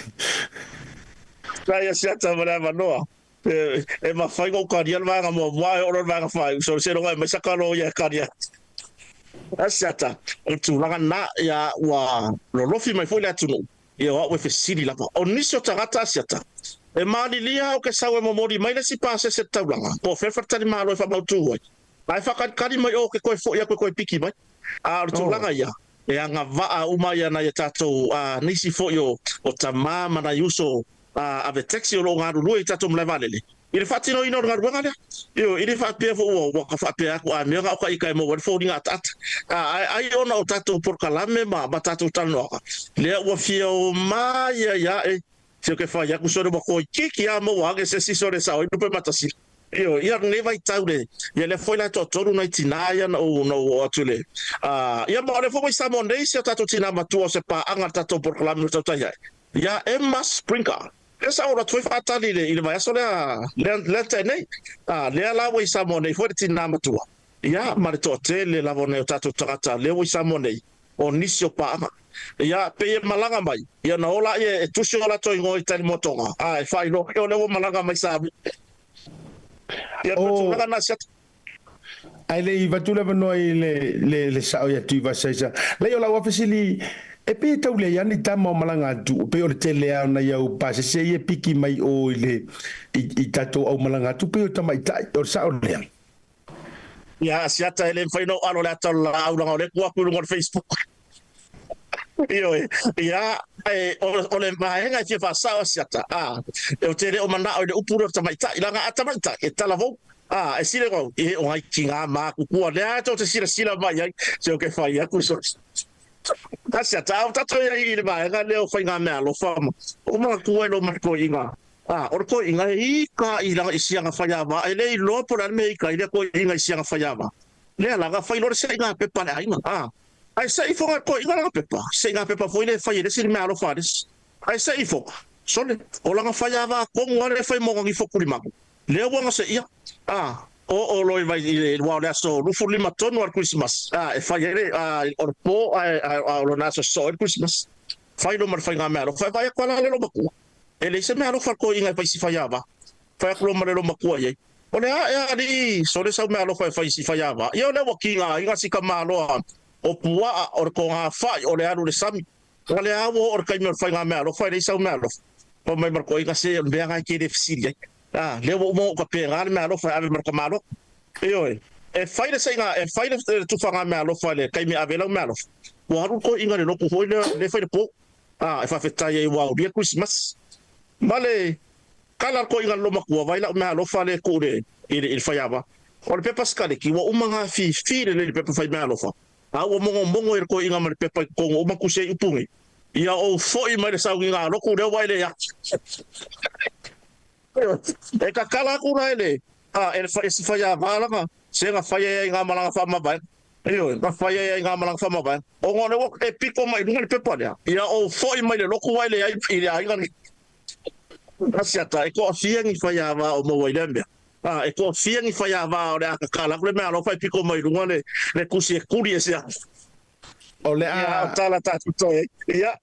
Kaya siata mana manoa e ma whai ngau karian wanga mo mai o ron wanga whai so se ronga me sakalo ia karian Asiata, tulanga na ya wa lolofi mai foi la tunu. Ia wa we fesili lava. O nisio tangata asiata. E mali lia o ke sawe momori mai na si pase se taulanga. Po fefertani malo e fa mautu wai. Ai fa kari mai o ke koe fo ia koe piki mai. A tulanga ia. E anga va uma ia na ia tatou nisi fo yo o tamama na yuso ave taxi o lo ngaru lui tatou mlevalele. Ile fatino ino ngaru ngale. Yo ile fa pe fo o ka fa pe ko a me ga ka ikai mo wor fo dinga tat. Ai ona o tatou por kalame ma tatou tano. Le o fia o ma ya se ke fa ya ku so de ko kiki a mo wa ke se si so de sa o pe matasi. Yo ia ne vai taure. Ia le foi la totoru na tinaya no atule. Ia mo le fo mai sa monde se tatou tina matua se pa anga tatou por kalame tatou ya. Ya Emma Sprinkle. Esa ora tui fatali le vai sole le tene le la wai samone foi tina matua ya mare to tele la vone tato tata le wai samone o nisio pa ya pe malanga mai ya na ola e tusi ola toi ngoi tani motonga ai fai no e le malanga mai sabi ya to nga na set ai le va tu le no le sao ya tu va sa le ola wa fasili e pe tau le yani tama o malanga tu pe o le tele ana iau pa se e piki mai o ile I tato au malanga tu pe o tamai tai o sa o le ya siata ele fai no alo la tala au la le kwa ku ngor Facebook io ya o le mai nga che fa sa siata e o tele o manda o le upuro tamai tai langa tamai tai e tala vo e sile go e o ai kinga ma ku ku le ato te sila mai ai se o ke fai aku so Asia tau tatu ia I le mai ga leo fai nga mea lo fama. O ma kuai lo marko inga. O ko inga I ka I la isia nga fai ava. E le lo por al mei ka I le ko inga isia nga fai ava. Le la ga fai lo se nga pepa le ai ma. Ai sai fo nga ko inga nga pepa. Se nga pepa foi le fai le se mea lo fares. Ai sai fo. Sole o la nga fai ava ko ngore fai mo ngi fo kulimaku. Le wa nga se ia. O loi vai I wa le so rufu lima tonu al Christmas e fai ele o po o na so Christmas fai lo mar fai nga mero fai vai kwala le lo maku ele se mero fa ko inga pai si fai ava fai ko mar lo maku ai o le di so le sa mero fai si fai ava io le wakinga inga si kamalo o pua o ko nga fai o le alu le sami o le awo o kai mer fai nga mero fai le sa mero po mai mar ko inga se be nga ki de fisilia le mo ka pe ngal me alo fa ave marka malo io e fai le singa e fai le tu fa me alo fa le kai mi ave lo malo wo haru ko inga le loko foi le fai le po e fa feta ye wa dia Christmas male kala ko inga lo makua vai la me alo fa le ko le il fai ava o le pepa skale ki wo umanga fi le pepa fai me alo fa wo mongo ko inga me pepa ko o makuse upungi ia o foi mai le sa inga lo ko le vai le ya e ka kala ku na ele ele fa isi fa ya bala ka se nga fa ya nga malanga fa ma ba io ka fa ya nga malanga fa ma ba o ngone wo e piko mai dunga le pepa ya ia o foi mai le loku wai le ai ai nga asiata e ko fia ngi fa ya va o mo wai lembe e ko fia ngi fa ya va o le ka kala ku le me alo fa piko mai dunga le kusi e kuri ese o le tala ta to ia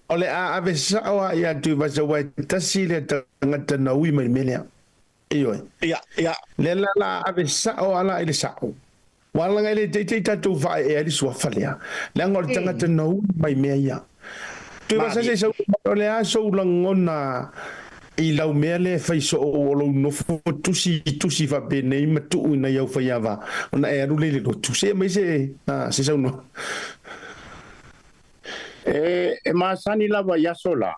Ole ave sawa ia tu vasa wai tasile tangata na ui mai melea. Iyo. Ia. Le la ave sawa ala ile sawa. Wala ile te tatu vai e ali sua falea. Le ngol tangata na ui mai mea ia. tu va se so le aso langona I lau mea le fai so o lo no tusi fa bene ma tu na yau fa yava ona e aru le tu se mai se se sa no e ma sani lava ya sola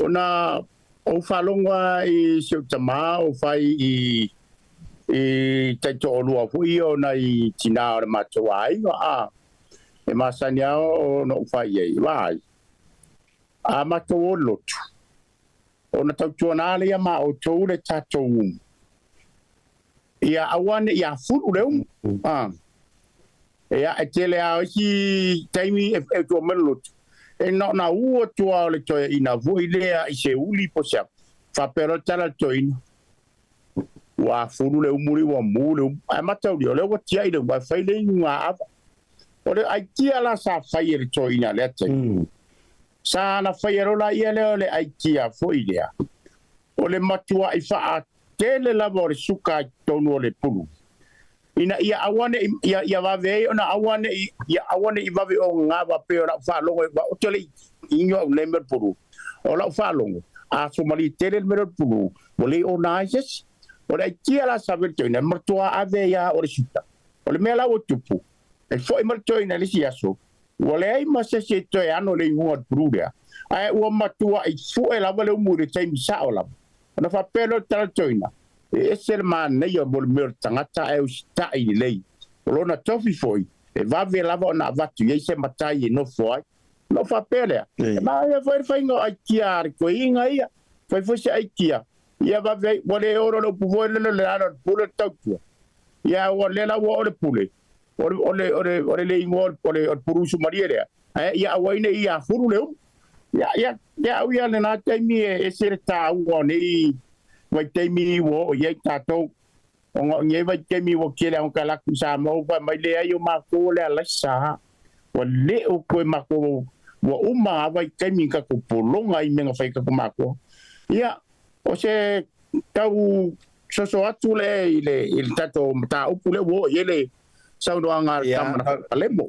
ona o fa longwa I se tama o fai I te to lo fu io na I tina o ma to ai a e ma sani o no fai ai vai a ma to lo ona tau tuana le ma o tou le tatou ia awane ia furu le ia etele a ki taimi e to melot e no na u to le to ina vo ile a se uli po sia fa pero tala to in wa furu le muri wa mule a matau le wa tia ile wa fa ile nga ore ai tia la sa fa ile to ina le sa na fayerola ile le aikia fo idea o le matua I fa tele la vor suka tonu le pulu ina ia awane ia va ve ona awane I va ve o nga va pe ora fa longo va o tele inyo le mer pulu o la fa longo a somali tele mer pulu o le ona jes o le aikia la sa ver tena matua ave ya o le suka o le mela o tupu e fo I mer tena le siaso wale ai masa se to e ano le ngua brudia ai o matua I fu e la vale umure time sa ola na fa pelo tra toina e ser man ne yo bol mer tangata e sta I lei lona tofi foi e va ve la na vatu ye se matai no foi no fa pele ma e foi foi no aikiar ko inga ia foi se aikia ia va ve wale oro no puvo le la pule tautua ia wale la wo le pule ore le ingol ore purusu mariere ia waine ia furu le ia ia le na taimi e serta uone vai taimi wo ia tato o ngai vai taimi wo kele on kala kusa mo va mai le ayo ma ko le ala sa o le o ko ma ko wo uma vai taimi ka ko polonga I menga fai ka ko ma ko ia o se tau so atu le il tato ta upule wo ele sau doanga tamana lemo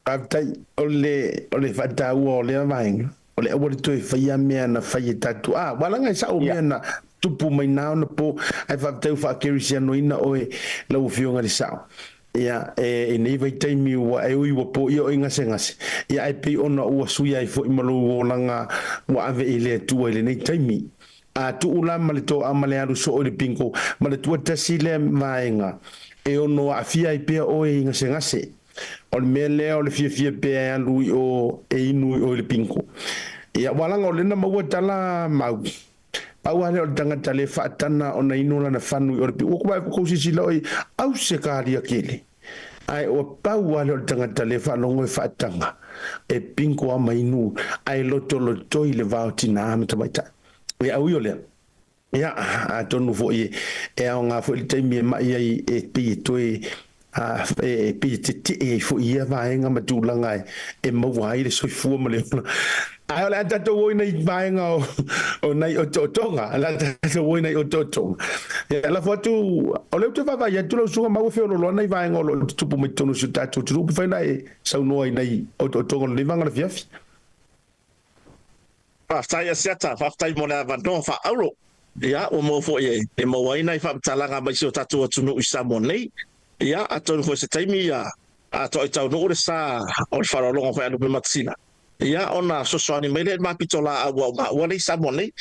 aftai ole fata wo le mai ole o to fai me na fai tatu wala ngai sa o me na tupu mai na no po ai fata fa kerisiano ina oe lo fionga di sa ia e nei vai taimi wa e ui wa po io inga sengase ia ai pe ona o suia I fo I malo langa wa ave ile tu ile nei taimi a tu ula malito amale aru so o le pinko malito tasile mainga e ono afia I pe o inga sengase o mele o le fia pe lui o e inu o le pinko ia walanga o le na maua tala mau Awa le tanga tale fatana ona inola na fanu o pe o ko si lo au se karia kele ai o paua le tanga tale fa longo fatanga e pinko ama inu ai loto ile vautina am tabaita e au yo le ya a tonu fo e nga fo le taimi ma e pi to e pi ti e fo ia va nga matulanga e mo vai le so fu mo le ai la tato wo nei vai nga o nei o totonga la tato wo nei o totonga e la foto o le tu va ya tu lo su ma wo fe lo nei vai nga lo tu pu me tonu su tato tu pu fa nei sa no nei o totonga le vanga le fiafi Faftai asiata, faftai mo na vanto fa aulo. Ya o mo fo e mo wai nai fa talanga mai so tatu tunu isa mo nei. Ya aton fo se taimi ya ato i tau no ore sa o faro longa fa anu matsina. Ya ona so so ani mele ma pitola wa wa nei sa mo nei.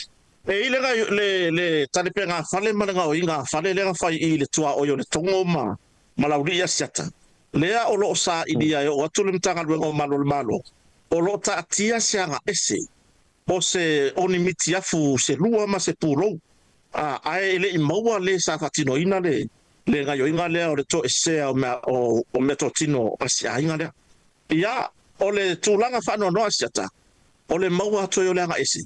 E ile ga le tale pe nga fale manga o inga fale le ga fa I le tua o yo le tongo ma malauri asiata. Lea o lo sa idia o atu le mtanga o malo. O lo ta tia sianga ese. O se oni miti afu se lua ma se puro ai le imaua le sa fatino ina le nga yo inga le o le to ese o metotino asi inga le ia o le tulanga fa no asiata o le maua to yo le nga ese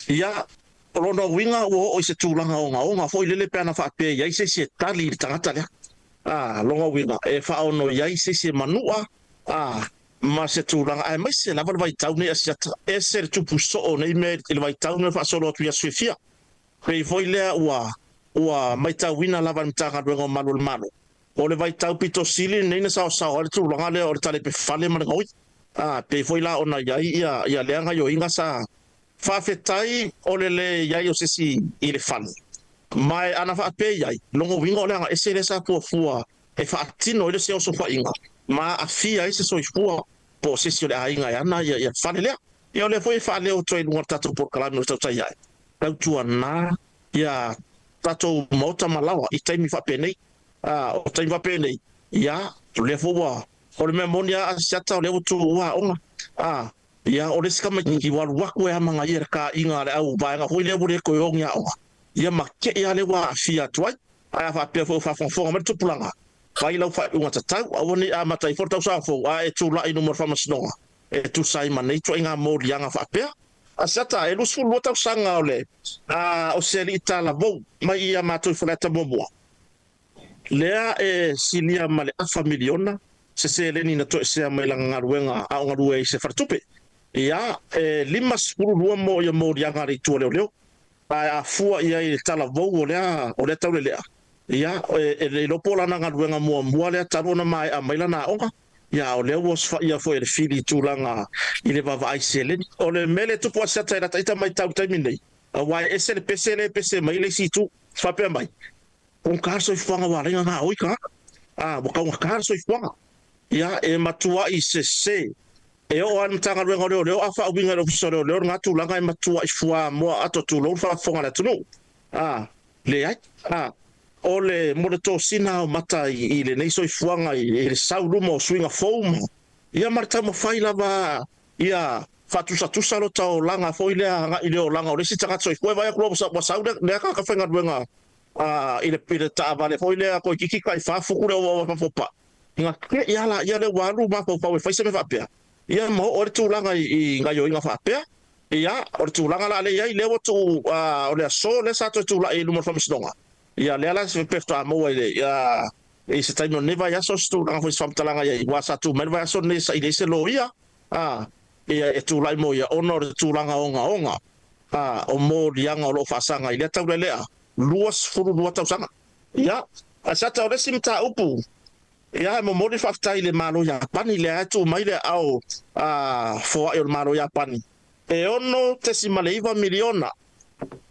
ia o no winga o se tulanga o nga fo ile pe na fa pe ia se tali tangata le longa winga e fa ono ia se manua ma se tulanga ai mai se la vai tau ne asiata e se tu puso o nei me il vai tau ne fa solo tu ya sfia pe foi le ua mai tau wina la van tanga do malo o le vai tau pito sili nei na sa o le tulanga le o tale pe fale ma ngoi pe foi la ona ia leanga yo inga sa whawhetai o le iai o sesi i le whanu. Mai ana whape iai, longo winga o leanga ese le sa fua e whaatino i le seo so whainga. Ma a fia ese so i fua po sesi o le ainga e ana ia whane lea. Ia o le foi whane o toi lunga tatou por kalami o tautai iai. Tau tua nā ia tatou mauta malawa i taimi whape nei. O taimi whape nei. Ia, le fua o le mea monia a siata o le utu ua onga. Ia o le skama ki walu waku e amanga ia ka inga le au baenga hoi le bure ko yongia o ia make ia le wa fia tuai ai fa pe fo me tupulanga vai lau fa unga tatau au ni a matai for tau sa fo a e tu la inu mo fa masnonga e tu sai manei tu inga mo lianga fa pe a sata e lu sul tau sanga ole o se li tala vo mai ia mato flata bobo lea e silia male a familiona se le ni na to se mai langa ruenga a nga ruei se fartupe ia lima sepuluh lua mo ia mo dianga ri tu leo a fua ia i tala vou o le tau lea ia le lopola na ngaruenga mo le tarona mai a maila na onga ia o le was fa ia foi le fili tulanga i le va vai sele o le mele tu po sa taita taita mai tau taimi nei a wai ese le pese mai le situ fa pe mai un caso i fanga wa ringa na oika bo ka un caso i fanga ia e matua i se e o an tanga renga leo a fa winga lo so leo nga tu langa e matua i fua mo ato tu lo fa fonga la tu le ai o le mo to sina o mata i le nei so i fuanga i le saulu mo swinga foam ia marta mo fai lava ia fatu sa lo tau langa foi le i le langa o le si tanga so i fua vai ko sa sauda le ka fenga renga i le ta vale foi le ko kiki kai fa fu le o fa fopa nga ke ia le walu ma fa fa se me fa pea ia mo o tu langa i ngayo inga fa pe ia o tu langa la le ia le o tu o le so le sa tu la i lumo fa misdonga ia le ala se pefto mo ile ia e se taino neva ia so tu langa fa talanga ia wa sa tu me va so ne sa ile se lo ia ia e tu la mo ia honor tu langa onga o mo dianga o lo fa sanga ile tau le a luas furu lua tau sanga ia a sa tau le simta upu ia mo modi faftai le malo ya pani le atu mai le au fo el malo ya pani e ono tesimaleiva miliona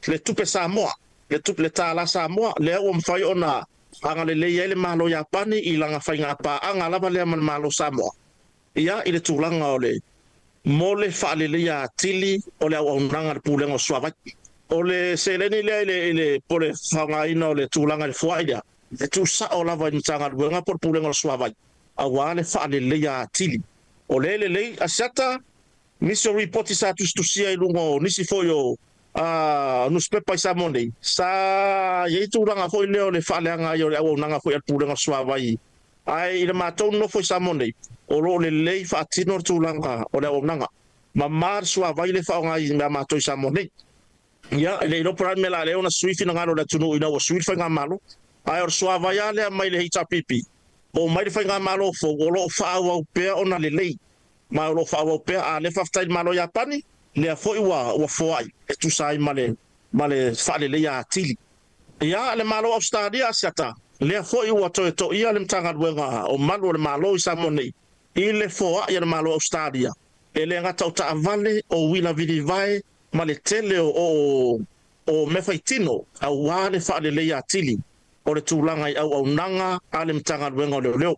le tupe Samoa le tupe le tala Samoa le o mfai ona anga le le malo ya pani i langa fai nga pa anga lava le malo Samoa ia ile tulanga ole mo le fa le ya tili o le au nanga pulengo swava o le seleni le pole fanga ino le tulanga le fuaida e tu sa o lava ni tanga ruenga por pulenga o swava a wale fa le ya tili o le asata nisi reporti sa tu sia i lungo nisi foyo nos pepa sa monde sa ye tu ranga foi leo le fa langa yo o nanga foi pulenga o swava ai le matou no foi sa monde o lo le fa tino tu langa o le o nanga ma mar swava le fa nga i matou sa monde ya le lo pra me la le ona swifi nga lo da tunu ina o swifi nga malo ai or swava ya le mai le hita pipi o mai fa nga malo fo o lo fa o pe ona le ma lo fa o pe a le fa sta malo ya pani le fo wa fo ai e tu sai male fa le ya tili ya le malo Australia siata le fo wa to ia le mtanga wenga o malo le malo sa moni ile fo ya le malo Australia e le ngata ta vale o wila vidi vai male tele o me faitino a wale fa le ya tili o le tulanga i au nanga ale mtanga wenga leo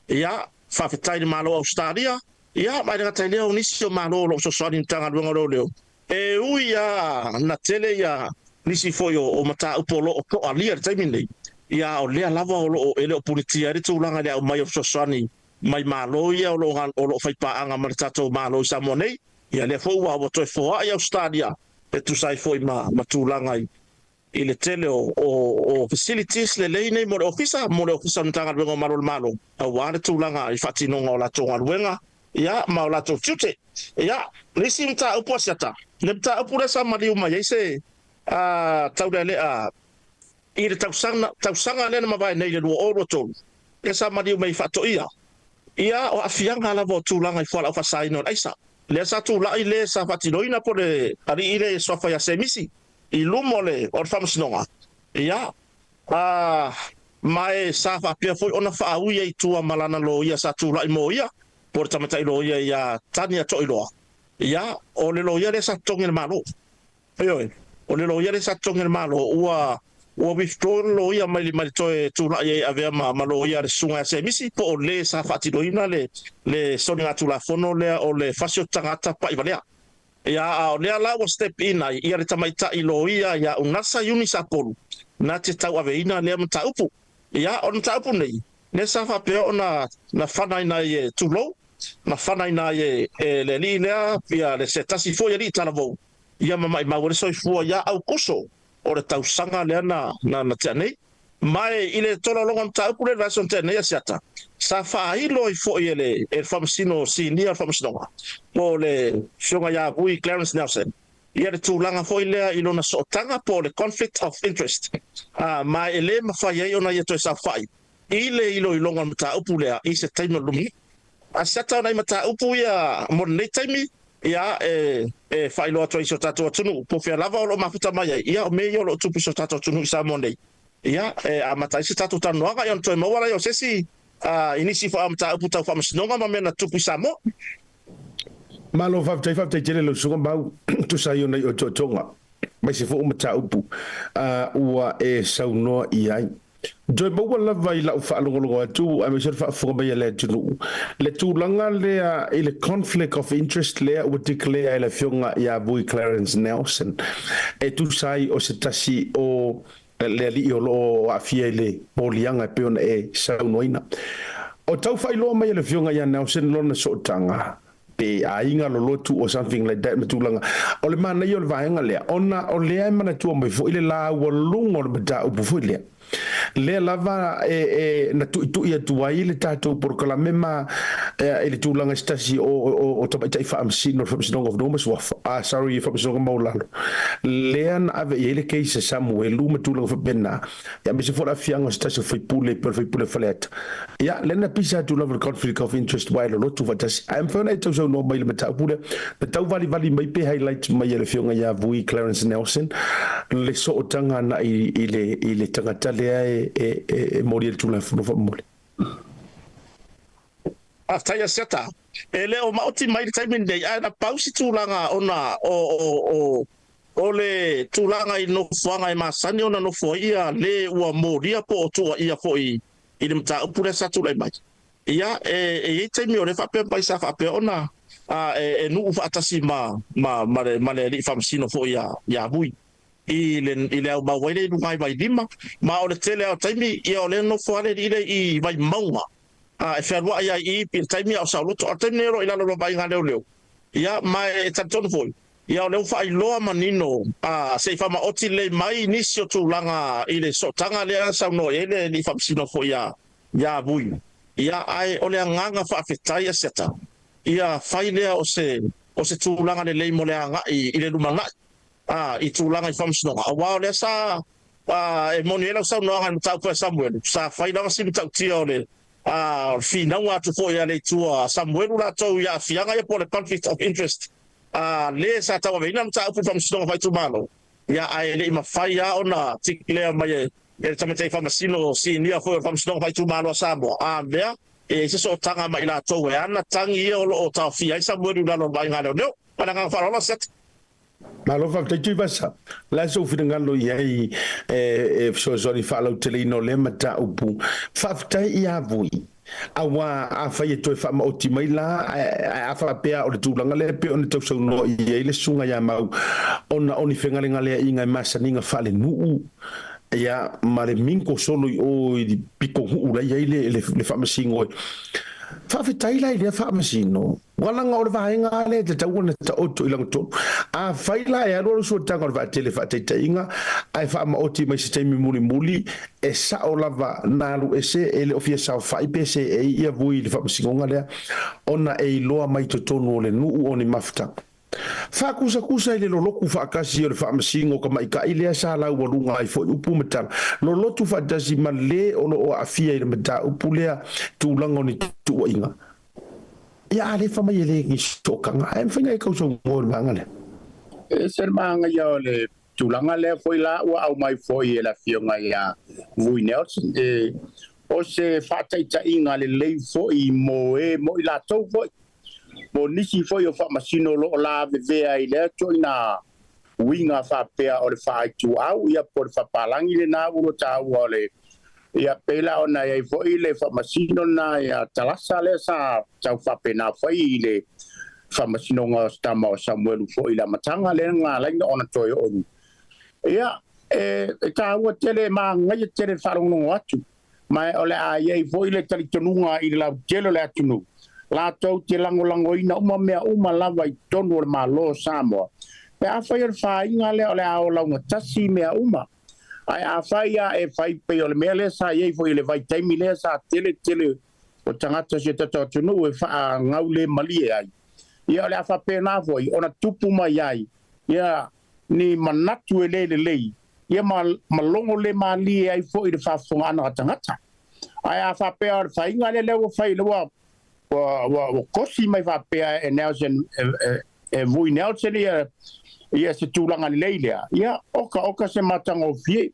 ia fa fetai le malo Australia ia mai ngata leo nisi o malo lo so so ni mtanga wenga leo e uia na tele ya nisi foyo o mata upolo o ko alia taimini ia o le lava o ele opunitia ri tulanga le mai o so so ni mai malo ia o lo fai pa anga martato malo sa monei ia le fo wa to fo ia Australia e tu sai foi ma tulanga ile tele o facilities le nei mo ofisa ntanga wenga malo a wale tulanga i fatino ngola tonga wenga ia ma la to chute ia lisimta uposiata lepta upura sa maliu mai ise taudele ile tausanga le ma vai nei le o to esa maliu mai fato ia o afianga la vo tulanga i fala fa saino aisa le sa tu la ile sa fatino ina pole ari ile sofa ya semisi ilumole or famsnonga ia mai sa fa pe foi ona fa uia i tua malana lo ia sa tu la mo ia por tamata ilo ia tania to ilo ia o le lo ia le sa tonga malo ai o le lo ia le sa tonga malo ua withdraw lo ia mai toe tu la ia ave ma lo ia le sunga se misi po le sa fatilo ina le soninga tu la fono le o le fasio tangata pa ivalea ia o le ala wa step ina ia le tamaita ilo ia unasa uni sa polu na te tau ave ina le mta upu ia on ta upu nei ne sa fa pe ona na fana ina ye tu lo na fana ina ye le linea ia le setasi fo ia li talavo ia mai wale so fo ia au koso o le tausanga lea na tēnei. Mai i le tola longa mta upu le rason tēnei a siata. Sa whaahilo i fo i ele whamasino si nia whamasinonga. Po le fionga ia hui Clarence Nelson. Ia le tūlanga fo i lea i lona sootanga po le conflict of interest. Mai ele mawhai ei ona ia toi sa whai. I le ilo i longa mta upu lea i se taimo lumi. A siata ona i mta upu ia mo nei taimi ia whailoa toi so tātua tunu, po whia lava o lo mafuta mai ia o me i o lo tupi so tātua tunu i sa monei. Ia, a matai se tātua tanuanga, ia toi mawara i o sesi, inisi wha amata upu tau whamasinonga ma mena tupi sa mo. Malo whaftai tele lo sunga mau, tu sa i o nei o tonga. Mai se fo umata upu, ua saunoa i ai. Joy bawa lava I lau whaalongolongo atu, me sure whaafonga mai le tunu. Le tūlanga lea I le conflict of interest lea ua declare le fionga ia vui Clarence Nelson. E tu sai o se tasi o le li o lo afia le polianga peona saunoina. O tau whailoa mai le fionga ia Nelson lona sootanga. Pe ainga lo lotu or something like that matulanga. O le mana I o le vaenga lea. Ona o lea mana tua mai fo I le la ua lunga o le bata upu fo lea. Le lava na tu ia tuai le tatou porkalame ma ele tulanga stasi o tapai whaamsino whaamsinonga of Nomas wafa sorry whaamsinonga maulalo lean ave ele keisa Samuel luma tulanga whapena ya mese fora fianga stasi whaipule whaleata ya lena pisa tulanga conflict of interest wailo lotu watasi I'm whana e tau sau no mai le matapule na tau vali mai pe highlights mai ele fionga ya vui Clarence Nelson le so otanga na ile tangata lea morir tu la funo mole after ya seta ele o mauti mai time day ana pausi tu langa ona o le tu langa I no fanga I masani ona no foia le ua moria po tu ia foi I mta upure sa tu lai mai ia time o le fa pe pai sa fa pe ona nu fa atasi ma le li famsino foia ya bui ile au ba wele no mai lima ma o le tele au taimi ia o le no foale ile I vai mauma e ferwa ia I pil taimi au saluto o taimi ro ila lo vai ngale leo ia mai tanton foi ia o le fa loa manino se fa ma oti le mai nisio tu langa ile so tanga le sa no ele ni famsino foi ya bui ia ai o le nganga fa fetai seta ia fai le o se tu langa le mo le anga ile lumanga I tulanga I famsino wa le sa Emanuel sa no han tau pa Samuel sa fai na sim tau tio le fina wa tu fo ya le tua Samuel la tau ya fianga ya por le conflict of interest le sa tau ve na tau pa famsino fai tu malo ya ai le ma fai ya ona tikle mai e tamete famsino si nia fo famsino fai tu malo sa mo bea e se so tanga mai la tau ya na tangi o tau fia Samuel la no vai ngalo no para nga farola set Malo fakta tu basa la so finangalo ia so sorry follow telino le mata upu fakta ia vui awa afa ye to fa ma otimai la afa pe o le tulanga le pe on to so no ia le sunga ya mau ona oni fengalenga le inga masaninga fale nu ya mare minko solo o di piko ula ia le fa masingo fa fitaila ile fa masino wala nga o vaenga le te tau na ta oto ilang to a faila ya ro so tanga va tele fa te inga ai fa ma oti mai se muli e sa o lava na lu ese ele ofia sa fa ipse e ia vui le fa masinga le ona e loa mai to tonu le nu oni mafta fa kusa ile lo loku fa kasi le fa masingo ka mai ka ile sa la wo lunga ai fo upu meta lo lotu fa dasi male o lo afia ile meta upu le tu langoni tu inga ya ale fa mai le ki stokanga em fina ka so ngol mangale ser manga ya le tulanga le foi la wa au mai foi la fionga ya vui Nelson o se whataitainga le lei fo I mo I la tau fo mo nisi fo I o whamasino lo o la vevea I lea to ina winga whapea o le whaaitu au ia po le whapalangi le nā uro tāu o le ia pela o na ia fo I le whamasino na ia talasa le sa tau whapena fo I le whamasino ngā stama o Samuelu fo I la matanga le ngā lainga ona toi o ni ia ka ua tele ma ngai tele wharongo atu mai ole a ye foi le tali tonunga I la tele le atunu la tau te lango ina uma mea uma lava I tonu le malo Samoa pe a fai le fai ngale ole a ola unga tasi mea uma ai a fai a e fai pe ole mea le sa ye foi le vai taimi le sa tele o tangata se tata atunu e fa ngau le mali ai ia ole a fa pe na foi ona tupu mai ai ia ni manatu e lei ia malongo le mali ai fo I le whafonga ana tangata. Ai a whapea whainga le leo whai lewa wa kosi mai whapea e Nelson e vui Nelson ia se tūlanga le leilea. Ia oka se matanga o fie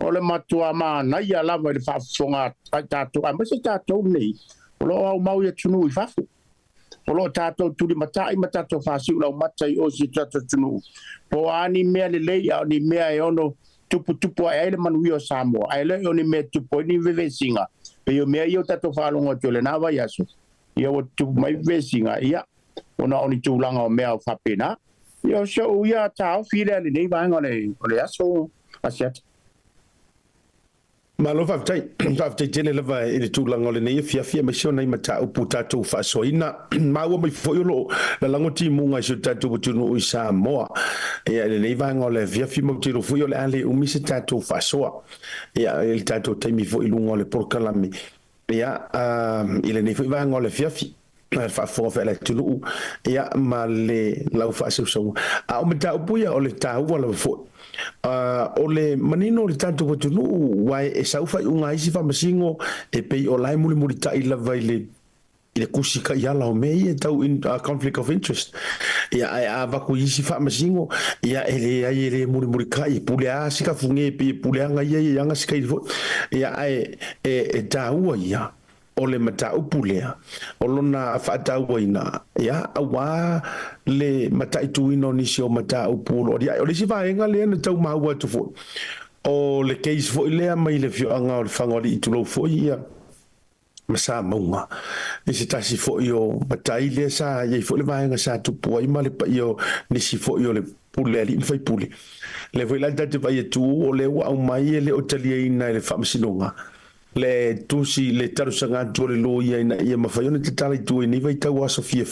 o le matua maa na ia lava le whafonga ai tātou. Ai mase tātou nei o lo au mau ia tunu I whafu. O lo tātou turi matai matatou whasiu lau matai o si tātou tunu. Po ani mea le leia o ni mea e ono tupu ai le manui o Samoa ai le oni me tupu ni vevesinga pe yo me yo tato falongo tole na va yaso yo tu mai vevesinga ia ona oni tulanga o mea fapena yo so ia ta file le nei va ngone o le aso asiat Malo whaftai tele lewa I le tūlanga o le nei fia mai sio nei mata upu tātou whaasoina maua mai whoiolo la langoti munga sio tātou putunu I Samoa ia le nei vanga o le fia mau tiro fui o le ale umise tātou whaasoa ia le tātou taimi whoilunga o le porkalami ia I le nei fui vanga o le fia whaafonga whaela tunu ia ma le lau whaasau a o mata upu ia o le tāua la whoi o le manino le tanto watunu wai e saufa unga isi famasingo e pei o lai muli ta ila vai le kusika yala o mei e tau in conflict of interest ia a vaku isi famasingo ia ele muli ka e pule a sika funge pe pule anga ia anga sika ia e taua ia o le mata upulea o lona whaataua ina ia awa le mata ituino nisi o mata upulo o le si vaenga le na tau maua tu fo o le case fo ilea mai le fio anga o le whangori itulo fo ia masa maunga nisi tasi fo io mata ile sa iei fo le vaenga sa tupu ai ma le pa io nisi fo io le pule ali fai pule le fo ila date vai tu o le wa au mai le o talia ina le whamasinonga le tusi le tarusanga tole lo ia ina ia mafaiona te tala tu ni vai tau aso fia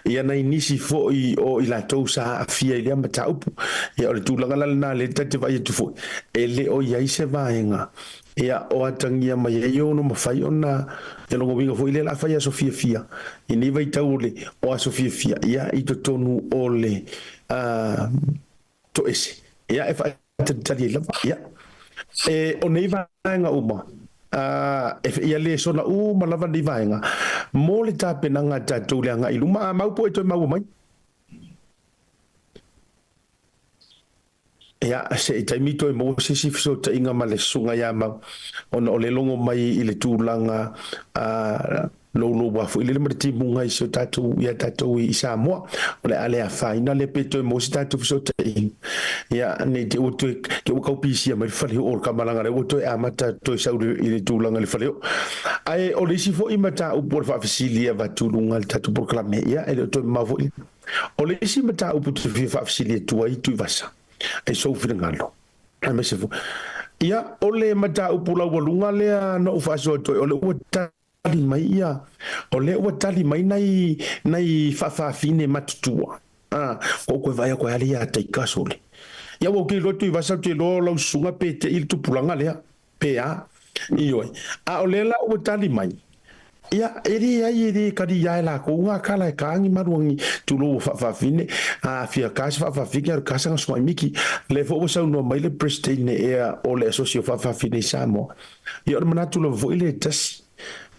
ia na inisi fo I o ila tau sa fia ile mata upu ia o le tulanga la na le tate vai tu fo ele o ia se vaenga ia o atangia mai ia no mafaiona e longo winga fo ile la fai aso fia ini vai tau le o aso fia ia I to tonu o le to ese ia e fa tali la ia e o nei vaenga uma ia le sona malava ni vaenga mo le tapenanga tatou le anga iluma mau po e toi mau mai ia se taimito e mo se so ta inga male sunga ia mau ona o le longo mai I le tūlanga lo wafu ile le ti munga I so tatou ia tatou I Samoa o le ale a faina le peto mo se tatou so ta ia ne te o to ke o kaupisia mai fale o kamalanga le o to a mata to sa I le tūlanga le fale ai o le si fo I mata o por fa fasilia va tūlunga le tatou proclame ia e to mavo o le si mata o putu fa fasilia tu ai tu vasa e so finangalo a me se fo ia o le mata o pula walunga le no fa so to o le o mai ia o le ua tali mai nei fine matutua ko vai ko ali a te kasole ia wo ke lotu I vasa te lo sunga pe te Il tupulanga lea pe a io a o le la ua tali mai ia eri kadi ia la ko nga kala ka ngi maruangi tu lo fa fine a fia casa fa fika casa nga swai miki le fo so no mai le pristine e o le socio fa fine Samoa ia mana tu lo vo ile tas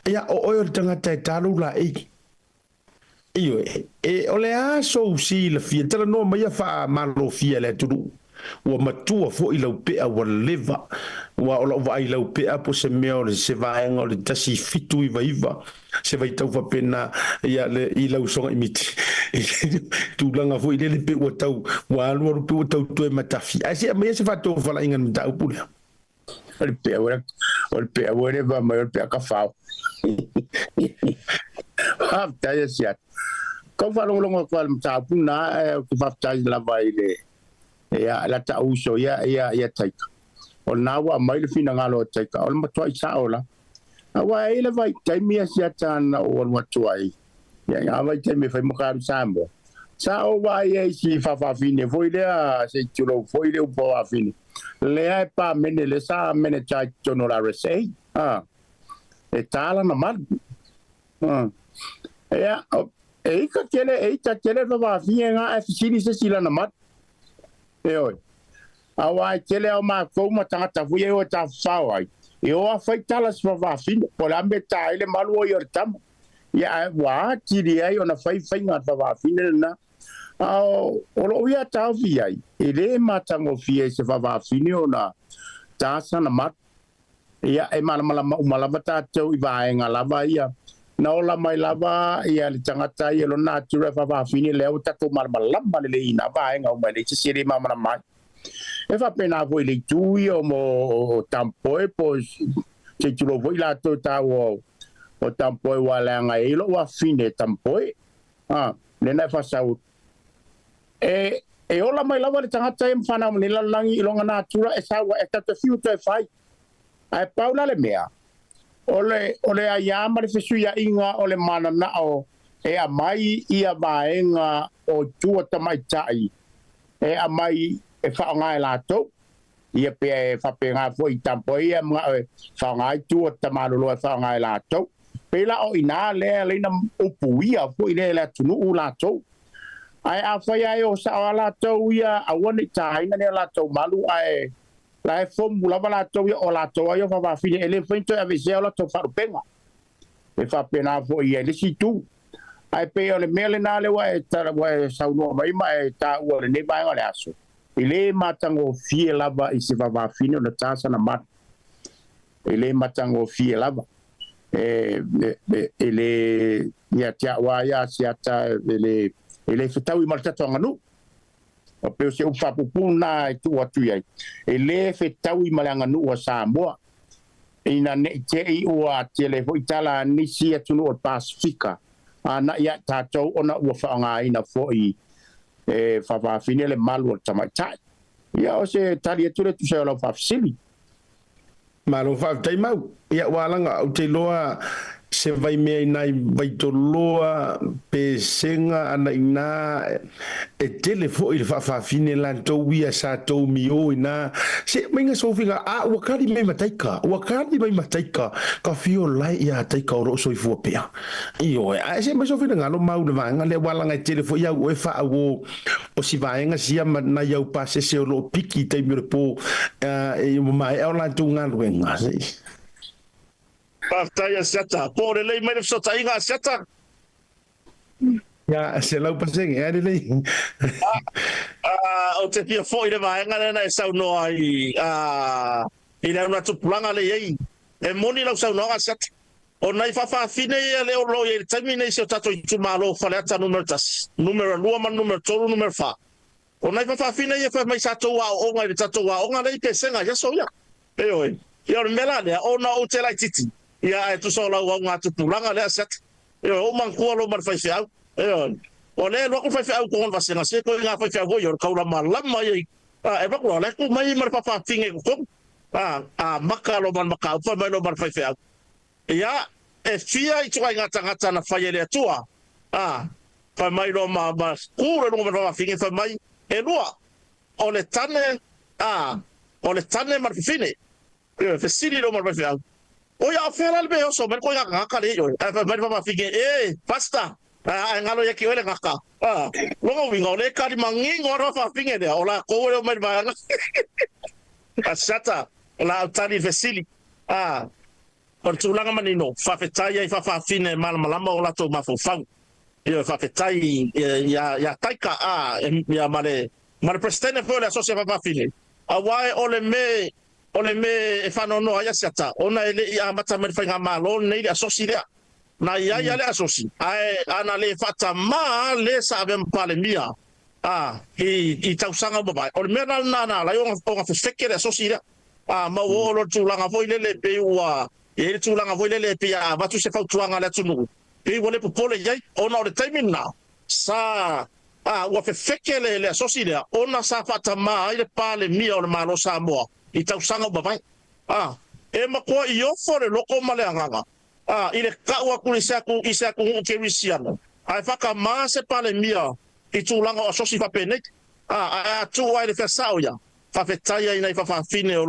ia o le tangata e talu la io e o le a so si le fia tala no mai fa malo fia le tulu ua matua fo I lau pea ua leva ua ola ua ai lau pea po se mea o le se vaenga o le tasi fitu iva se vai tau fa pena ia le I lau songa imiti tūlanga fo I le pe ua tau ua alua pe ua tau tue matafi ai se mea se fatou fala inga mtau pule o le pea ua le va mai o le pea ka fao tai sia kau fa longo ko al mtau na ki fa tai la vai le ya la ta uso ya tai o na wa mai le fina ngalo tai ka o ma toi sa ola wa ile vai tai mia sia tana o wa toi ya vai tai me fa mo ka sambo sa o wa ye si fa fine foi le se chulo foi le po a fine le ai pa mene le sa mene chai tono la resei e tala na mal ya ka kele va fine nga e sili se sila na mat oi awa kele o ma ko ma tanga fu ye o ta fawai e o fa tala se va fine po la meta ile malu o yor tam ya wa kiri ai ona fa nga va fine na o lo ia ta vi ai ele ma tango fie se va fine ona ta sana mat ya e mala ta tau I va nga lava ia na ola mai lava ia le tangata ia lo natura fa fine le o tato malamba le ina va nga o mai le se mama mai e fa pena voi le tui o mo tampo e po se tulo voi la to ta o tampo e wala nga e lo wa fine tampo e le na fa sa e ola mai lava le tangata e mfana mo le langi ilonga natura e sa wa e tato fiu to e fai ai paula le mea ole a ma le fesuia inga ole mana na o e a mai ia vaenga o tua tamai tai e a mai e whaongai lato ia pe e whapenga fo I tampo ia mga e whaongai tua tamalolo e whaongai lato pela o ina lea leina upu ia fo I lea tunu u lato ai a whai ai o sa o lato ia a wane taina ne lato malu ai la formula la to o la to yo fa fine ele fento ave se la to fa penga e fa pena fo ia le situ ai pe o le mele na le wa ta wa sa no mai mai ta o le ne ba o le aso ile matango fie lava I se va fine o ta sa na mat ile matango fie lava ele ya tia wa ya sia ta ele fitau I malta to nganu o pe se ufa pupuna tu atu ai ele fe tau I malanga nu o Samoa ina ne te I o a tele fo itala ni si atu no Pasifika ana ya tatou ona ua whaanga ina fo I fa fine le malu o tamatai ia o se tali atu le tu se o lau fafisili malo fa tai mau ia walanga o te loa se vai mea nai vai toloa pe senga ana ina e telefo I fa fine lan to wia sa to mio ina se minga sofinga a wakari mai mataika ka fio lai ia taika o so I fu pea io e se mai sofinga ngalo mau na vanga le walanga telefo ia o fa o si vaenga sia na ia pa se o lo piki te mi po e mai o lan tu ngalwenga Paftaia seta, po le lei mai le so tainga seta. Ya, se lau paseng e lei. O te pia foi le vaenga le na sau no ai I le una tupulanga le ei. E moni lau sau no seta. O nai fa fine le o lo e tami nei se tato I tu malo fa le ta numero tas. Numero lua ma numero tolu numero fa. O nai fa fine e fa mai sa to wa o ngai tato wa o ngai ke senga ya so ya. E oi. Ia o mela le o na o te lai titi. Ia e tu so la wa nga tu pulanga le set e o man ko lo mar fai fiau e o le lo ko fai fiau ko va senga se ko nga fai fiau yo ka la malama e ba ko le ko mai mar pa finge ko maka lo man maka fa mai lo mar fai fiau ia e fia I tu nga tanga na fai le tua fa mai lo ma ku lo mar fa finge fa mai e lo o le tane mar fine e fe sili lo mar fai fiau o ya fera le beso men ko nga ka le yo fa men fa fige pasta ngalo ya ki ole ngaka lo wingo le ka di mangi ngoro fa finge de ola ko le men ba asata la tani vesili por tu langa manino fa fetai fa fine mal malama ola to ma fo fa yo fa fetai ya taika ya male ma le presidente foi le sosia fa fine awai ole me e fano no ya siata ona ele ia mata me fa malo nei le asosia na ia le asosi ai ana le fata ma le sabe pale mia i tausanga baba ole me na la yo nga feke le asosia ma wo lo tulanga foi le pe wa e tulanga foi le pe a batu se fa tuanga le tunu pe wole popole yai ona le timing na sa wa feke le asosia ona sa fata ma ile pale mia ole malo sa mo i tausanga baba e makua i ofo le loko male anganga ile kaua kulisaku isaku kerisiano ai faka mase pale mia i tulanga o sosi fa pene tu ai le fesao ya fa fetaya ina fa fine o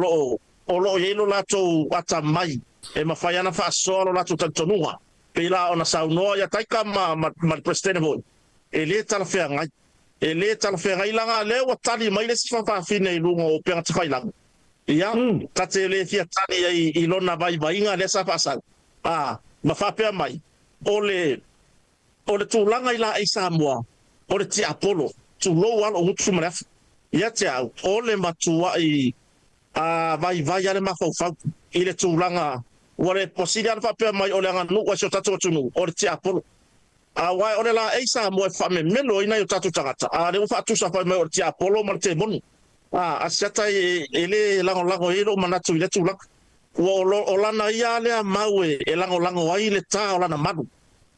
lo yelo lato atamai e mafaiana fa solo lato tantonua pela ona sauno ya taika ma presidente voi e le tala fe langa le wa tali mai le fa fine i lungo o penga tfailanga ia tate le fia tani i lona vai inga le sa pasa ma fa pe mai ole tulanga ila ai Samoa ole ti Apollo tu lo wal o tu mref ia te ole matua i vai ale ma fa ile tulanga ole posidia fa pe mai ole nga nu wa so tatu tunu ole ti Apollo wai ole la ai Samoa fa me melo ina yo tatu tagata le fa tu sa fa mai ole ti Apollo ma te bonu asiata ele lango ilo manatu ile tula o lana ia le maue e lango ai le ta o lana manu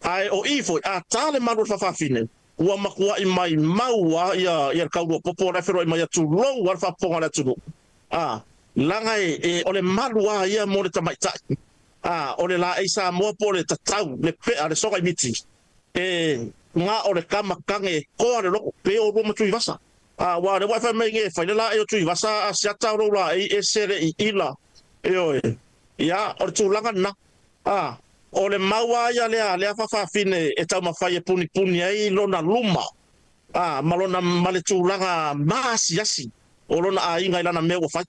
ai o ifo ta le manu fa fine ua makua i mai maua ia kaua popo na fero i mai tu lo wa fa ponga le tu langa e o le malu ia mo le tamaita o le la isa mo po le tatau le pe ale soga i miti nga o le kama kange ko le lo pe o mo tu vasa wa le wifi me nge fa la e tu vasa asiata ro la e sere i ila oi ya o tu langa na o le maua ia le fa fine e tau mafai e puni ai lona luma malona male tu langa masi yasi o lona a inga ilana me fa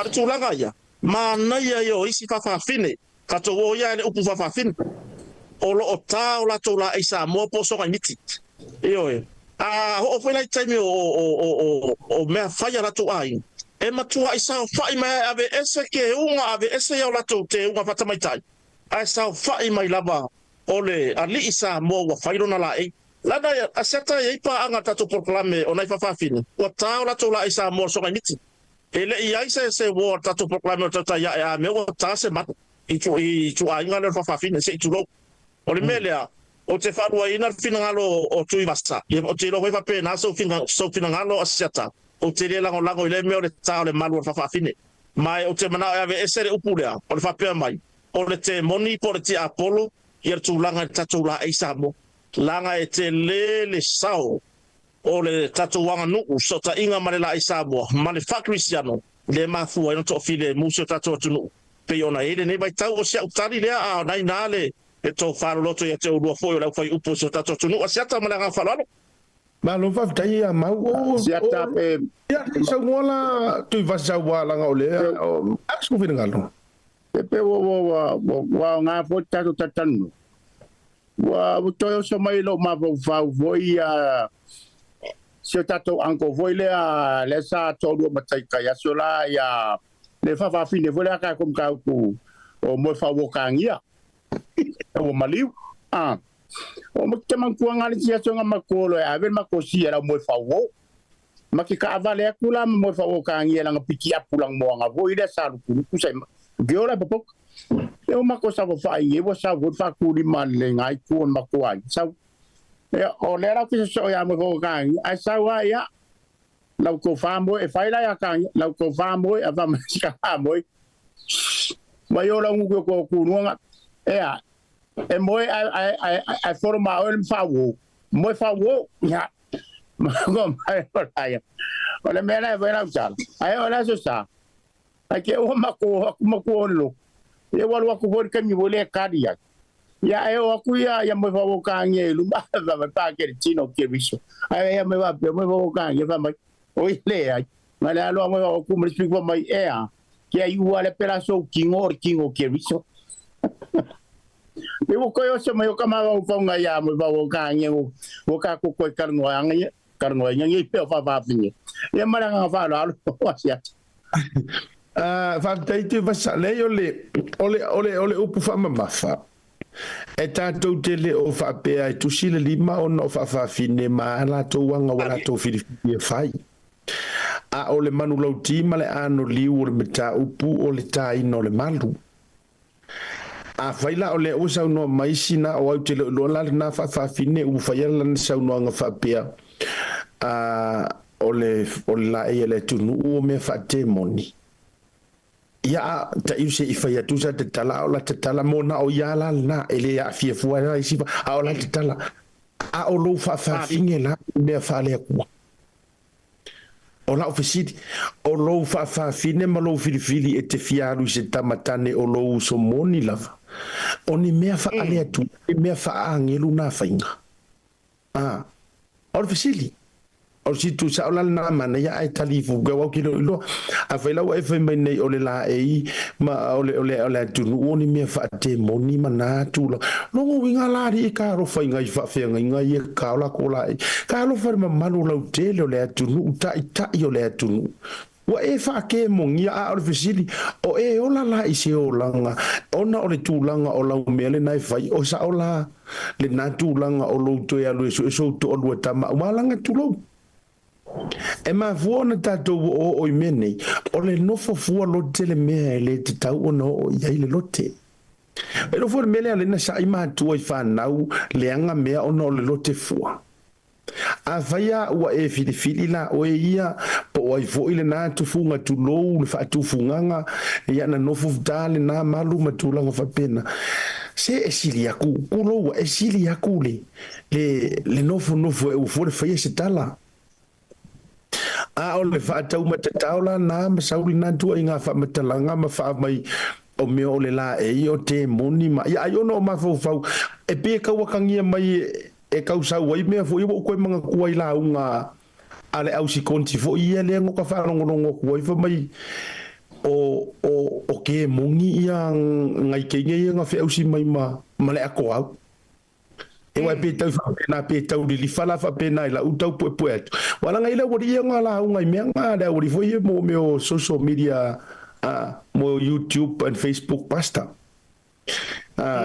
tu langa ia ma na ia yo isi fa fine ka to o ia le upu fa fine o lo o ta o la to la isa mo po so niti oi o foi lai time o me fai la to ai e matua isa fai mai ave ese ke unga ave ese ya la to te unga fata mai tai ai sa fai mai lava ole ali isa mo wa fai rona la e la da aseta e pa anga tato proclame ona fa fine o ta la to la isa mo so niti ele ia se wo tato proclame ta ya me o ta se mat i tu ai ngale fa fine se tu lo ole melea o te whanua ina finangalo o tui vasa. O te rohoi wape na so finangalo a siata. O te rea lango i le meo le tau le malu o whawhine. Mai o te manao e ave esere upulea o le whapea mai. O le te moni po le te Apollo i le tūlanga e tatou la eisa mo. Langa e te le sao o le tatou wanga nuu so ta inga mare la eisa mo. Ma le whakrisiano le mafua ino to file musi o tatou atunu. Pe ona ele ne mai tau o sia utari lea a nai nale e to faro loto ia te urua foi o lau fai upo so tato tunu a siata malanga falalo ma lo fa tai a mau siata pe ia sa ngola tu vasa wala ngole o asko vinangalo pe wa nga fo tato tatanu wa to so mai lo ma fa voi a se tato anko voi le sa to do matai ka ya sola ya le fa fine voi ka kom ka ku o mo fa wo kangia o maliu o mo te man kuanga le tia songa makolo e ave makosi era mo fa wo makika avale akula mo fa wo kangi la ngapiki apulang mo nga vo ile sa lu ku sai viola popok e o makosa vo fa i vo sa vo fa ku di man le ngai ku on makwa sa e o le ra ku so ya mo vo kangi ai sa wa ya la ko fa mo e fa ila ya kangi la ko fa mo e va masika mo ma yo la ngu ko ku nuanga e moi ai forma o fa wo moi fa wo ya go mai ora ole mera e vera usar ai ora so sa ai ke o mako lo e walu ku vor ke mi vole kadia ya e o ku ya mo fa wo ka nge lu ba pa ke chino ke viso ai ya me va mo wo ka nge fa mai o ile ai ma le alo mo ku mo spigo mai que aí o ale pelaso kingo ke viso me wo ko yo se me yo kama o fa nga ya mo ba wo ka nge wo ka ko ko kar no anga karno ngi pe fa fini ya mara nga fa lo sia fa tai te va sale ole upu fa mafa e tātou te le o fa pe ai tu sile lima o no fa fine ma la to wanga wala to fi fai a ole manu lau ti male ano liu le meta upu o le tai no le malu a faila ole o sa no mai sina o te lo la na fa fine u fa yala na sa no nga fa pe a ole la ele tu no me fa temoni ya ta use ifa ya tu sa te tala o la te tala mona o ya la na ele ya fie fu ya isi a o la te tala a o lo fa finge la me fa le ku o la ofisidi o lo fa fine ma lo fili e te fiaru se tamatane o lo so moni lava oni me fa ale tu me fa angelu na fainga o ofisidi o si tu sa ola na mana ya ai talifu ga wa kilo lo a faila wa fe mai nei ole la e ma ole tu oni me fa te moni mana tu lo no winga la ri ka ro fa ngai fa fe ngai ye ka la ko la ka lo fa ma malu lo te le tu nu ta yo le tu wa e fa ke mongi a ofisili o e ola la i se olanga ona o le tulanga o la mele nai fai o sa ola le na tulanga o lo to ya lo so to o lo tama malanga tu lo e ma vuona tato o imene o le nofo fua lo tele mea le te tau o no ia ile lote e lo fuor mele ale na sa ima tua i whanau le anga mea o no le lote fua a vaya ua e fili la o e ia po o i fo ile na tu funga tu lou le fa tu funganga ia na nofo dale na malu matulanga fa pena se e sili aku kulo e sili aku le nofo e u fo le fa se tala a o le fa tau matataula na masauli na tu inga fa matalanga ma fa mai o me o le la e o te moni ma ya yo no ma fo e pe ka wakangia mai e ka usa wai me fo ibo ko manga ku ai la unga ale au si konti fo ia le ngo ka fa ngo ku ai fo mai o ke moni ia ngai ke ngai nga fe au si mai ma le ako au e wa pe tau fa na pe tau li fala fa pe na la utau pu wala ngai le wori nga la ngai me nga da wori fo ye mo me o social media mo YouTube and Facebook pasta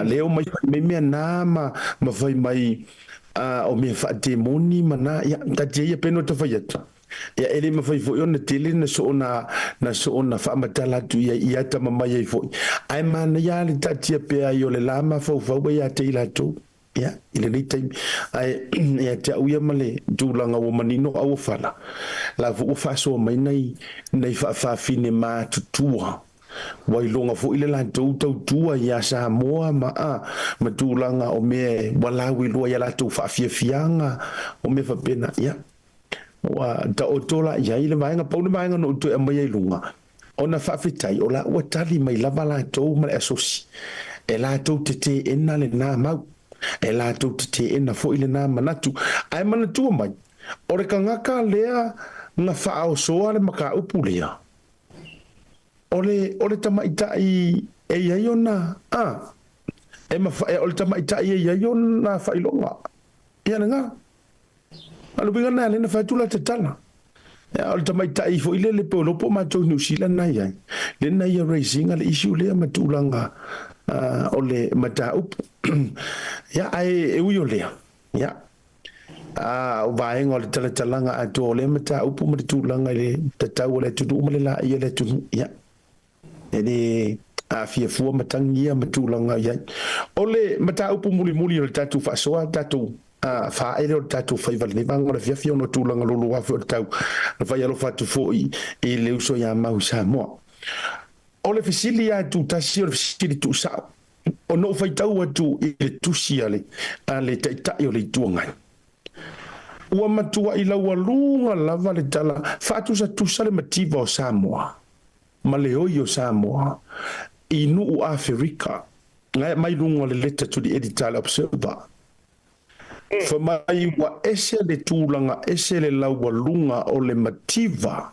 leo mai me na ma fai mai o me fa demoni mana ya ta je ye peno to fa yeta ya ele ma fai fo ona tele na so ona fa matala tu ya ta mama ye fo ai man ya le ta tie pe ayo le lama fo ya te ila tu ya ile ni time ai ya te uya male dulanga o manino au fala la fu fa so mai nei fa fine ma tutua wai longa fo ile la tua ya sa moa ma dulanga o me wala wi lo ya la tu fa fianga o me fa pena ya wa da otola ya ile vai nga pau mai nga no tu e mai lunga ona fa fitai ola o tali mai la bala to ma asosi e la to te ena le na mau e la tu te ena fo ile na manatu ai manatu mai ore kangaka lea na fa o so ale maka upulea ole tamaita i e yona e ma fa ole tamaita i e yona fa ilonga ia nga alu binga na le na fa tula te tala ole tamaita i fo ile le po lo po ma to New Zealand na ia le na ia racing ale issue le matulanga ole mata up ya ai e uyo le ya vai ngol tala talanga ato le mata up mo tulanga le tatau le tu mo le la ia le tu ya ele afia fu matangia matulanga ya ole mata up muli le tatu fa so tatu fa ele o tatu fa ival le vanga le fia no tulanga lo wa fo tau fa ya lo fa tu fo i le uso ya ma usa mo ole fisilia tu tasio fisili tu sa o no fai tau atu i le tusi ale taitai o le tuangai ua matua i lau alunga lava le tala fatu sa tusa le mativa o Samoa ma le oi o Samoa i nuu Afrika ngai mai lunga le letter to the editorial observer fa mai wa ese le tūlanga ese le lau alunga o le mativa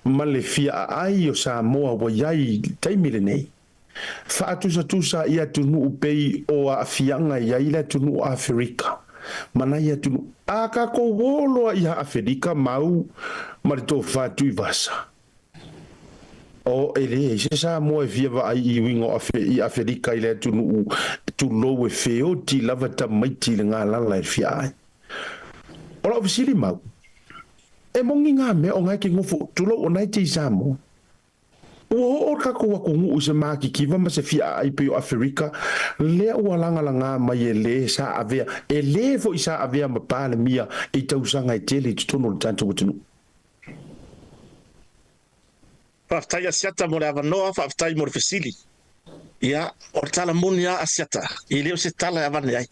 ma le fia ai o Samoa wa iai taimile nei fa tusa ia tunu pei o a fianga ia ila tunu Afrika mana ia tunu aka ko wolo ia Afrika mau marito fatu ivasa o ele se sa mo via va ai wingo i Afrika ile tunu tu lo e feo ti lava ta mai ti nga la la fia ora visili mau e mongi nga me o ngai ki ngofo tu lo onai ti samo o ka ko ko ngu se ma ki kiva ma se fia ai pe Afrika le o langa langa mai ele sa avea ele fo isa avea ma pale mia i tau sanga i tele tu no tanto tunu Faftai asiata mo le avanoa, faftai mo le fesili. Ia, o tala munia asiata. I leo se tala e avane ai.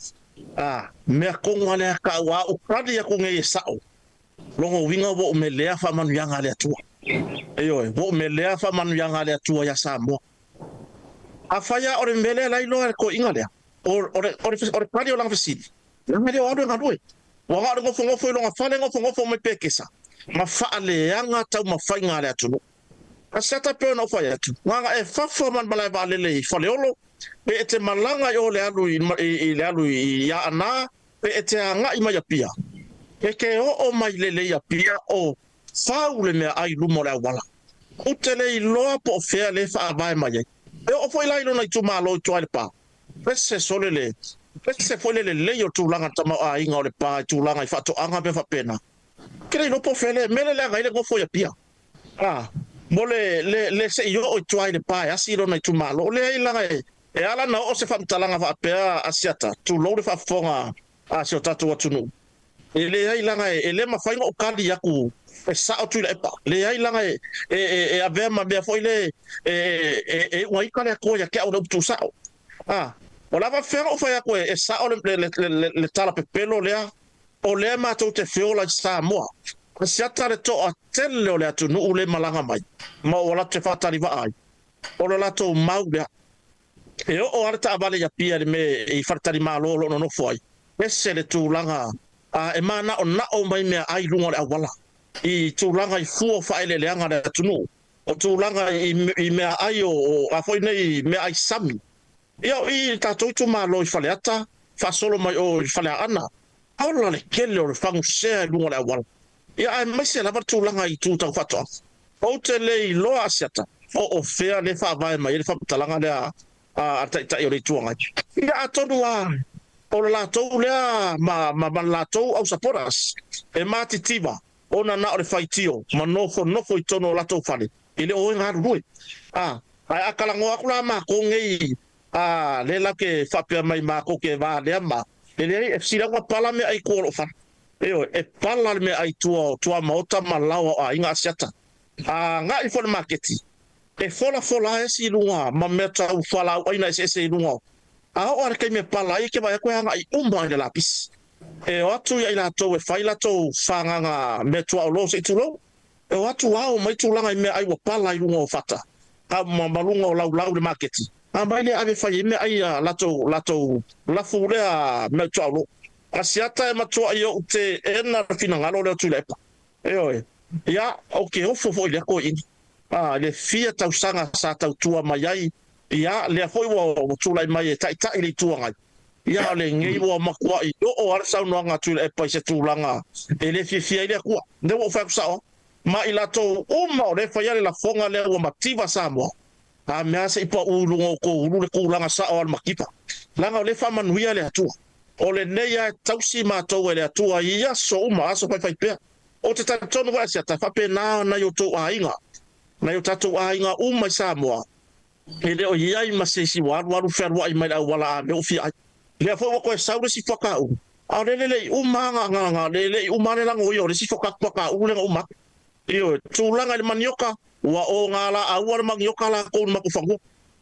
Mea konga lea ka ua o kradi ya konga e sao. Longo winga wo o me lea fa manu yanga le atua. Eyo, wo o me lea fa manu yanga le atua ya Samoa. Afaya ore mele lai loa ko inga lea. Ore kradi o langa fesili. Langa lea adu ngadue. Wanga adu ngofo ilonga fale ngofo me pekesa. Mafaa le yanga tau mafai nga le atunu. Asata pe no faya tu nga e fafa man malai vale le faleolo pe ete malanga yo le alu i ya ana pe ete nga i mai pia e ke o mai le ya pia o faule me ai lumo la wala utele i loa po fea le fa vai mai e o foi lai no na tu malo tu ale pa pese solele pese foi le yo tu langa tama ai nga le pa tu langa i fa to anga be fa pena kele no po fele mele la ga ile go foi pia Mole le se yo o tuai le pai asiro na tu malo le ila e ala na o se famtalanga fa pea asiata tu lo le fa fonga a se tatu watunu le ila le ma fainga o kali yaku e sa o tu le pa le ila e ave ma be foi le wai kale ko ya ke o tu sa o la va faire o fa ya ko e sa o le tala pe pelo le o le ma to te fiola Samoa Siata le to a tele o le atu no ule malanga mai. Ma o la te whatari wa ai. O la to mau lea. E o arata avale ya pia le me i whatari maa lolo no foi. Ese le tūlanga. E mana o na o mai mea ai lunga le awala. I tūlanga i fuo whaele leanga le atu no. O tūlanga i mea ai o a foi nei mea ai sami. Ia i tātou tu maa lo i whale ata. Whasolo mai o i whale ana. Aola le kele o le whangu sea lunga le awala. Ia ai mai se lava tūlanga i tūtau whatoa. O te lei loa asiata. O fea le wha mai le whaputalanga lea a taitai o le tuanga. Ia a tonu a o le lātou lea ma lātou au saporas. E māti tiva. O na o le whaitio. Ma nofo i tono o lātou whale. I le oe ngāru rui. Ai akalango aku la ma ko ngei. Le lake whapea mai ma ko ke wā lea ma. Le lei e sirawa pala me ai kōro whana. Eo e pala me ai tua maota malawa a inga asiata. Nga i fona marketi. E fola e si lunga ma meta u fala o ina ese lunga. O ar kai me pala i ke vai ko nga i umba i lapis. E o atu ia ila to e faila to fanga nga metua o lo se tulo. E o atu au mai tulanga i me ai wa pala i lunga o fata. Malunga o lau le marketi. Mai le ave fai me ai lato la fulea metua o lo. Asiata e matua i o te ena fina ngalo leo tu lepa. Ia, oke ofo foi lea ko ini. Le fia tau sanga sa tau tua mai ai. Ia, lea foi wa tulai mai e tai li tua ngai. Ia, le ngei wa makua i o ara sau noanga tu lepa i se tūlanga. E le fia lea kua. Ne wa fai kusao. Ma i lato uma o le fai ale la fonga lea wa mativa Samoa. Mea se ipa ulunga ko ulu le kulanga sa o al makipa. Langa o le fa manuia le atua. O le neia tausi mātou e le atua ia so uma aso pai pea. O te tatonu wa sia ta whape na yo tō ainga. Na yo tatou ainga uma i Samoa. E leo iai masesi waru wherua i mai au wala a leo fia ai. Lea fo wako e saure si whakau. A lele uma nga lele uma le lango io le si whakau lenga uma. Io tūlanga le manioka wa o ngā la a ua le manioka la kou maku whangu.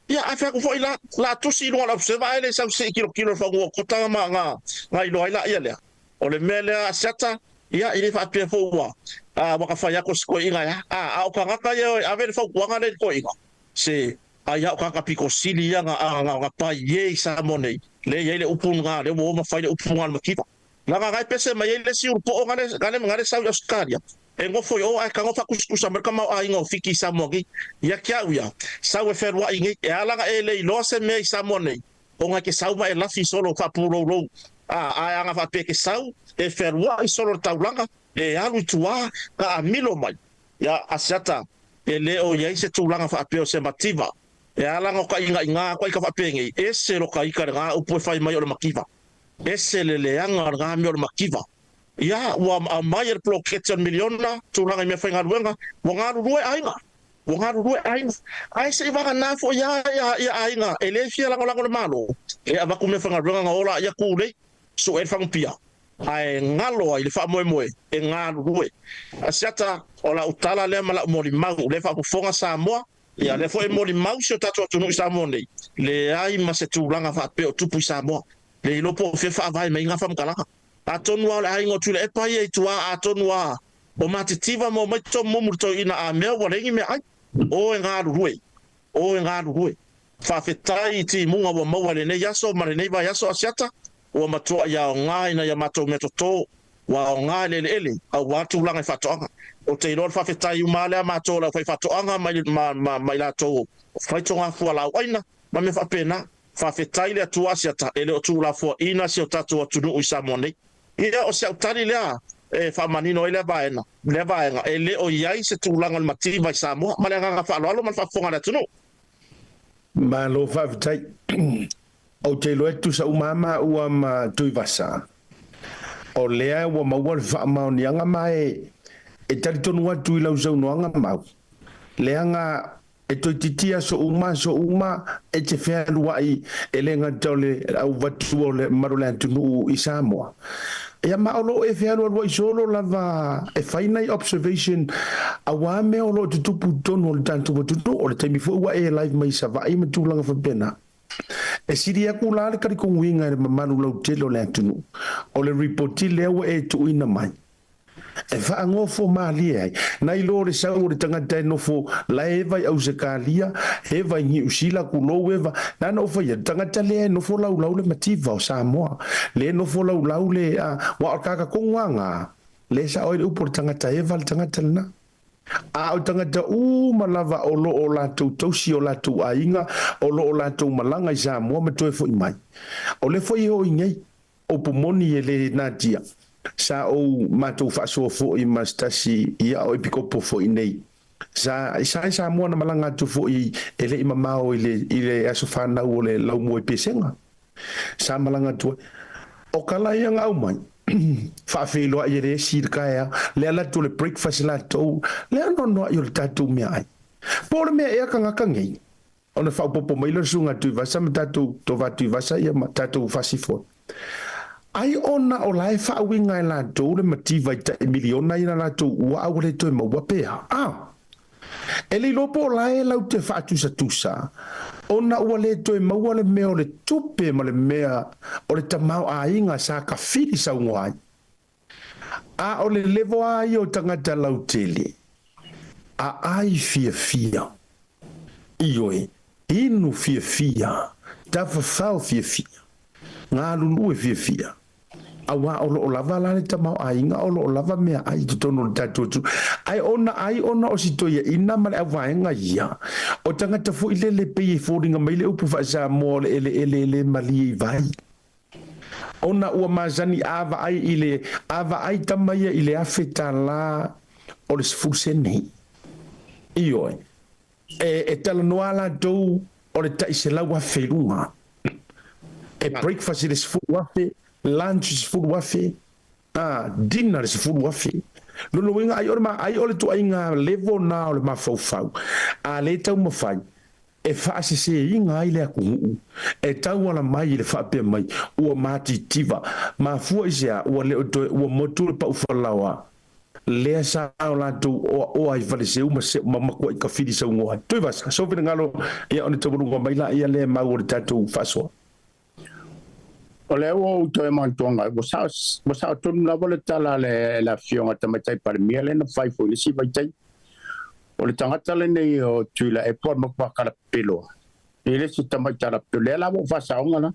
Ia a whaku fo i la tusi ilunga la psewa ele sau se kilo whangu ko tanga ma ngā ilo ai la ia lea. O le mea lea asiata ia ili whapea fo ua. Waka whai ako si koe inga ia. A o ka ngaka ia a vele whau wanga le koe inga. Se a ia o ka ngaka piko sili ia ngā pai ye i Samoa le ia le upun ngā le mo mawhai le upun ngā makipa. Nga ngai pese ma ye le si urupo o ngare sau i Australia. E ngofo i o ai ka ngofa kuskusa merka mau a inga o fiki i Samoa ki. Ia kia uia. Sau e wherua ingi. E alanga e le i loa se mea i Samoa nei. O ngai ke sau ma e lafi solo whapuro rou. a anga fa peke sau e ferwa I solo taulanga e alu tua ka amilo mai ya asiata e leo ya se tulanga fa apeo se mativa e alanga ka inga ko ka fa penge e se lo ka ika nga upo fa mai o makiva e se le anga nga mi o makiva ya wa mai protection miliona tulanga me fa nga ruenga wa nga ruwe ainga ai se va na fo ya ainga e le fia la ko malo e ava ku me fa nga ruenga ola ya ku le so e fa pia ai ngalo ai le fa moe e ngalo ruwe asiata ola utala le mala moli mau le fa fonga sa mo ya le fo e moli mau so tatu tunu sa mo nei le ai ma se tulanga fa pe tu pu sa mo le lo po fe fa vai me nga fam kala atonu ala ai ngotu le pa ye tua atonu o matitiva mo mai to mo murto ina a me wa lengi me ai o ngalo ruwe fa fetai ti munga wa mo le ne yaso ma le ne ba yaso asiata o matua ya ngai na ya mato metoto wa ngai le au watu langa fatoanga o te lor fa fetai male mato la fa fatoanga mai la to fa tonga fu la waina ma me fa pena fa fetai le tua siata ele o tu la fo ina si o tatu o tunu isa mone ia o se utali le e fa manino ele baena le baena ele o yai se tu langa mativa sa mo ma le nga fa lo ma fa fonga la tunu ma lo fa fetai o te loe tu sa umama ua ma tui vasa. O lea ua maua le wha mao ni anga mai e tari tonu atu I lau zau no anga mau. Lea nga e toi titia so uma e te whea luai e le ngatau le au watu o le marole antunu I Samoa. Ia maolo e whea luai solo lava e whainai observation a wā mea o lo tutupu tonu o le tantu watutu o le taimifo ua e live mai sa vai ma tūlanga whapena. E siri aku la le karikong winga le mamanu lau telo le atunu. O le reporti lewa e tu ina mai. E wha ngofo maali ai. Nai lo le sau le tangata e nofo la eva I au se kalia, eva I ngi usila ku lo eva. Nana ofa ia tangata le nofo lau le mativa o Samoa. Le nofo lau le wa orkaka kongwanga. Le sa oi le upor tangata eva le tangata lena. A o tangata malava o lo o lātou tausi o lātou ainga o lo o lātou malanga I Samoa ma toe fo I mai. O le fo I ho I ngai o pomoni e le natia. Sa o mātou whaasoa fo I mastasi ia o epikopo fo I nei. Sa Samoa na malanga tu fo I ele I mamao I le aso whanau o le lau moe pesenga. Sa malanga tu o kalaianga au mai. Whaafelo I re sirkaia, le ala to le breakfast la tau, le anono I o le tatou mea ai. Po le mea ea kangaka ngei. O na whaupopo mailo sunga tui vasa, ma tatou to vatu vasa ia ma tatou fasifo. Ai ona o lai whaawinga I la tau le mativa I ta miliona I la tau ua au le toi maua pēha. E li lopo o lai lau te whaatusa tusa. Ona ua le toi maua le mea o le tupe ma le mea o le tamau a inga sa ka whiri sa ungoai. A o le levo ai o tangata lau tele. A ai fia. Ioe, inu fia. Tafa whao fia. Ngā lulu e fia. Awa o lo lava la le tamau a inga o lo lava mea ai tutono le tatuatu. Ai ona o si toia ina ma le awaenga ia. O tangata fo ile le pei e fōringa mai le upu whaasa mo ele mali I vai. Ona ua mazani ava ai tamaia I le awheta la o le sfuseni. Ioe. E tala noa la dou o le taise lau a whelunga. E breakfast I le sfuru afe. Lunch is full wafe. Dinner is full wafe. Lolo winga ai ole tu ainga levo na ole mafau. A le tau mafai. E faase se inga ai le aku. E tau ala mai le fape mai. Ua mati tiva. Ma fua isia ua le oto ua motu le pa ufalawa. Lea sa o la tu o ai vale se uma makua I ka fidi sa ungoa. Tui vasa. So vina ngalo ia one taburunga mai la ia le mau o le tatu fasoa. O le o to e mantonga o sa tonu la vole tala le la fionga tamatai par miele na fai fo si vai tai o le tangata le nei o tula e por mo pa kala pelo ele si tamaita la pelo la mo fa saunga na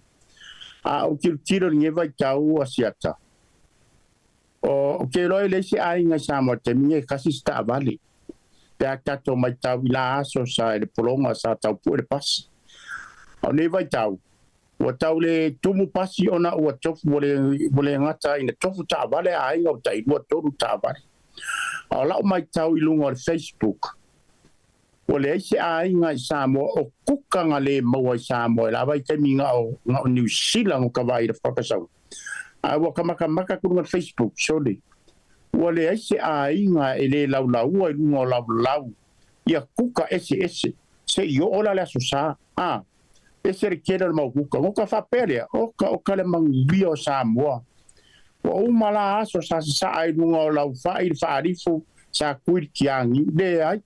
a o tiro ni vai tau asiata o ke lo ele si ai nga sa mo te mi kasi sta vale pe aka to mai tau la so sa le polonga sa tau pu le pas o ne vai tau Ua tau le tumu pasi ona ua tofu wale ngata ina tofu ta vale a inga o tai lua toru ta vale. A lau mai tau ilunga o le Facebook. Wale eise a inga i Samoa o kukanga le maua i Samoa. Lava i temi nga o New Zealand o kawai le whakasau. A ua kamaka kurunga Facebook, sole. Wale eise a inga e le lau ilunga o lau. Ia kuka ese. Se i o ola le aso sa. Ese re kera le maukuka. Ngoka whapere, oka le mangbia o Samoa. Wa umala aso sa ai lunga o lau whai whaarifu sa kuiri kiangi. Le ai.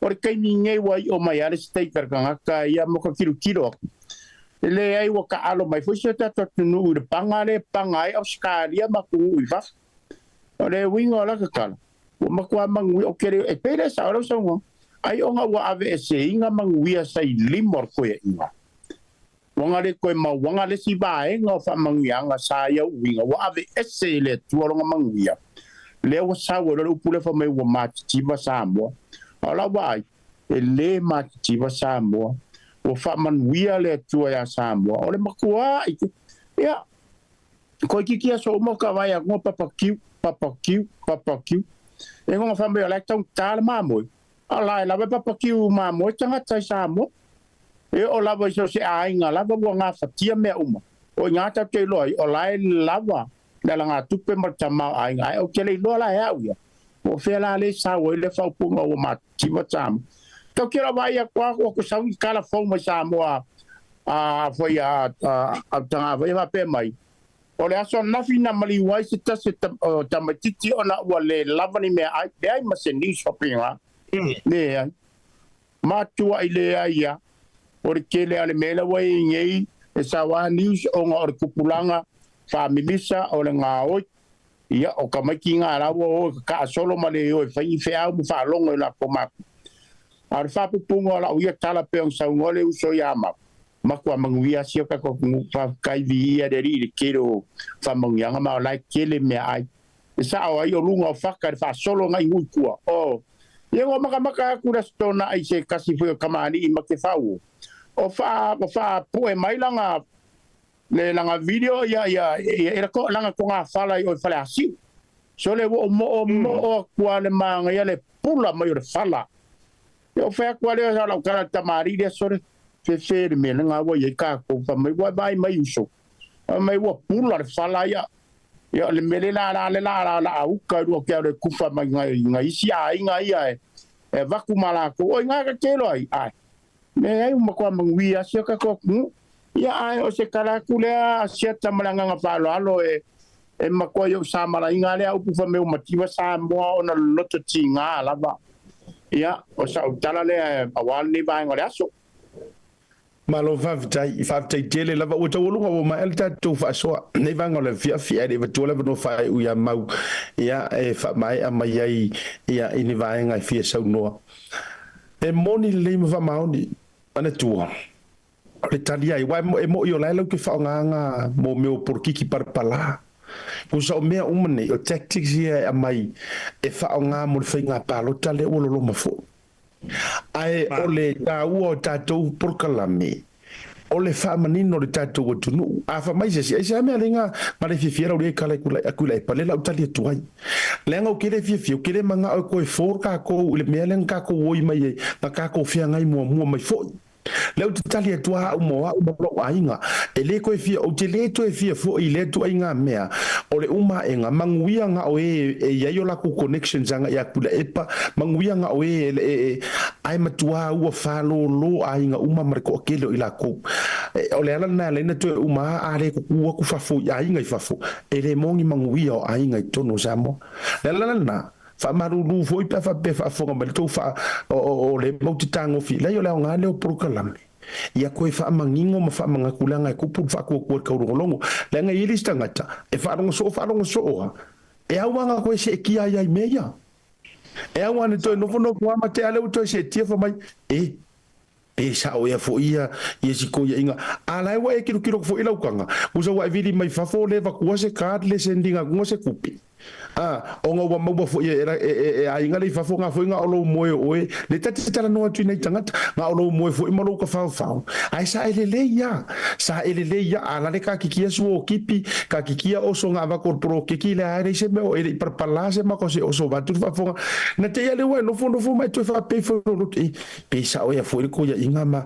Ore kai ni ngai wai o mai ale stay karkangaka ia moka kilo aku. Le ai wa ka alo mai fusi ta tunu de pangale pangai of skalia maku ifa. Ore wingo la kakala. Wa makwa mangwi o kere e pere sa ora songo. Ai onga wa ave ese inga mangwia sai limor ko e inga. Wanga le koe mau wanga le si bae nga fa mangianga sa ia winga wa ave ese le tuaronga mangia. Le wa sa wa le upule fa mai wa mati tiba Samoa. Ala wai e le mati tiba Samoa. Wa fa mangia le tua ya Samoa. Ole makua ia ko kiki so mo ka vai ngo papa kiu. E ngo fa mai la tong tal mamoi. Ala la papa kiu mamoi tanga tai Samoa. E o lava so se ainga lava wa nga fatia me uma o ngata te loi o lai lava la nga tupe martama ainga o kele lo la ya uya o fela le sa o le fa punga o mati matam to kira vai a kwa ko sa kala fo ma sa mo a foi a tanga vai va pe mai o le aso na fina mali wai se tamatiti ona o le lava ni me ai ma se ni shopping ne ai ma tu ai le ai Ore kele ale mela wai ngei e sawa news o nga ore kupulanga familisa o le ngāoi ia o kamaki ngā rawa o ka solo male o e whai whea mu whalongo la pomaku. Are whapupungo la uia tala peong sa ngole uso i ama. Makua manguia sio ka kokungu whakaivi ia de ri kero whamangianga ma o lai kele mea ai. E sa o ai o lunga o whakare wha solo ngai ngui kua. O, ia ngō makamaka kura stona ai se kasi fweo kamani i make whau. O fa poe mai langa le langa video ia era ko langa ko nga fala o fala asi so le mo kwa le manga ia le pula mai o fala yo fa kwa le la kala tamari de so fe me nga wo ye ka ko fa mai wa bai mai uso mai wo pula le fala ia le mele la au ka ro ke le kufa mai nga isi ai nga ia e vakumala ko o nga ka telo ai me ai uma kwa mangwia sio ka ko ia ai o se kala kulea sia tamalanga nga palo alo e makwa yo samala inga le au pufa me mativa sa mo ona loto tinga lava ia o sa utala le awal ni ba ngole aso malo favitai tele lava o tawolunga o ma elta tu fa so nei vanga le fia de vetola no fa u ya mau ia e fa mai a mai ia ini vaenga fia sau no e moni le ma mauni ana tua le talia i wai mo yo lai lo ke fa nga mo meu por kiki par pala ku sa me umne o tactics ia a mai e fa nga mo fe nga palo tale o lo ma fo ai o le ta u ta to por kalame o le fa manino le ta to tunu a fa mai se me lenga ma le fiera o le kala kula pale la talia tuai lenga o kele fia o kele manga o ko for ka ko le me lenga ko oi mai ka ko fia ngai mo mai fo le o talia tua o mo blo ainga e le ko fia o te le to fia fo i le to ainga mea o le uma e nga manguia nga o e ia yo la ku connections nga ya kula epa manguia nga o e ai matua u falo lo ainga uma marko kelo ila ko o le ala na le na to uma ale ku ku fa fo ainga i fa fo e le mongi manguia o ainga i tono samo le ala na fa marulu foi pa fa fo ngam to fa o le motitango fi la yo la nga le pro kalame ia ko fa mangingo ma fa manga kulanga ku pu fa ko ka rolongo la nga yilista ngata e fa rongo so e awanga ko se kia ya meya e awana to no fono ko ma te ale to se tie fa mai e sa o ia fo ia si ko ia inga ala wa e kiro fo ila ukanga usa wa vidi mai fa fo le va ko se card le sendinga ko se kupi onga wa mau fo e ai ngale fa fo nga fo nga olo moe oe le tati tala no atu nei tangata nga olo moe fo imalo ka fa ai sa ele ya ala le ka kikia su o kipi ka kikia o so nga va korporo kiki le ai se me o ele per palase ma ko se o so va tu fa fo na te ele we no fo mai tu fa pe fo no pe sa o ya fo ko ya inga ma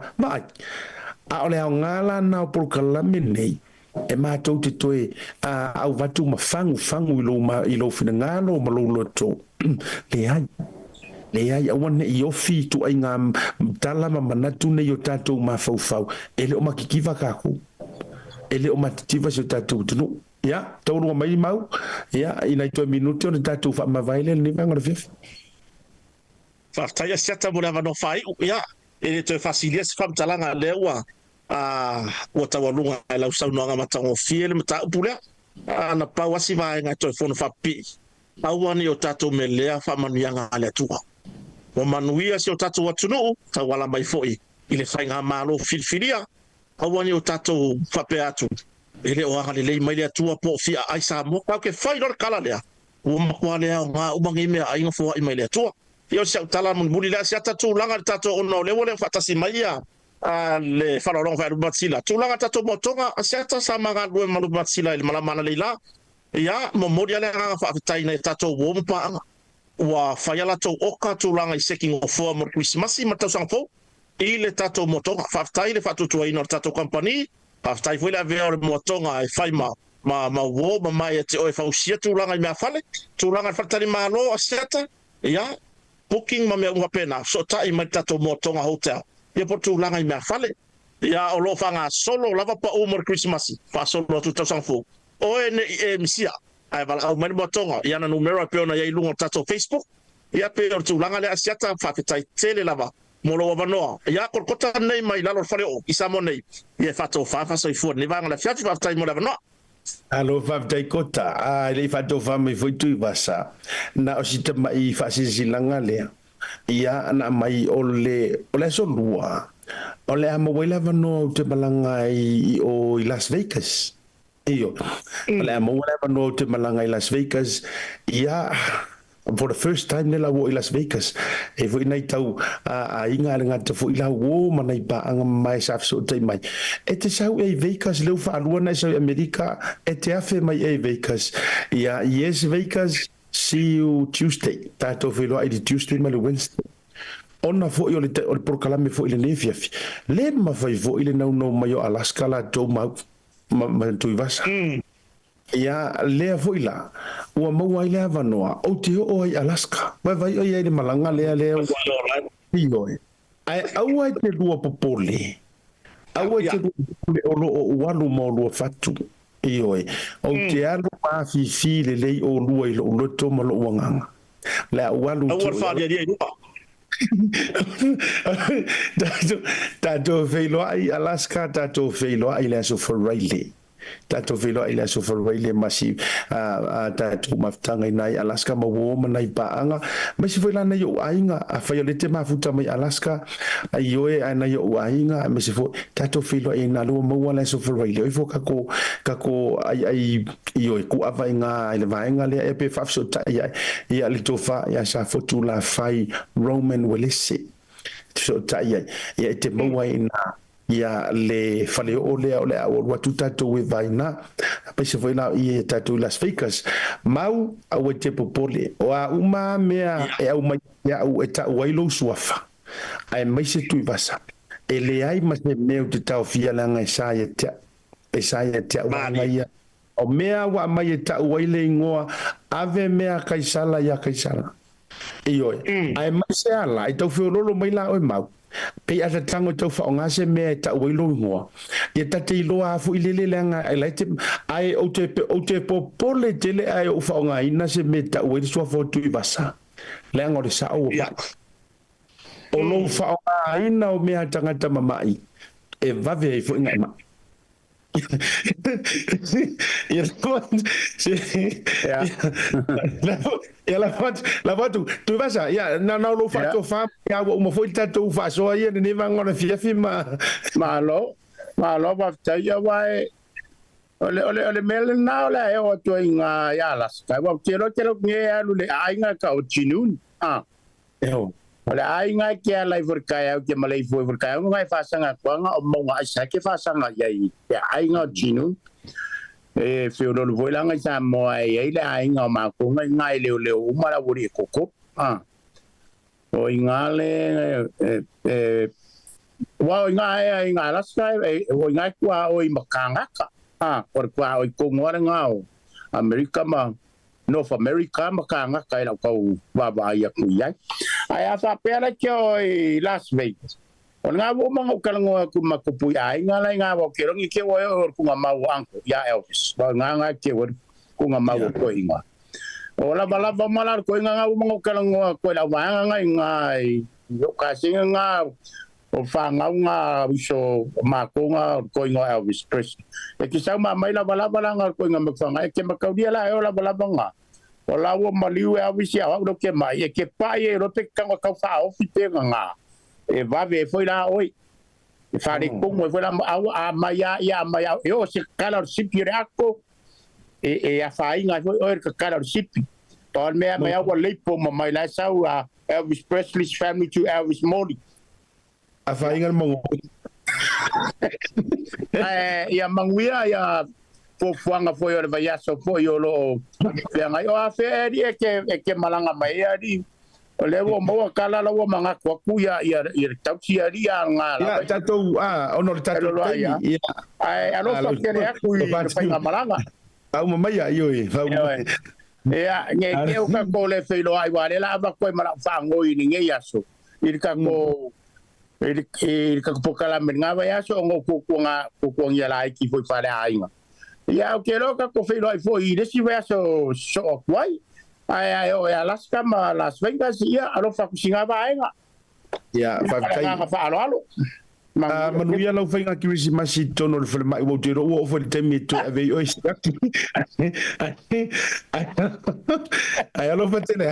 a ole ngala na por kala nei e mātou te toe au watu ma fangu i lo whina ngāno ma lo loto le ai awane i ofi tu ai ngā tala ma manatu nei o tātou ma fau ele o makikiva kako ele o matitiva se o tātou tunu taurua mai mau ina i toi minuti o ne tātou wha mawaile ni vangora fiaf whaftaia siata mo lewa no whai ele toi fasilia se whamtalanga lewa o tawalunga e lau saunoanga matango fie le mata upulea na pau asi vai ngai toi fono whapi auani o tatou me lea whamanuianga ale atua o manuia si o tatou atunu tawala mai foi i le whainga malo filfilia auani o tatou whape atu ele o anga le lei mai le atua po fia aisa mo kau ke whai lor kala lea o makua lea o ngā umangi mea ainga fua i mai le atua io si au tala muli lea si atatu langa le tatou ono lewo le whatasi mai ia le whanarong whaeru matsila. Tūlanga tato motonga, asiata sa mga lue malu matsila ili malamana leila. Ia, mo moria le nga whaafitaina e tato wompaanga. Wa whaiala tau oka tūlanga i seking o fua mo Christmasi matau sangpo. I le tato motonga, whaafitai le whaatutua ina tato company. Whaafitai fwile a vea o motonga e whaima. Ma wo, ma mai e te oe whausia tūlanga i mea whale. Tūlanga i whaatari malo asiata. Ia, booking ma mea unga pena. So tai mai tato motonga hotel. Ia po tūlanga i mea whale. Ia o lo whanga solo lava pa o mor Christmasi. Wha solo tu tau sangfo. Oe ne e misia. Ai wala au mani motonga. Ia na numero pe ona ia ilunga tato Facebook. Ia pe o tūlanga le asiata whawhitai tele lava. Molo wa wanoa. Ia korkota nei mai lalo whare o. Isa mo nei. Ia whato whawhasa i fua. Ni vanga le fiatu whawhitai mo le wanoa. Alo whawhitai kota. Ile whato whamai fwitui wasa. Na o si tama i whasisilanga lea. Ia na mai ole solua ole amawela vano te malanga i Las Vegas ole amawela vano te malanga i Las Vegas ia for the first time nela wo i Las Vegas e foi nei tau a inga nga te foi la wo manai ba anga mai sa so te mai e te sau e Vegas leu fa alua na sa America e te afe mai e Vegas ia yes Vegas. See you Tuesday. Tato velo ai di Tuesday ma le Wednesday. Ona fo yo le prokalame fo ile nefiafi. Le ma vai vo ile no mai o Alaska la do ma tu vasa. Ya le fo ila. O mo ai le vanoa. O te o ai Alaska. Vai o ia le malanga le Io. Ai au ai te dua popole. Au ai te dua popole o walu mo lo fatu. Ioi o te alu ma fi le lei o lua i lo loto ma lo wanganga la walu o fa dia rupa tato feilo ai Alaska tato feilo ai le so for Riley tato feilo ai le so for Riley masi tato maftanga nai Alaska ma wo ma nai paanga masi foi lana yo ainga a fa le te mafuta mai Alaska ai yo e ana yo ainga masi foi tato feilo ai na lo mo wala so for Riley fo kako ai yo ku ava inga le vainga le e pe fa so ta ia le tofa ia sa fotu la fai Roman Welisi so ta ia te mo wai na ia le fale o le o watu tato we vaina pa se foi na ia tato Las Vegas mau au te popole o a uma mea e au mai ia u eta wailo suafa ai mai se tu basa ele ai mas meu te tau fia langa sa ia te mai o mea wa mai ta waile ngoa ave mea kaisala ya kaisala iyo ai mai se ala i tau fio lolo mai la o mau pe ata tango tau fa nga se me ta wailo ngoa ye ta te lo a fu ilele langa ai lai te ai o te popole tele ai o fa nga ina se me ta wailo so fo tu basa langa o sa o o lo fa nga ina o me tanga ta mamai e va ve fu nga ma la foto tu vas ya na lo fatto fa ya uma foi tanto fa so ia ne vangona fiafi ma lo va ta ya vai ole mel na ole e o to inga ya las ka wa tero nge alu le ainga ka o chinun ole ainga ke ala verkaya ke malai foi verkaya ngai fa sanga kwanga o mo nga sa ke fa sanga yai ya ainga chinun e fe lo voi langa sa mo ai le ainga ma ko ngai le o mala wori koko o ingale wa inga las ka o inga kwa o makanga ka por qua oi ko ngora ngao America ma North America ma ka nga kai la ko ba ya ku ya ai asa pera ke oi Las Vegas on nga wo ma ka ngo ku ma ku pu ai nga la nga wo ke rongi ke wo ku nga ma wo anko ya Elvis ba nga ke wo ku nga ma wo ko inga o la bala ba malar ko nga wo ma ka ngo ko la wa nga ngai yo ka singa nga o whanga unga wiso makonga ko inga Elvis Presley. E ki sau mai la balanga ko inga mwhanga e ke makaudia la e o la balanga. O la ua maliu e Elvis ya wak ke mai e ke pai e rote kanga kau wha ofi te nga. E vave e foi la oi. E whare kongo e foi la au a mai a mai a e o se kala o sipi re ako e a whainga e foi oer ka kala o sipi. Tōn mea mai au a leipo ma mai la sau a Elvis Presley's family to Elvis Modi. Apa ingat mau? Ya manguia ya fuanga foi o vai so foi o lo ya ngai o afe eri ke malanga mai ari o levo mo kala lo manga ko ku ya tausi ari nga ya tatu ono tatu ya ai alo so kere aku i malanga au mai ya yo ya nge o ka ko le felo ai wale la ba ko mala fango i nge ya so ir ka ko e ka pokala menga ba ya so ngo ku ya lai ki foi para ainga ya o que lo ka ko fe lo foi de si va so kwai ai o ya Alaska ma Las Vegas ya alo fa ku singa ba ainga ya fa kai fa alo manuia lau whainga ki wisi masi tono le whale mai wau te roa o whale temi to e vei oi staki ai alofa tene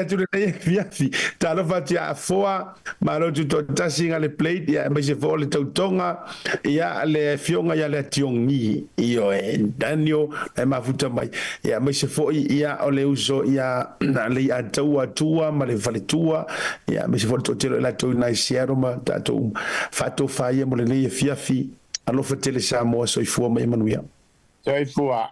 atu le nei fiafi ta alofa ti a foa ma alo tu to tasinga le plate ya mai se foa le tautonga ya le fionga ya le tiongi io e danio e mafuta mai ya mai se foa ya o le uso ya le a taua tua ma le whale tua ya mai se foa to telo la tau nai siaro ma tatou fato faia mo le nei fiafi alofa tele sa mo soifua mai manuia soifua